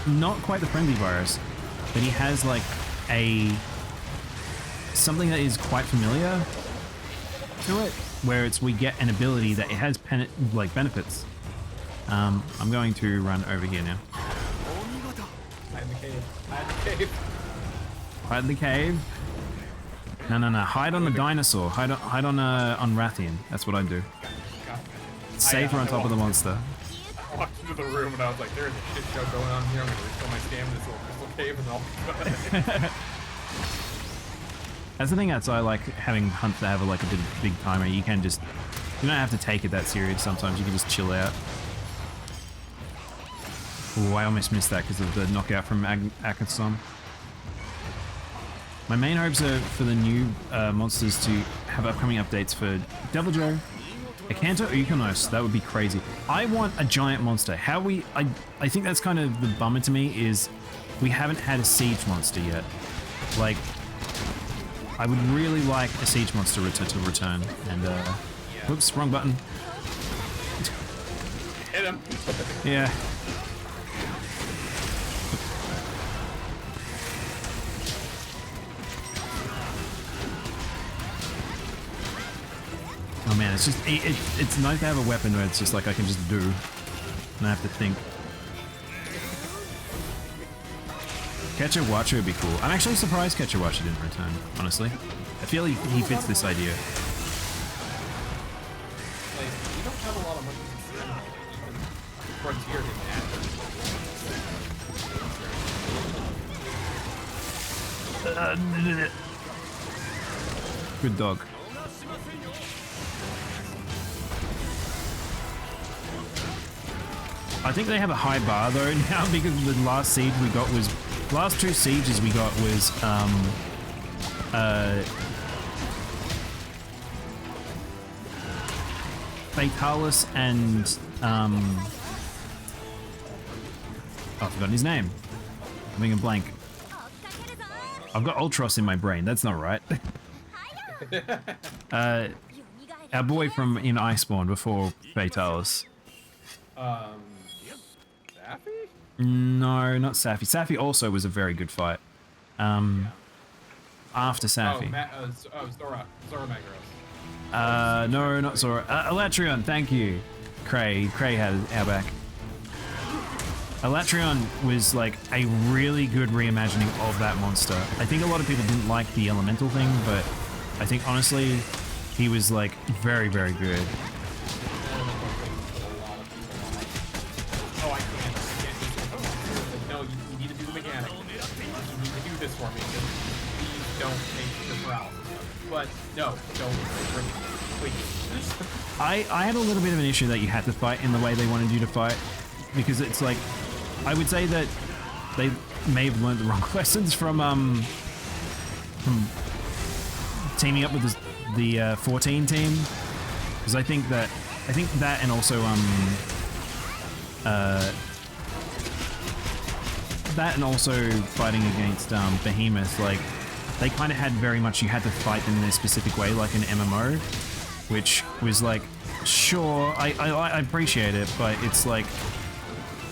not quite the frenzy virus, but he has like something that is quite familiar to it, where we get an ability that it has benefits. I'm going to run over here now. Hide in the cave. Hide in the cave. Hide in the cave. No. Hide on the dinosaur. Hide on Rathian. That's what I do. It's safer on top of the monster. I walked into the room and I was like, there's a shit show going on here. I'm gonna refill my stamina in this little crystal cave and I'll be good. That's the thing that's I like having hunts that have like a big timer. You don't have to take it that serious sometimes. You can just chill out. Oh, I almost missed that because of the knockout from Akasom. My main hopes are for the new monsters to have upcoming updates for Devil Joe, Akanto, or Yukonos. That would be crazy. I want a giant monster. I think that's kind of the bummer to me is we haven't had a siege monster yet. Like, I would really like a siege monster to return. And whoops, wrong button. Hit him. Yeah. Oh man, it's just it's nice to have a weapon where it's just like I can just do, and I have to think. Catcher Watcher would be cool. I'm actually surprised Catcher Watcher didn't return, honestly. I feel he fits this idea. Like, we don't have a lot of money to see even Frontier didn't add. Good dog. I think they have a high bar though now because the last siege we got was Last two sieges we got was Fatalis and oh, I've forgotten his name. I'm having a blank. I've got Ultros in my brain. That's not right. Our boy from in Iceborne before Fatalis. Safi? No, not Safi. Safi also was a very good fight. After Safi. Zora Magros. No, not Zora. Elatrion, thank you. Cray had our back. Elatrion was like a really good reimagining of that monster. I think a lot of people didn't like the elemental thing, but I think honestly, he was like very, very good. Oh, I can't. No, you need to do the mechanic. You need to do this for me. Please don't take the paralysis. But no, don't. Please. I had a little bit of an issue that you had to fight in the way they wanted you to fight, because it's like, I would say that they may have learned the wrong lessons from teaming up with the 14 team, because I think that and also fighting against Behemoth, like they kind of had very much, you had to fight them in a specific way, like an MMO, which was like, sure, I appreciate it, but it's like,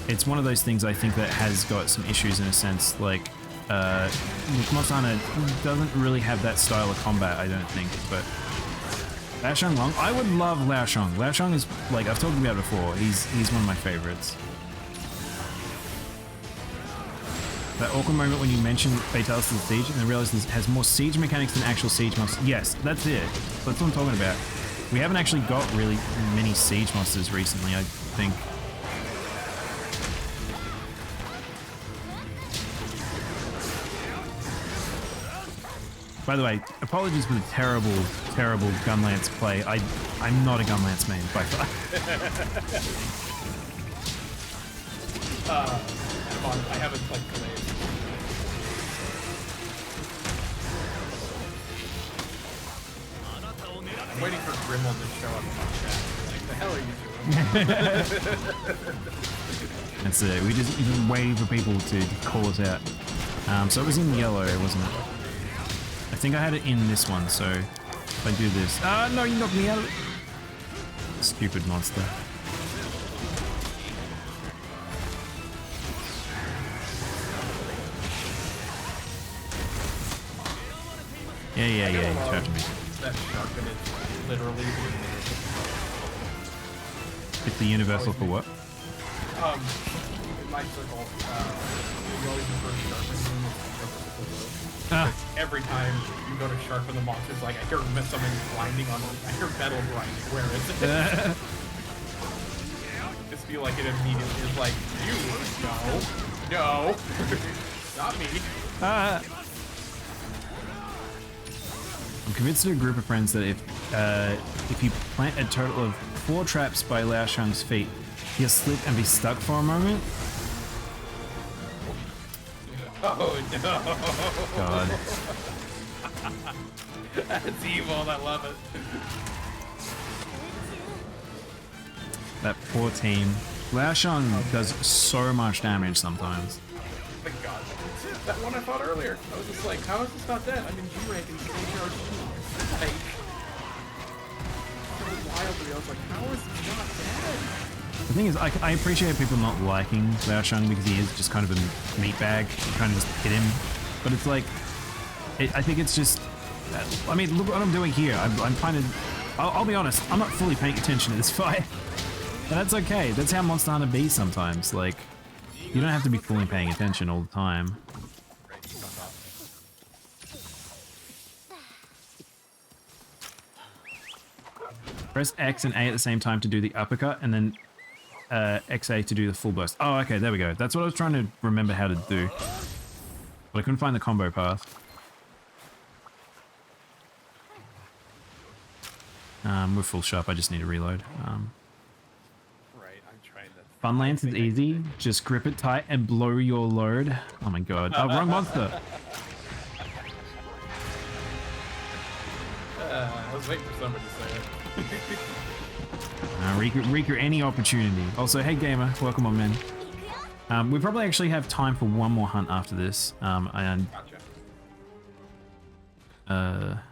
it's one of those things I think that has got some issues in a sense, like Monster Hunter doesn't really have that style of combat, I don't think, but Lao Shang Long, I would love Lao Shang. Lao Shang is, like, I've talked about it before, he's one of my favorites. That awkward moment when you mention Fatalis to the Siege and then realize this has more siege mechanics than actual siege monsters. Yes, that's it. That's what I'm talking about. We haven't actually got really many siege monsters recently, I think. By the way, apologies for the terrible, terrible Gunlance play. I'm not a Gunlance main by far. Come on, I haven't played Kalei. I'm waiting for Gremlin to show up in my chat. Like, the hell are you doing? That's it. We're just waiting for people to call us out. So it was in yellow, wasn't it? I think I had it in this one, so if I do this... Ah, no, you knocked me out of it! Stupid monster. Yeah, you charged me. That sharpen is literally the It's the universal for what? in my circle, you always refer to sharpening them as universal for what. Every time you go to sharpen the monsters, like I hear something grinding on them. I hear metal grinding. Where is it? Just feel like it immediately is like, you, no, not me. I'm convinced to a group of friends that if you plant a total of 4 traps by Lao Shang's feet, he'll slip and be stuck for a moment. Oh no! God. That's evil. I love it. That poor team. Lao Shang does so much damage sometimes. My God, that one I fought earlier. I was just like, how is this not dead? I'm in G rank and he's charged. Like, so wildly, I was like, how is this not dead? The thing is, I appreciate people not liking Lao Shang because he is just kind of a meatbag. You kind of just hit him. But it's like, I think it's just, I mean, look what I'm doing here. I'm kind of, I'll be honest, I'm not fully paying attention to this fight. And that's okay. That's how Monster Hunter be sometimes. Like, you don't have to be fully paying attention all the time. Press X and A at the same time to do the uppercut, and then XA to do the full burst. Oh, okay, there we go. That's what I was trying to remember how to do. But I couldn't find the combo path. We're full sharp, I just need to reload. Right, I'm trying to Funlance is easy. Just grip it tight and blow your load. Oh my god. Oh, wrong monster. I was waiting for somebody to say it. Riku, any opportunity. Also, hey gamer, welcome on, man. We probably actually have time for one more hunt after this. And Gotcha.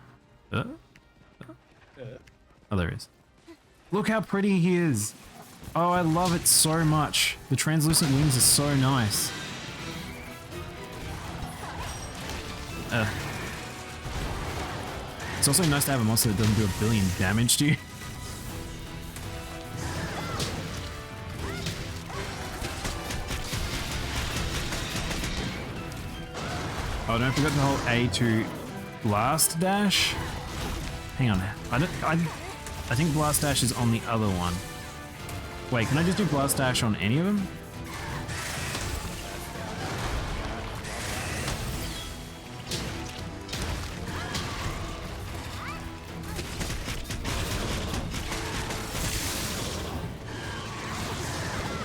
oh, there he is. Look how pretty he is. Oh, I love it so much. The translucent wings are so nice. It's also nice to have a monster that doesn't do a billion damage to you. Oh, don't forget to hold A to blast dash. Hang on. I think blast dash is on the other one. Wait, can I just do blast dash on any of them?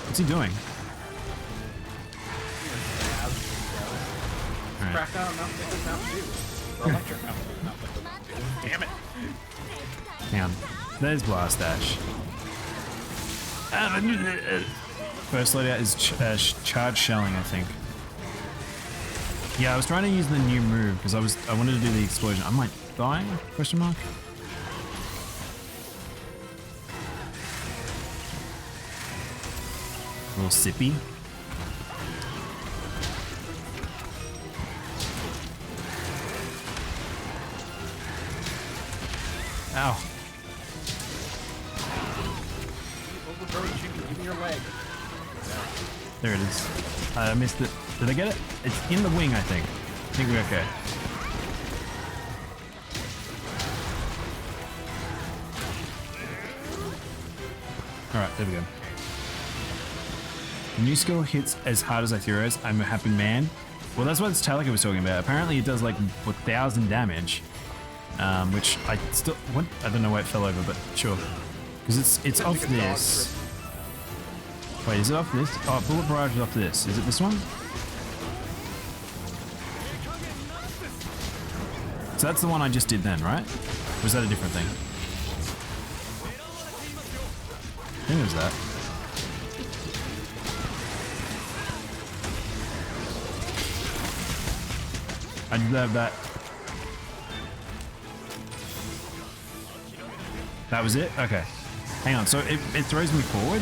What's he doing? Alright. Cracked out Mountain Dew. Or electric Mountain Dew, not liquid Mountain Dew. Damn it. Hang on. There's blast dash. First loadout is charge shelling, I think. Yeah, I was trying to use the new move because I wanted to do the explosion. I might die? Question mark. A little sippy. Ow. Overthrow chicken, give me your leg. There it is. I missed it. Did I get it? It's in the wing, I think. I think we're okay. Alright, there we go. The new skill hits as hard as Aetherios. I'm a happy man. Well, that's what Talika was talking about. Apparently it does like 1,000 damage. Which I still... What? I don't know why it fell over, but sure. Because it's off this. Wait, is it off this? Oh, Bullet Barrage is off this. Is it this one? So that's the one I just did then, right? Or was that a different thing? I think it was that. I did have that. That was it? Okay. Hang on, so it throws me forward?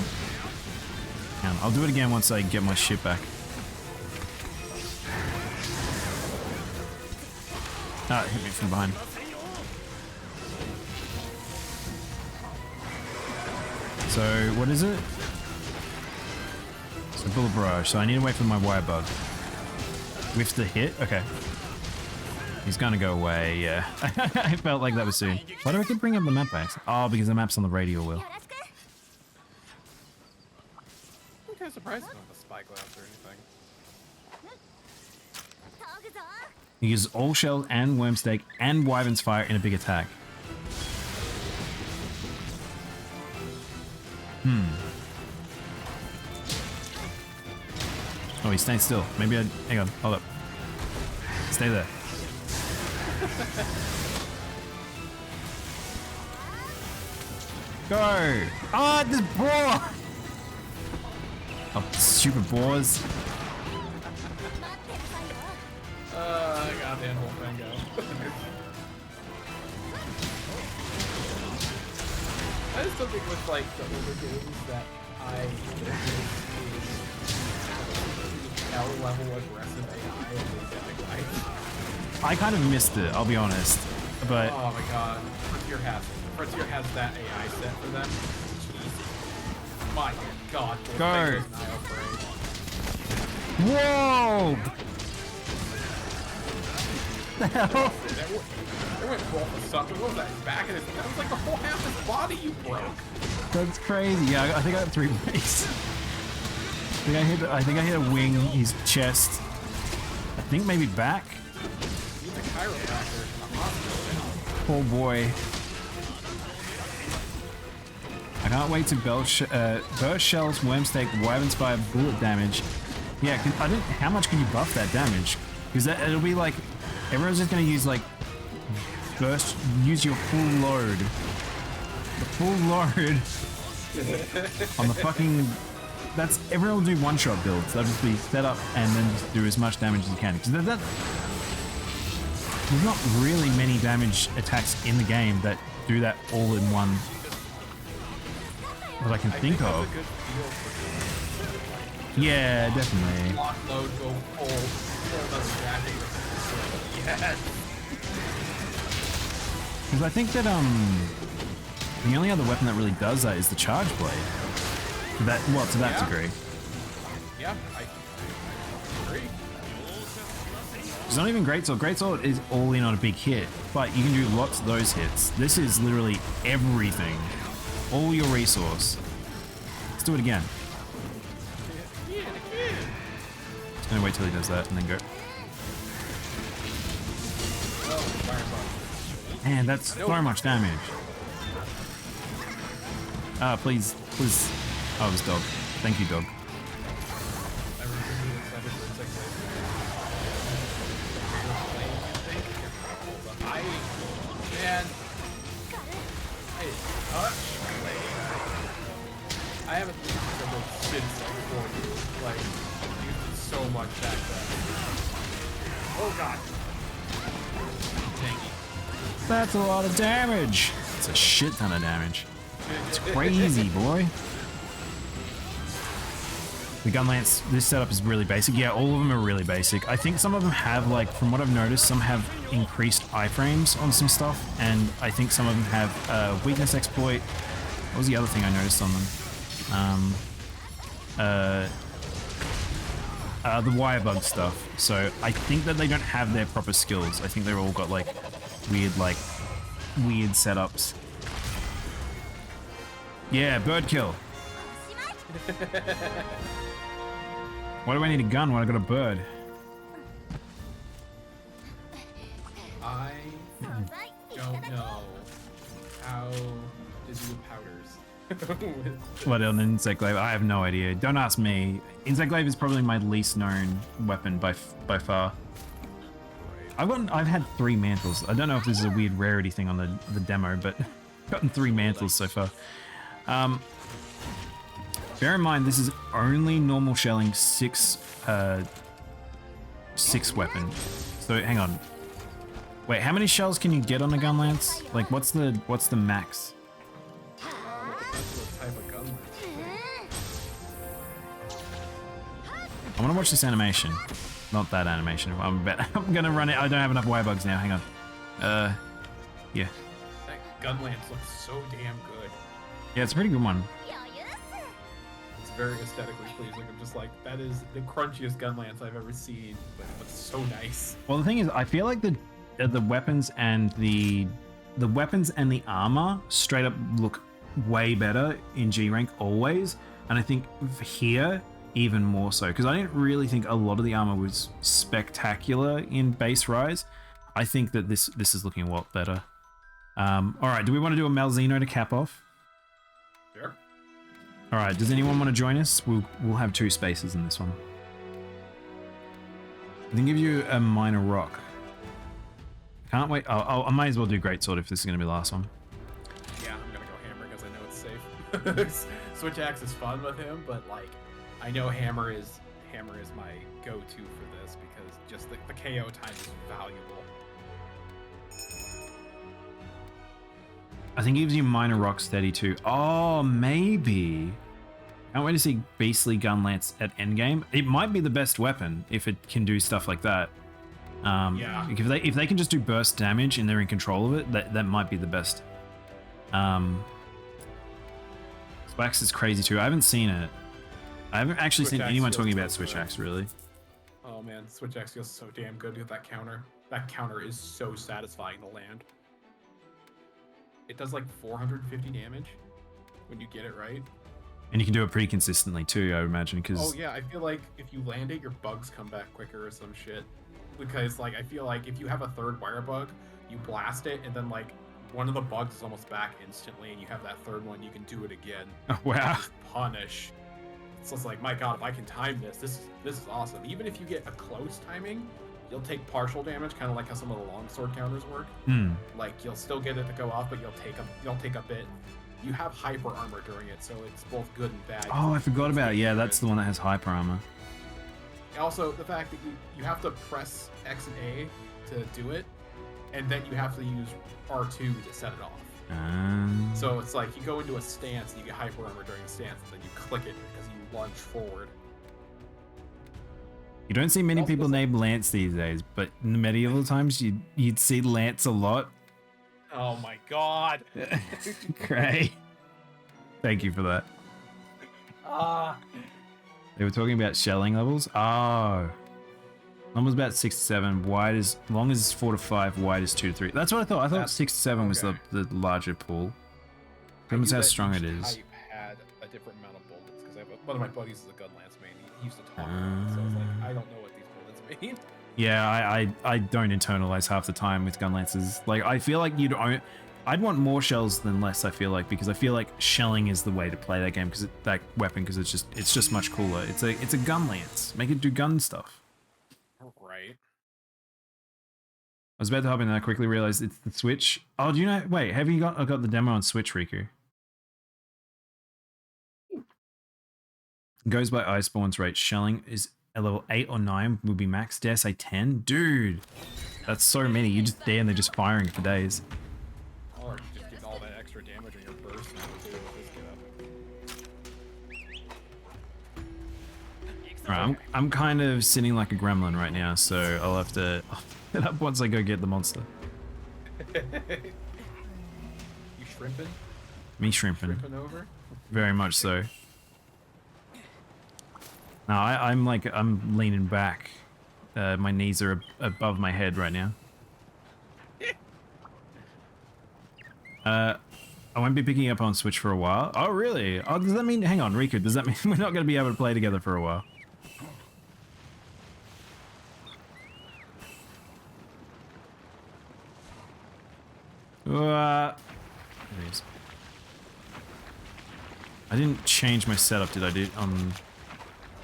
Hang on, I'll do it again once I get my shit back. Ah, it hit me from behind. So, what is it? So, Bullet Barrage. So I need to wait for my wire bug. With the hit? Okay. He's gonna go away, yeah. I felt like that was soon. Why do I keep bringing up the map backs? Oh, because the map's on the radial wheel. I'm kind of surprised about the spy glass or anything. He uses all shells and wormstake and wyvern's fire in a big attack. Oh, he's staying still. Maybe I... Hang on, hold up. Stay there. Go! Ah, this boar! Oh, stupid boars. Goddamn whole thing go. I just don't think with like the older games that I L-level aggressive AI is epic life. I kind of missed it, I'll be honest. But Oh my god. Frontier has that AI set for them. Jesus. My god. Go. Whoa! whoa! The hell? It went full for something. What was that? His back and his... That was like the whole half his body you broke. That's crazy. Yeah, I think I got 3 breaks. I think I hit a wing, his chest. I think maybe back. He's a chiropractor in the hospital now. Poor boy. I can't wait to burst shells, worm stake, wyvern spire, bullet damage. Yeah, how much can you buff that damage? Because it'll be like, everyone's just going to use like, use your full load. The full load on the fucking, everyone will do one-shot builds. They'll just be set up and then just do as much damage as you can. Because there's not really many damage attacks in the game that do that all in one that I can think of. Yeah, definitely. Lock load, go full stacking. Yes. Because I think that the only other weapon that really does that is the charge blade. To that degree. Yeah, I agree. It's not even greatsword. Greatsword is all in on a big hit, but you can do lots of those hits. This is literally everything, all your resource. Let's do it again. Just gonna wait till he does that and then go. Man, that's so much damage. Ah, please. Oh, it was dog. Thank you, dog. I haven't used Sunbreak since like 4 years. Like, I used it so much back then. Oh god. Dang it. That's a lot of damage. It's a shit ton of damage. It's crazy, boy. The gun lance, this setup is really basic. Yeah, all of them are really basic. I think some of them have, like, from what I've noticed, some have increased iframes on some stuff, and I think some of them have weakness exploit. What was the other thing I noticed on them? The wire bug stuff. So I think that they don't have their proper skills. I think they've all got, like, weird setups. Yeah, bird kill. Why do I need a gun when I got a bird? I don't know how to do powders. What on insect glaive? I have no idea. Don't ask me. Insect glaive is probably my least known weapon by far. I've had 3 mantles. I don't know if this is a weird rarity thing on the demo, but I've gotten 3 mantles so far. Bear in mind, this is only normal shelling 6 weapon. So hang on. Wait, how many shells can you get on a gun lance? Like, what's the max? I want to watch this animation. Not that animation. I'm gonna run it. I don't have enough wire bugs now. Hang on. Yeah. That gun lance looks so damn good. Yeah, it's a pretty good one. It's very aesthetically pleasing. I'm just like, that is the crunchiest gun lance I've ever seen, but it's so nice. Well, the thing is, I feel like the weapons and the armor straight up look way better in G rank always, and I think here even more so, because I didn't really think a lot of the armor was spectacular in base rise. I think that this is looking a lot better. All right, do we want to do a Malzeno to cap off? Sure. All right, does anyone want to join us? We'll have 2 spaces in this one. I can give you a minor rock. Can't wait. Oh, I might as well do greatsword if this is going to be the last one. Yeah, I'm gonna go hammer because I know it's safe. Switch axe is fun with him, but like, I know hammer is my go-to for this because just the KO time is valuable. I think it gives you minor rock steady too. Oh, maybe. Can't wait to see beastly gun lance at endgame. It might be the best weapon if it can do stuff like that. Yeah. If they can just do burst damage and they're in control of it, that might be the best. Swax is crazy too. I haven't seen it. I haven't actually seen anyone talking about Switch Axe really. Oh man, Switch Axe feels so damn good with that counter. That counter is so satisfying to land. It does like 450 damage when you get it right. And you can do it pretty consistently too, I would imagine. Because oh yeah, I feel like if you land it, your bugs come back quicker or some shit. Because like I feel like if you have a 3rd wire bug, you blast it and then like one of the bugs is almost back instantly, and you have that third one, you can do it again. Oh, wow. Just punish. So it's like, my god, if I can time this, this is awesome. Even if you get a close timing, you'll take partial damage, kind of like how some of the longsword counters work. Like, you'll still get it to go off, but you'll take a bit. You have hyper armor during it, so it's both good and bad. Oh, I forgot about it. Yeah, that's the one that has hyper armor. Also, the fact that you have to press X and A to do it, and then you have to use R2 to set it off. So it's like you go into a stance and you get hyper armor during the stance, and then you click it because you lunge forward. You don't see many people name Lance these days, but in the medieval times, you'd see Lance a lot. Oh my god! Great. Thank you for that. They were talking about shelling levels. Oh. One was about 6 to 7, wide as long as it's 4 to 5, wide as 2 to 3. That's what I thought. I thought 6 to 7 was the larger pool. Depends how strong it is. Type had a different amount of bullets because one of my buddies is a gun lance main. He used to talk about it, so I was like, I don't know what these bullets mean. Yeah, I don't internalize half the time with gun lances. Like, I feel like I'd want more shells than less. I feel like, because I feel like shelling is the way to play that game, because that weapon, because it's just much cooler. It's a gun lance. Make it do gun stuff. Right. I was about to hop in and I quickly realized it's the Switch. Oh, do you know? Wait, have you got? I got the demo on Switch, Riku. Goes by Iceborne's rate. Shelling is a level 8 or 9 would be max. Dare say 10. Dude, that's so many. You just there and they're just firing for days. Or you just get all that extra damage on your burst. Alright, I'm kind of sitting like a gremlin right now, so I'll have to hit up once I go get the monster. You shrimping? Me shrimping. Shrimping over? Very much so. No, I'm leaning back. My knees are above my head right now. I won't be picking up on Switch for a while. Oh, really? Oh, does that mean... Hang on, Riku, does that mean we're not going to be able to play together for a while? There it is. I didn't change my setup, did I? On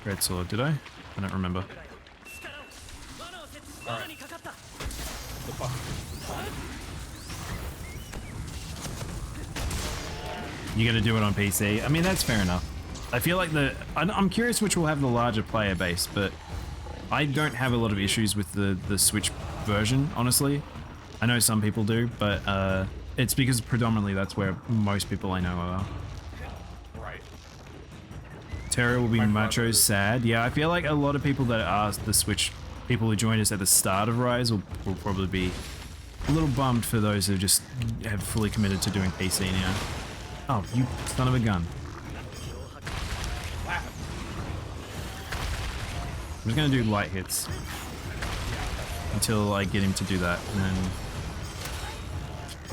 Great Sword, did I? I don't remember. Alright. You're gonna do it on PC? I mean, that's fair enough. I feel like I'm curious which will have the larger player base, but I don't have a lot of issues with the Switch version, honestly. I know some people do, but it's because predominantly that's where most people I know are. Right. Terra will be macho's sad. Yeah, I feel like a lot of people that are the Switch people who joined us at the start of Rise will probably be a little bummed for those who just have fully committed to doing PC now. Oh, you son of a gun. I'm just gonna do light hits until I get him to do that, and then...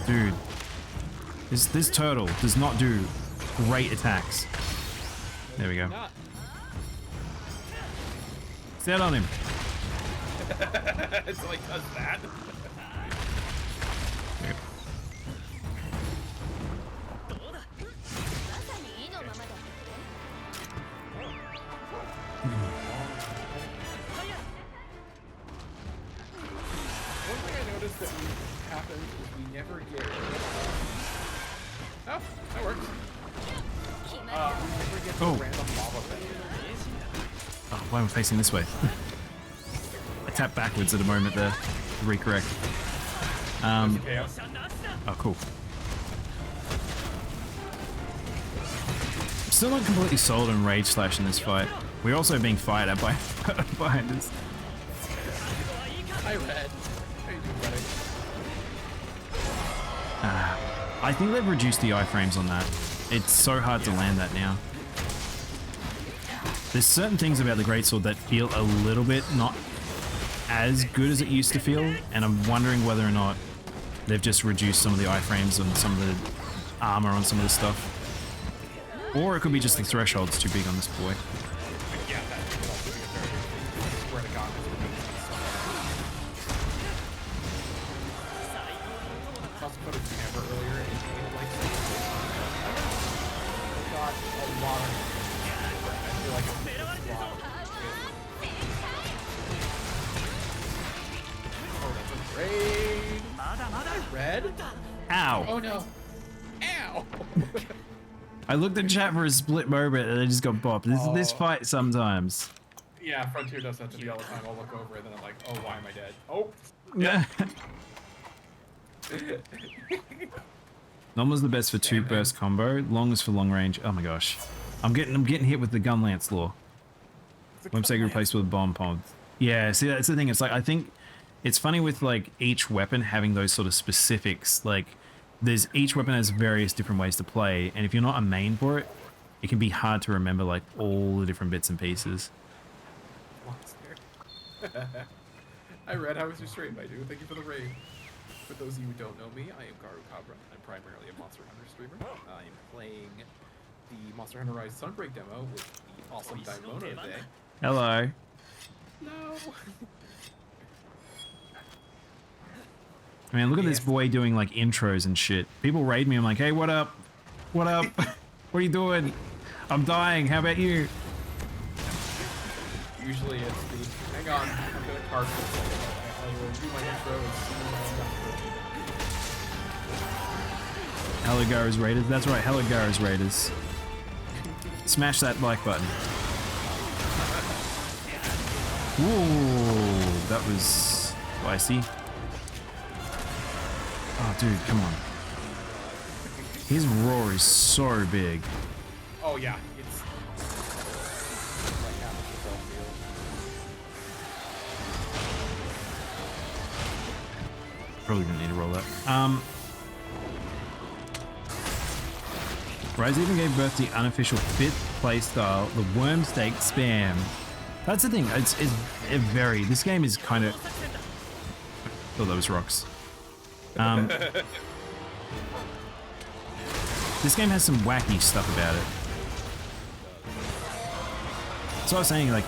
Dude, this turtle does not do great attacks. There we go. Set on him. It's like does that. There One thing I noticed that happens is we never get... Oh, that works. We never get the random lava thing. Oh, why am I facing this way? I tapped backwards at a moment there to recorrect. Oh, cool. I'm still not completely sold on Rage Slash in this fight. We're also being fired at by behind us. Hi, Red. How you doing, buddy? I think they've reduced the iframes on that. It's so hard to land that now. There's certain things about the Greatsword that feel a little bit not as good as it used to feel, and I'm wondering whether or not they've just reduced some of the iframes on some of the armor on some of the stuff. Or it could be just the threshold's too big on this boy. Yeah, that's swear to God. Also put a camera Raid. Red. Ow. Oh no. Ow. I looked at chat for a split moment and I just got bopped. This Oh. fight sometimes. Yeah, Frontier does that to me all the time. I'll look over and then I'm like, oh, why am I dead? Oh. Yeah. Normal's the best for two burst combo. Long is for long range. Oh my gosh. I'm getting hit with the gun lance law. Website replaced with a bomb pod. Yeah, see that's the thing. It's like I think it's funny with like each weapon having those sort of specifics. Like there's each weapon has various different ways to play, and if you're not a main for it, it can be hard to remember like all the different bits and pieces. Hi Red, how was your stream, my dude? Thank you for the raid. For those of you who don't know me, I am Garucabra. I'm primarily a Monster Hunter streamer. I am playing the Monster Hunter Rise Sunbreak demo with the awesome Daimono today. Hello. No. Man, look at this boy doing like intros and shit. People raid me. I'm like, hey, what up? What up? What are you doing? I'm dying. How about you? Usually it's the, hang on, I'm gonna carve for a second. I will do my intro as soon as I'm done. Hello, Gara's Raiders. That's right. Hello, Gara's Raiders. Smash that like button. Ooh, that was spicy. Oh, dude, come on. His roar is so big. Oh yeah, it's like half of the field. Probably didn't need to roll that. Rise even gave birth to the unofficial 5th playstyle, the worm stake spam. That's the thing. It very. This game is kind of. Oh, those rocks. This game has some wacky stuff about it. So I was saying, like,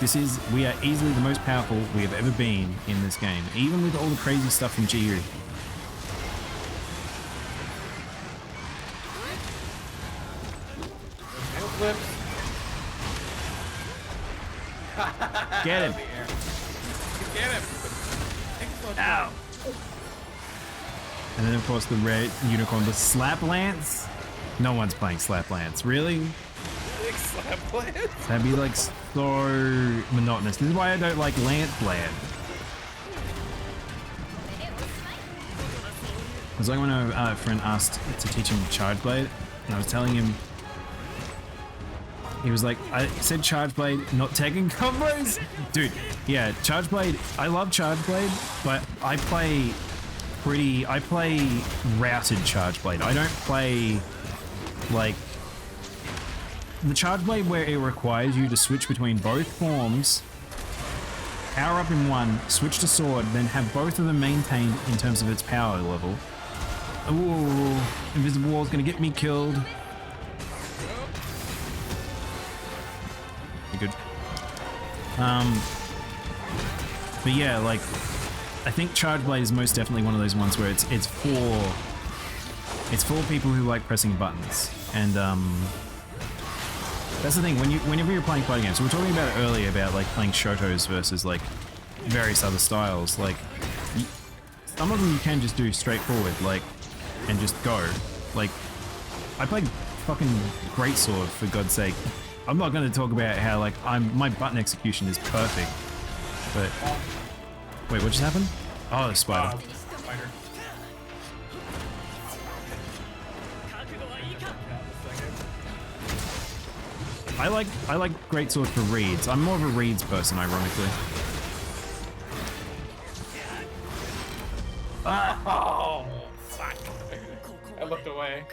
we are easily the most powerful we have ever been in this game, even with all the crazy stuff from GU. Flip. Get him! Get him! Ow! And then of course the red unicorn, the Slap Lance. No one's playing Slap Lance, really? Slap Lance? That'd be like so monotonous. This is why I don't like Lance Land. It was like when a friend asked to teach him Charge Blade, and I was telling him, he was like, I said Charge Blade, not Tekken combos? Dude, yeah, Charge Blade, I love Charge Blade, but I play routed Charge Blade. I don't play, like, the Charge Blade where it requires you to switch between both forms, power up in one, switch to sword, then have both of them maintained in terms of its power level. Ooh, invisible wall's gonna get me killed. Good. But yeah, like, I think Charge Blade is most definitely one of those ones where it's for people who like pressing buttons, and that's the thing. Whenever you're playing fighting games, so we were talking about it earlier about like playing Shotos versus like various other styles. Like, some of them you can just do straightforward, like, and just go. Like, I played fucking Greatsword, for God's sake. I'm not going to talk about how, like, my button execution is perfect, but... Wait, what just happened? Oh, the spider. Spider. I like Greatsword for reads. I'm more of a reads person, ironically. Oh, fuck. I looked away.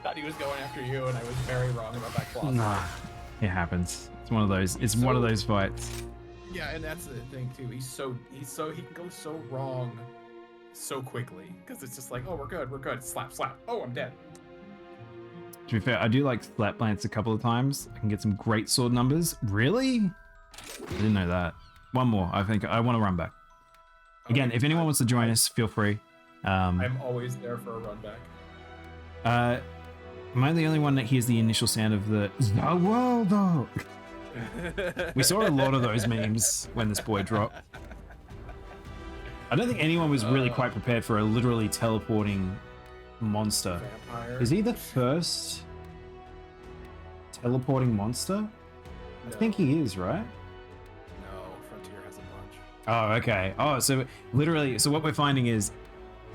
Thought he was going after you, and I was very wrong about that claw. Nah, it happens. It's one of those. It's one of those fights. Yeah, and that's the thing too. He can go so wrong so quickly because it's just like, oh, we're good. Slap, slap. Oh, I'm dead. To be fair, I do like Slap Lance a couple of times. I can get some great sword numbers. Really? I didn't know that. One more. I think I want to run back. Again, if anyone wants to join us, feel free. I'm always there for a run back. Am I the only one that hears the initial sound of the world dog? We saw a lot of those memes when this boy dropped. I don't think anyone was really quite prepared for a literally teleporting monster. Vampire. Is he the first teleporting monster? I think he is, right? No, Frontier has a bunch. Oh, okay. Oh, so literally, so what we're finding is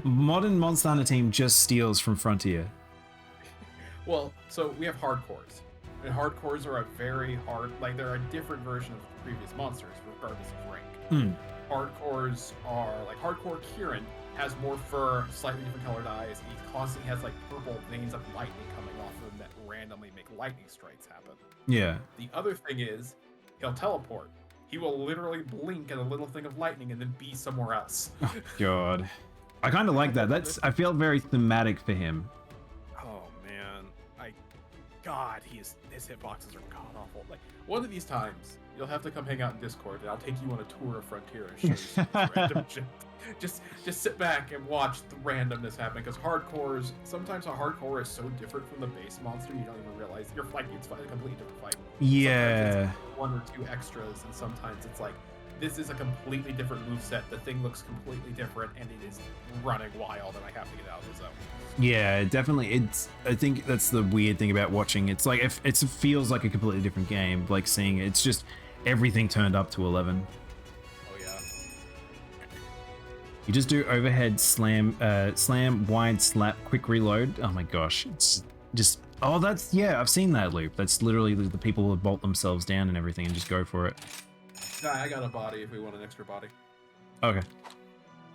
modern Monster Hunter team just steals from Frontier. Well, so we have hardcores. And hardcores are a very hard, like they're a different version of the previous monsters, regardless of rank. Hardcores are like hardcore Kieran has more fur, slightly different colored eyes. He constantly has like purple veins of lightning coming off of him that randomly make lightning strikes happen. Yeah. The other thing is he'll teleport. He will literally blink at a little thing of lightning and then be somewhere else. Oh, God. I kind of like that. I feel very thematic for him. Oh man, God, his hitboxes are god awful. Like one of these times, you'll have to come hang out in Discord, and I'll take you on a tour of Frontier and show you some random shit. Just sit back and watch the randomness happen. Because hardcores, sometimes a hardcore is so different from the base monster, you don't even realize you're fighting. It's a completely different fight. Yeah. Sometimes it's one or two extras, and sometimes it's like, this is a completely different moveset. The thing looks completely different, and it is running wild, and I have to get out of the zone. Yeah, definitely. I think that's the weird thing about watching. It's like it feels like a completely different game. Like seeing it, it's just everything turned up to 11. Oh yeah. You just do overhead slam, wide slap, quick reload. Oh my gosh, it's just yeah. I've seen that loop. That's literally the people who bolt themselves down and everything and just go for it. Nah, I got a body if we want an extra body. Okay.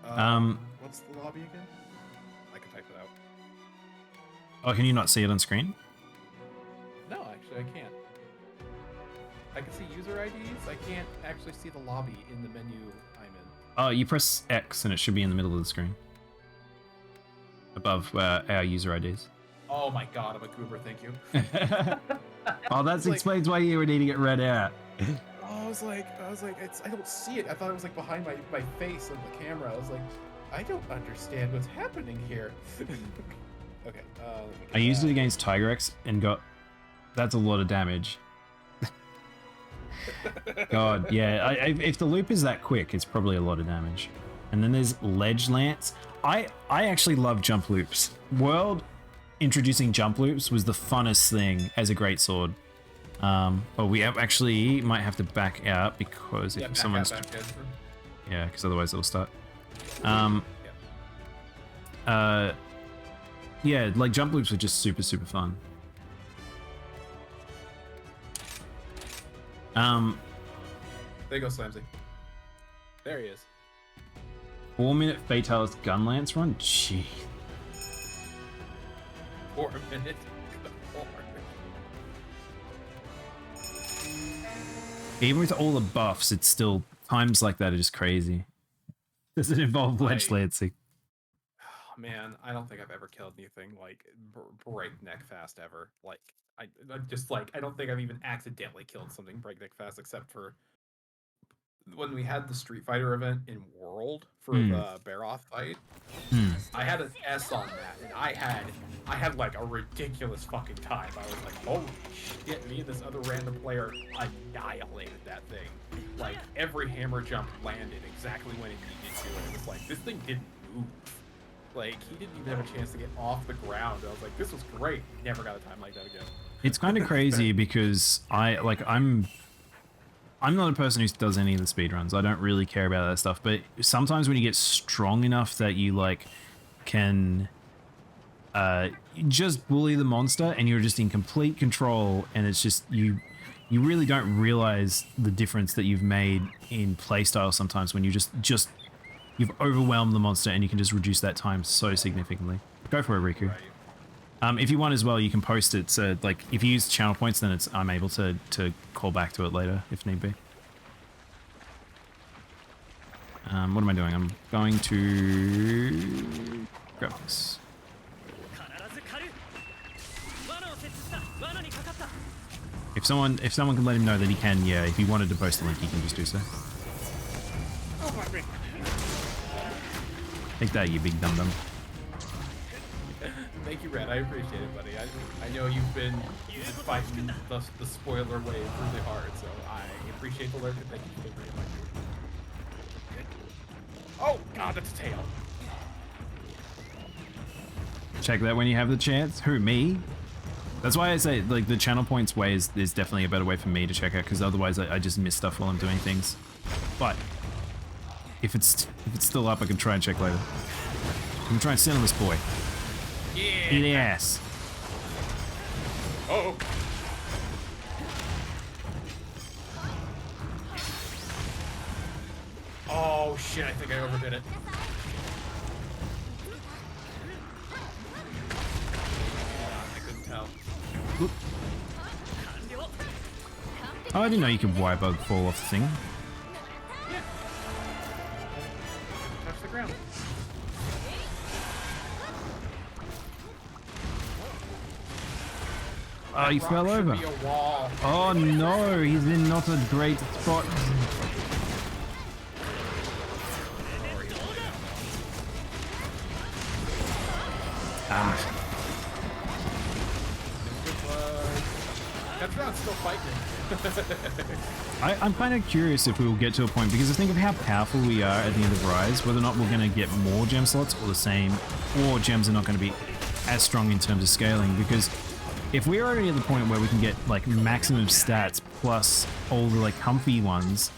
What's the lobby again? I can type it out. Oh, can you not see it on screen? No, actually, I can't. I can see user IDs. I can't actually see the lobby in the menu I'm in. Oh, you press X and it should be in the middle of the screen. Above our user IDs. Oh my god, I'm a goober, thank you. Oh, that explains why you were needing it read out. I was like, I don't see it. I thought it was like behind my face on the camera. I was like, I don't understand what's happening here. Okay. I used it against Tiger X and got. That's a lot of damage. God, yeah. If the loop is that quick, it's probably a lot of damage. And then there's Ledge Lance. I actually love jump loops. World introducing jump loops was the funnest thing as a great sword. But we actually might have to back out because if someone's yeah, because otherwise it'll start. Yeah, like jump loops are just super fun. There you go, Slamsy. There he is. 4-minute Fatalist Gun Lance run? Gee. 4 minutes. Even with all the buffs, it's still times like that are just crazy. Does it involve ledge lancing? Oh, man, I don't think I've ever killed anything like breakneck fast ever. Like I don't think I've even accidentally killed something breakneck fast except for when we had the Street Fighter event in World for the Baroth fight. I had an S on that, and I had like a ridiculous fucking time. I was like, holy shit, me and this other random player annihilated that thing. Like every hammer jump landed exactly when it needed to, and it was like, this thing didn't move. Like he didn't even have a chance to get off the ground. I was like, this was great. Never got a time like that again. It's kind of crazy because I'm not a person who does any of the speedruns. I don't really care about that stuff. But sometimes when you get strong enough that you like can just bully the monster and you're just in complete control, and it's just you really don't realize the difference that you've made in playstyle sometimes when you just you've overwhelmed the monster and you can just reduce that time so significantly. Go for it, Riku. Right. If you want as well, you can post it. So, like, if you use channel points, then I'm able to call back to it later if need be. What am I doing? I'm going to grab this. If someone can let him know that he can, yeah. If he wanted to post the link, he can just do so. Take that, you big dum dum. Thank you, Red. I appreciate it, buddy. I know you've been fighting the spoiler wave really hard, so I appreciate the lurk and thank you very much. Oh god, that's a tail. Check that when you have the chance. Who, me? That's why I say, like, the channel points way is definitely a better way for me to check out, because otherwise I just miss stuff while I'm doing things. But if it's still up, I can try and check later. I'm gonna try and sit on this boy. Yeah. Eat the ass. Oh. Oh shit, I think I overdid it. I couldn't tell. Oop. Oh, I didn't know you could Y-bug fall off the thing. Yeah. Touch the ground. Oh, he Rock fell should over. be a wall. Oh no, he's in not a great spot. That's still fighting. I'm kind of curious if we will get to a point, because I think of how powerful we are at the end of Rise, whether or not we're going to get more gem slots or the same, or gems are not going to be as strong in terms of scaling, because if we're already at the point where we can get like maximum stats plus all the like comfy ones,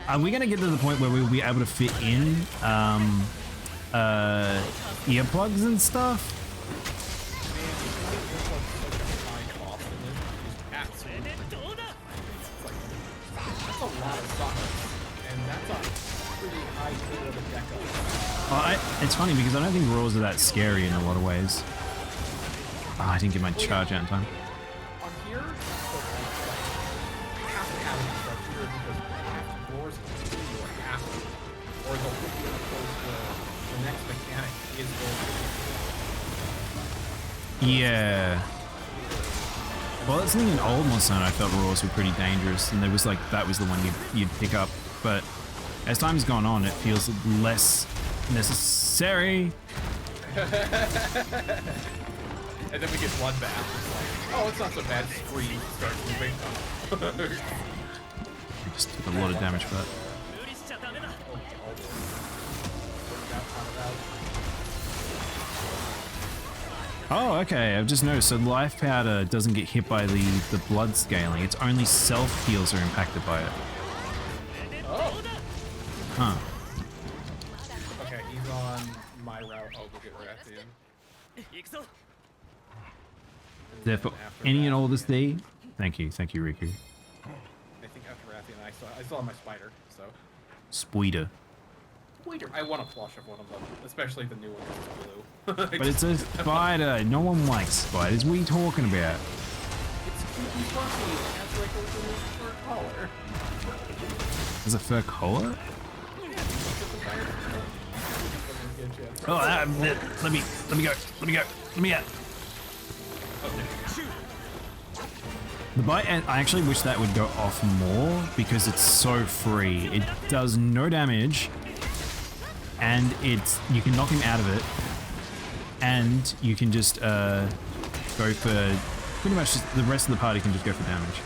are we going to get to the point where we'll be able to fit in earplugs and stuff? That's a lot of sockets, and that's a pretty high tool of a deco. Well, it's funny because I don't think Raws are that scary in a lot of ways. Oh, I didn't get my charge out in time. On here, so you have to have it start here because you have to doors continue or have to, or they'll put you in a place where the next mechanic is going to. Yeah. Well, that's something in old Malzeno I felt Raws were pretty dangerous, and there was like, that was the one you'd pick up, but as time's gone on, it feels less necessary. And then we get bloodbath. It's like, oh, it's not so bad. Scream starts moving. We just took a lot of damage for that. Oh, okay. I've just noticed. So life powder doesn't get hit by the blood scaling. It's only self heals are impacted by it. Oh. Huh. Okay, he's on my route. Oh, we'll get Rathian. Therefore, any and all this day. Thank you, Riku. I think after Rathian, I still have my spider. So. Spider. I want a plush of one of them, especially the new one that's blue. But it's a spider. No one likes spiders. What are you talking about? It's creepy fluffy. It has like a little fur collar. There's a fur collar? Oh, let me go. Let me out. The bite, and I actually wish that would go off more because it's so free. It does no damage, and you can knock him out of it, and you can just go for pretty much just, the rest of the party can just go for damage.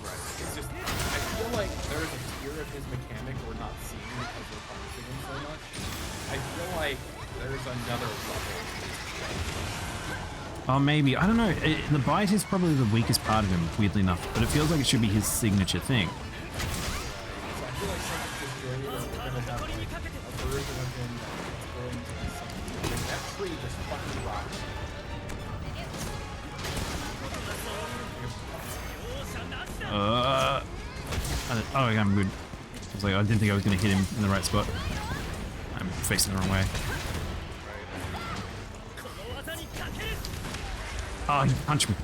Right. It's just, I feel like there is a tier of his mechanic we're not seeing because we're punishing him so much. I feel like there's another level. Oh, maybe. I don't know. The bite is probably the weakest part of him, weirdly enough, but it feels like it should be his signature thing. So I feel like since it's this journey that we're gonna have like a version of him that's going to be something. Like, that tree just fucking rocks. Oh, I'm good. I was like, I didn't think I was going to hit him in the right spot. I'm facing the wrong way. Oh, he punched me.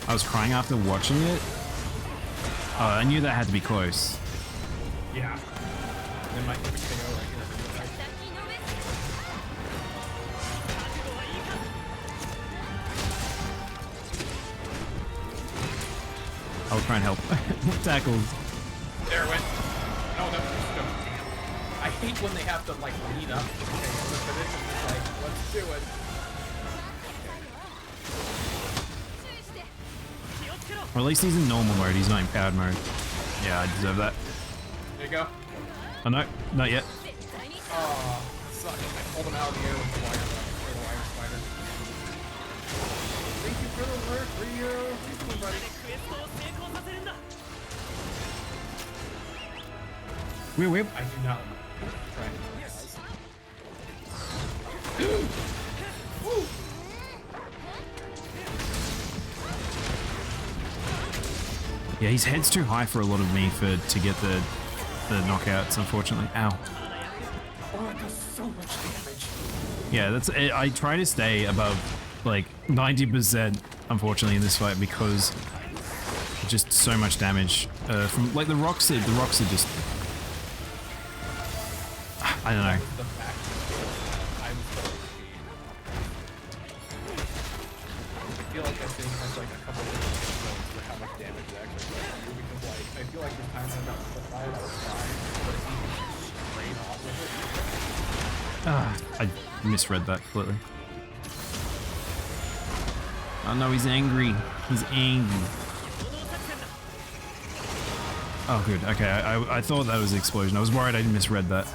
I was crying after watching it. Oh, I knew that had to be close. Yeah. Then my KO right here. I'll try and help. Tackles. There it went. No, that was just damn. I hate when they have to like lead up to the KO, but it's just like, let's do it. Or at least he's in normal mode, he's not in powered mode. Yeah, I deserve that. There you go. Oh no, not yet. Oh, suck. I pulled him out of the air with the wire spider. Thank you for the work, Rio. Thank you, buddy. Whip. I do not try and Yeah, his head's too high for a lot of me to get the knockouts, unfortunately. Ow. Oh, it does so much damage. Yeah, that's. I try to stay above like 90%, unfortunately, in this fight because just so much damage from like the rocks. The rocks are just. I don't know. The fact that I'm so I feel like I think that's like a couple of different for how much damage it actually does to you because like I feel like the times I got flipped, I was fine, but if you just straight off with it. I misread that completely. Oh no, he's angry. He's angry. Oh good. Okay, I thought that was an explosion. I was worried I misread that.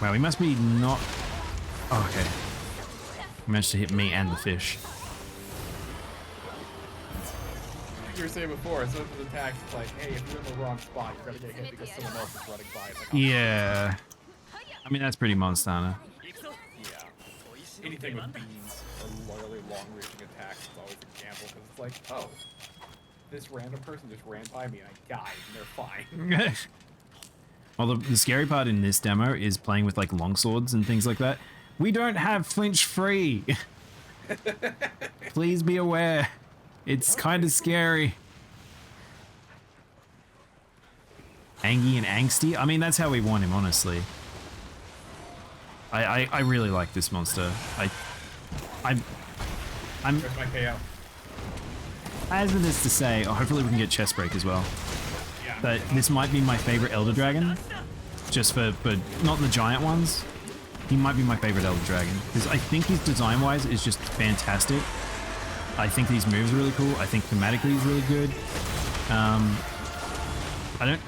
Wow, he must be not... Oh, okay. He managed to hit me and the fish. Like you were saying before, some of the attacks, it's like, hey, if you're in the wrong spot, you're gonna get hit because someone else is running by. It's like, oh, Yeah. I mean, that's pretty Monstana. yeah. Anything with beans or loyally long-reaching attacks is always a gamble because it's like, oh, this random person just ran by me and I died and they're fine. Well, the scary part in this demo is playing with like longswords and things like that. We don't have flinch free. Please be aware. It's kind of scary. Angy and angsty. I mean, that's how we want him, honestly. I really like this monster. I'm Where's my KO? as it is to say. Oh, hopefully we can get chest break as well. Yeah. But this might be my favorite Elder Dragon, just for not the giant ones. He might be my favorite Elder Dragon because I think his design-wise is just fantastic. I think these moves are really cool. I think thematically he's really good. I don't.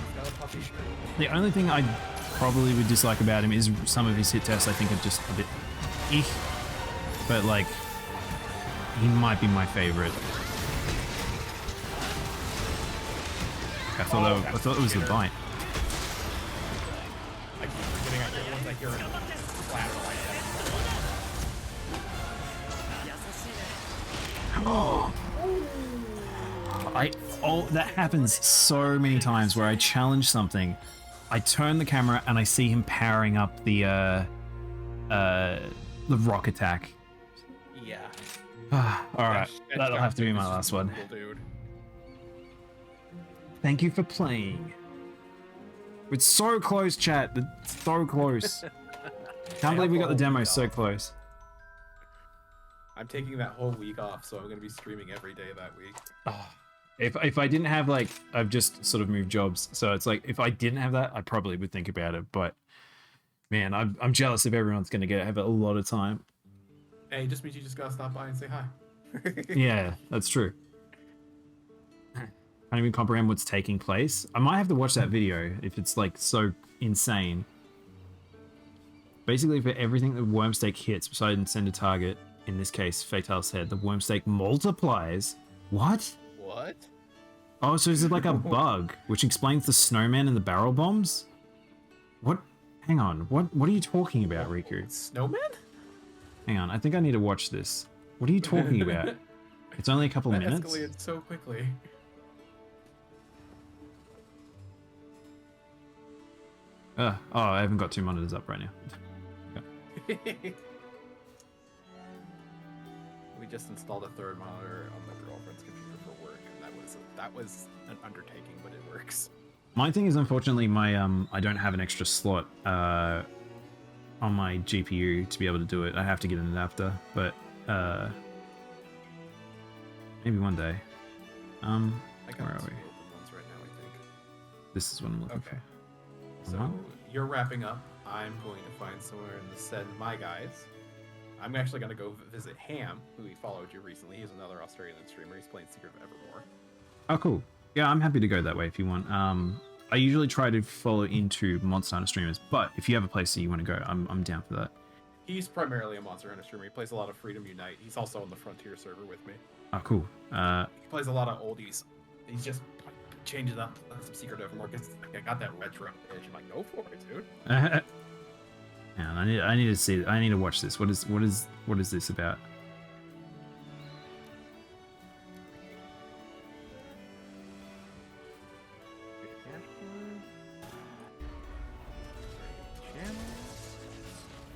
The only thing I probably would dislike about him is some of his hit tests. I think are just a bit, but like he might be my favorite. I thought it was the bite. I keep forgetting I hear once I hear it clatter like That happens so many times where I challenge something, I turn the camera and I see him powering up the rock attack. Yeah. All right, that'll have to be my last one. Dude. Thank you for playing. It's so close, chat. It's so close. Can't believe we got the demo so close. I'm taking that whole week off, so I'm gonna be streaming every day that week. Oh, if I didn't have like, I've just sort of moved jobs, so it's like if I didn't have that, I probably would think about it. But man, I'm jealous if everyone's gonna have a lot of time. Hey, just means you just gotta stop by and say hi. Yeah, that's true. Can't even comprehend what's taking place. I might have to watch that video if it's like so insane. Basically, for everything that Wormstake hits, Poseidon send a target. In this case, Fatale's head. The Wormstake multiplies. What? What? Oh, so is it like a bug, which explains the snowman and the barrel bombs? What? Hang on. What are you talking about, Riku? Snowman? Hang on. I think I need to watch this. What are you talking about? It's only a couple That minutes. escalated so quickly. Oh, I haven't got 2 monitors up right now. We just installed a third monitor on my girlfriend's computer for work, and that was an undertaking, but it works. My thing is, unfortunately, my I don't have an extra slot on my GPU to be able to do it. I have to get an adapter, but maybe one day. I got Where are we? open ones right now, I think. This is what I'm looking Okay. for. So you're wrapping up. I'm going to find somewhere in the said My Guys. I'm actually gonna go visit Ham, who we followed you recently. He's another Australian streamer. He's playing Secret of Evermore. Oh, cool. Yeah, I'm happy to go that way if you want. I usually try to follow into Monster Hunter streamers, but if you have a place that you want to go, I'm down for that. He's primarily a Monster Hunter streamer. He plays a lot of Freedom Unite. He's also on the Frontier server with me. Oh, cool. He plays a lot of oldies. He's just changing up some Secret of Evermore because I got that retro edge. I'm like, go for it, dude. Man, I need to see. I need to watch this. What is this about?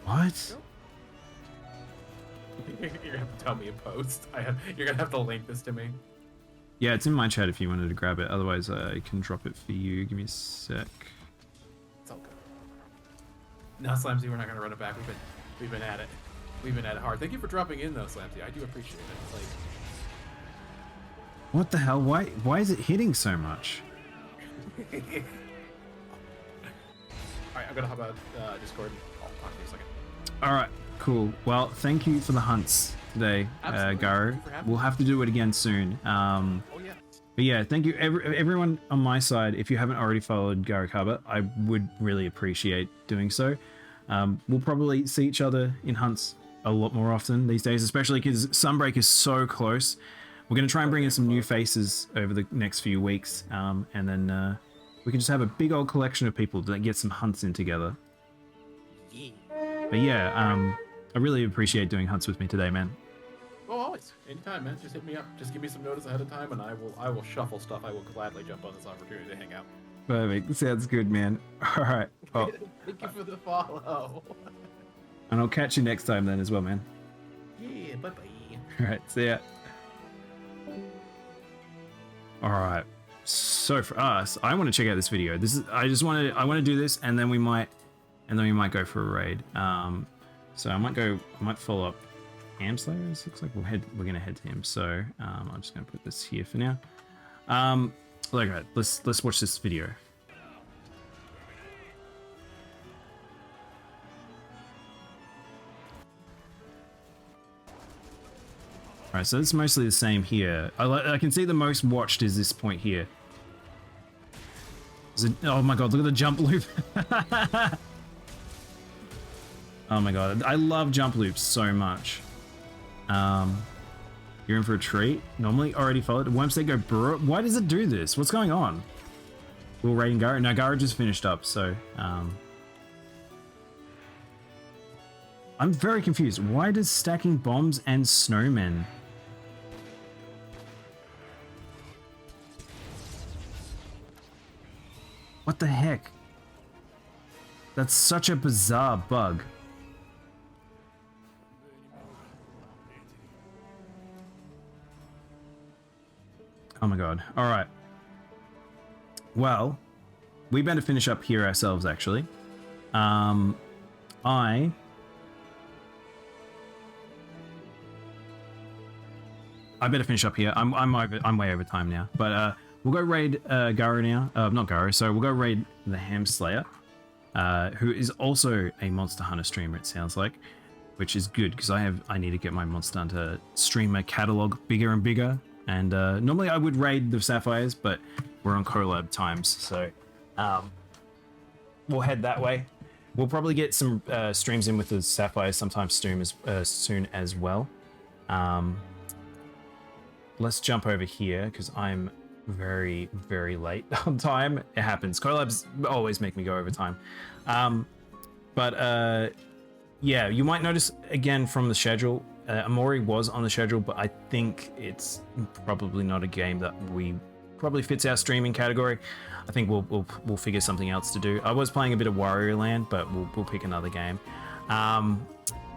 What? You're gonna have to tell me in post. You're gonna have to link this to me. Yeah, it's in my chat if you wanted to grab it. Otherwise, I can drop it for you. Give me a sec. It's all good. No, Slamsy, we're not gonna run it back. We've been at it. We've been at it hard. Thank you for dropping in, though, Slamsy. I do appreciate it. It's like, What the hell? Why is it hitting so much? all right, I'm gonna hop out Discord. I'll talk to you in a second. All right, cool. Well, thank you for the hunts today, Absolutely. Garu. Thank you for having We'll me. have to do it again soon. Oh yeah. But yeah, thank you everyone on my side. If you haven't already followed Garucabra, I would really appreciate doing so. We'll probably see each other in hunts a lot more often these days, especially because Sunbreak is so close. We're going to try and bring in some new faces over the next few weeks, and then we can just have a big old collection of people that get some hunts in together. Yeah. But yeah, I really appreciate doing hunts with me today, man. Oh, always. Anytime, man. Just hit me up. Just give me some notice ahead of time, and I will shuffle stuff. I will gladly jump on this opportunity to hang out. Perfect. Sounds good, man. All right. Well, Thank you for the follow. and I'll catch you next time then as well, man. Yeah, bye bye. All right. See ya. All right. So for us, I want to check out this video. I want to do this, and then we might go for a raid. So I might follow up Hamslayers. Looks like we're gonna head to him. So I'm just gonna put this here for now. Okay, let's watch this video. All right, so it's mostly the same here. I can see the most watched is this point here. Oh my god, look at the jump loop. Oh my god, I love jump loops so much. You're in for a treat. Normally already followed. Wormstead go brewer. Why does it do this? What's going on? We're raiding Garu. No, Garu just finished up, so I'm very confused. Why does stacking bombs and snowmen? What the heck? That's such a bizarre bug. Oh my god. All right. Well, we better finish up here ourselves, actually. I better finish up here. I'm way over time now. But we'll go raid Garu now. Not Garu. So we'll go raid the Hamslayer, who is also a Monster Hunter streamer. It sounds like, which is good because I need to get my Monster Hunter streamer catalog bigger and bigger. And normally I would raid the Sapphires, but we're on collab times, so we'll head that way. We'll probably get some streams in with the Sapphires sometime soon as well. Let's jump over here because I'm very, very late on time. It happens. Collabs always make me go over time. Yeah, you might notice again from the schedule, Amori was on the schedule, but I think it's probably not a game that probably fits our streaming category. I think we'll figure something else to do. I was playing a bit of Warrior Land, but we'll pick another game.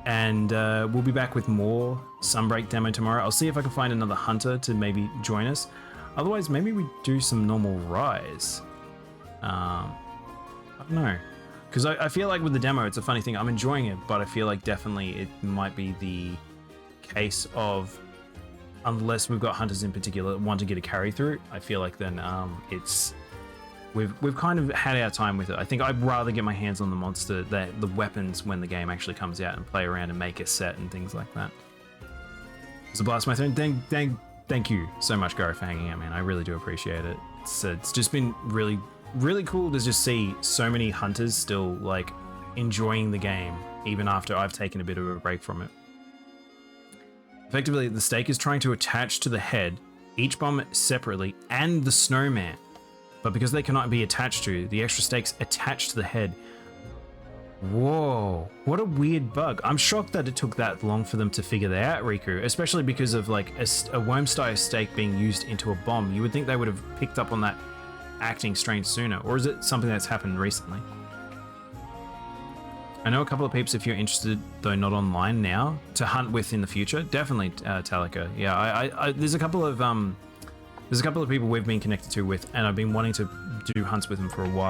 We'll be back with more Sunbreak demo tomorrow. I'll see if I can find another hunter to maybe join us. Otherwise, maybe we do some normal Rise. I don't know. Because I feel like with the demo, it's a funny thing. I'm enjoying it, but I feel like definitely it might be the case of, unless we've got hunters in particular that want to get a carry through, I feel like then it's we've kind of had our time with it. I think I'd rather get my hands on the monster, the weapons when the game actually comes out, and play around and make a set and things like that. It's a blast, my friend. Thank you so much, Garo, for hanging out, man. I really do appreciate it. It's just been really, really cool to just see so many hunters still like enjoying the game, even after I've taken a bit of a break from it. Effectively, the stake is trying to attach to the head, each bomb separately, and the snowman. But because they cannot be attached to, the extra stakes attach to the head. Whoa, what a weird bug. I'm shocked that it took that long for them to figure that out, Riku, especially because of like a worm-style stake being used into a bomb. You would think they would have picked up on that acting strange sooner, or is it something that's happened recently? I know a couple of peeps, if you're interested, though not online now, to hunt with in the future. Definitely, Talika. Yeah, there's a couple of people we've been connected to with, and I've been wanting to do hunts with them for a while.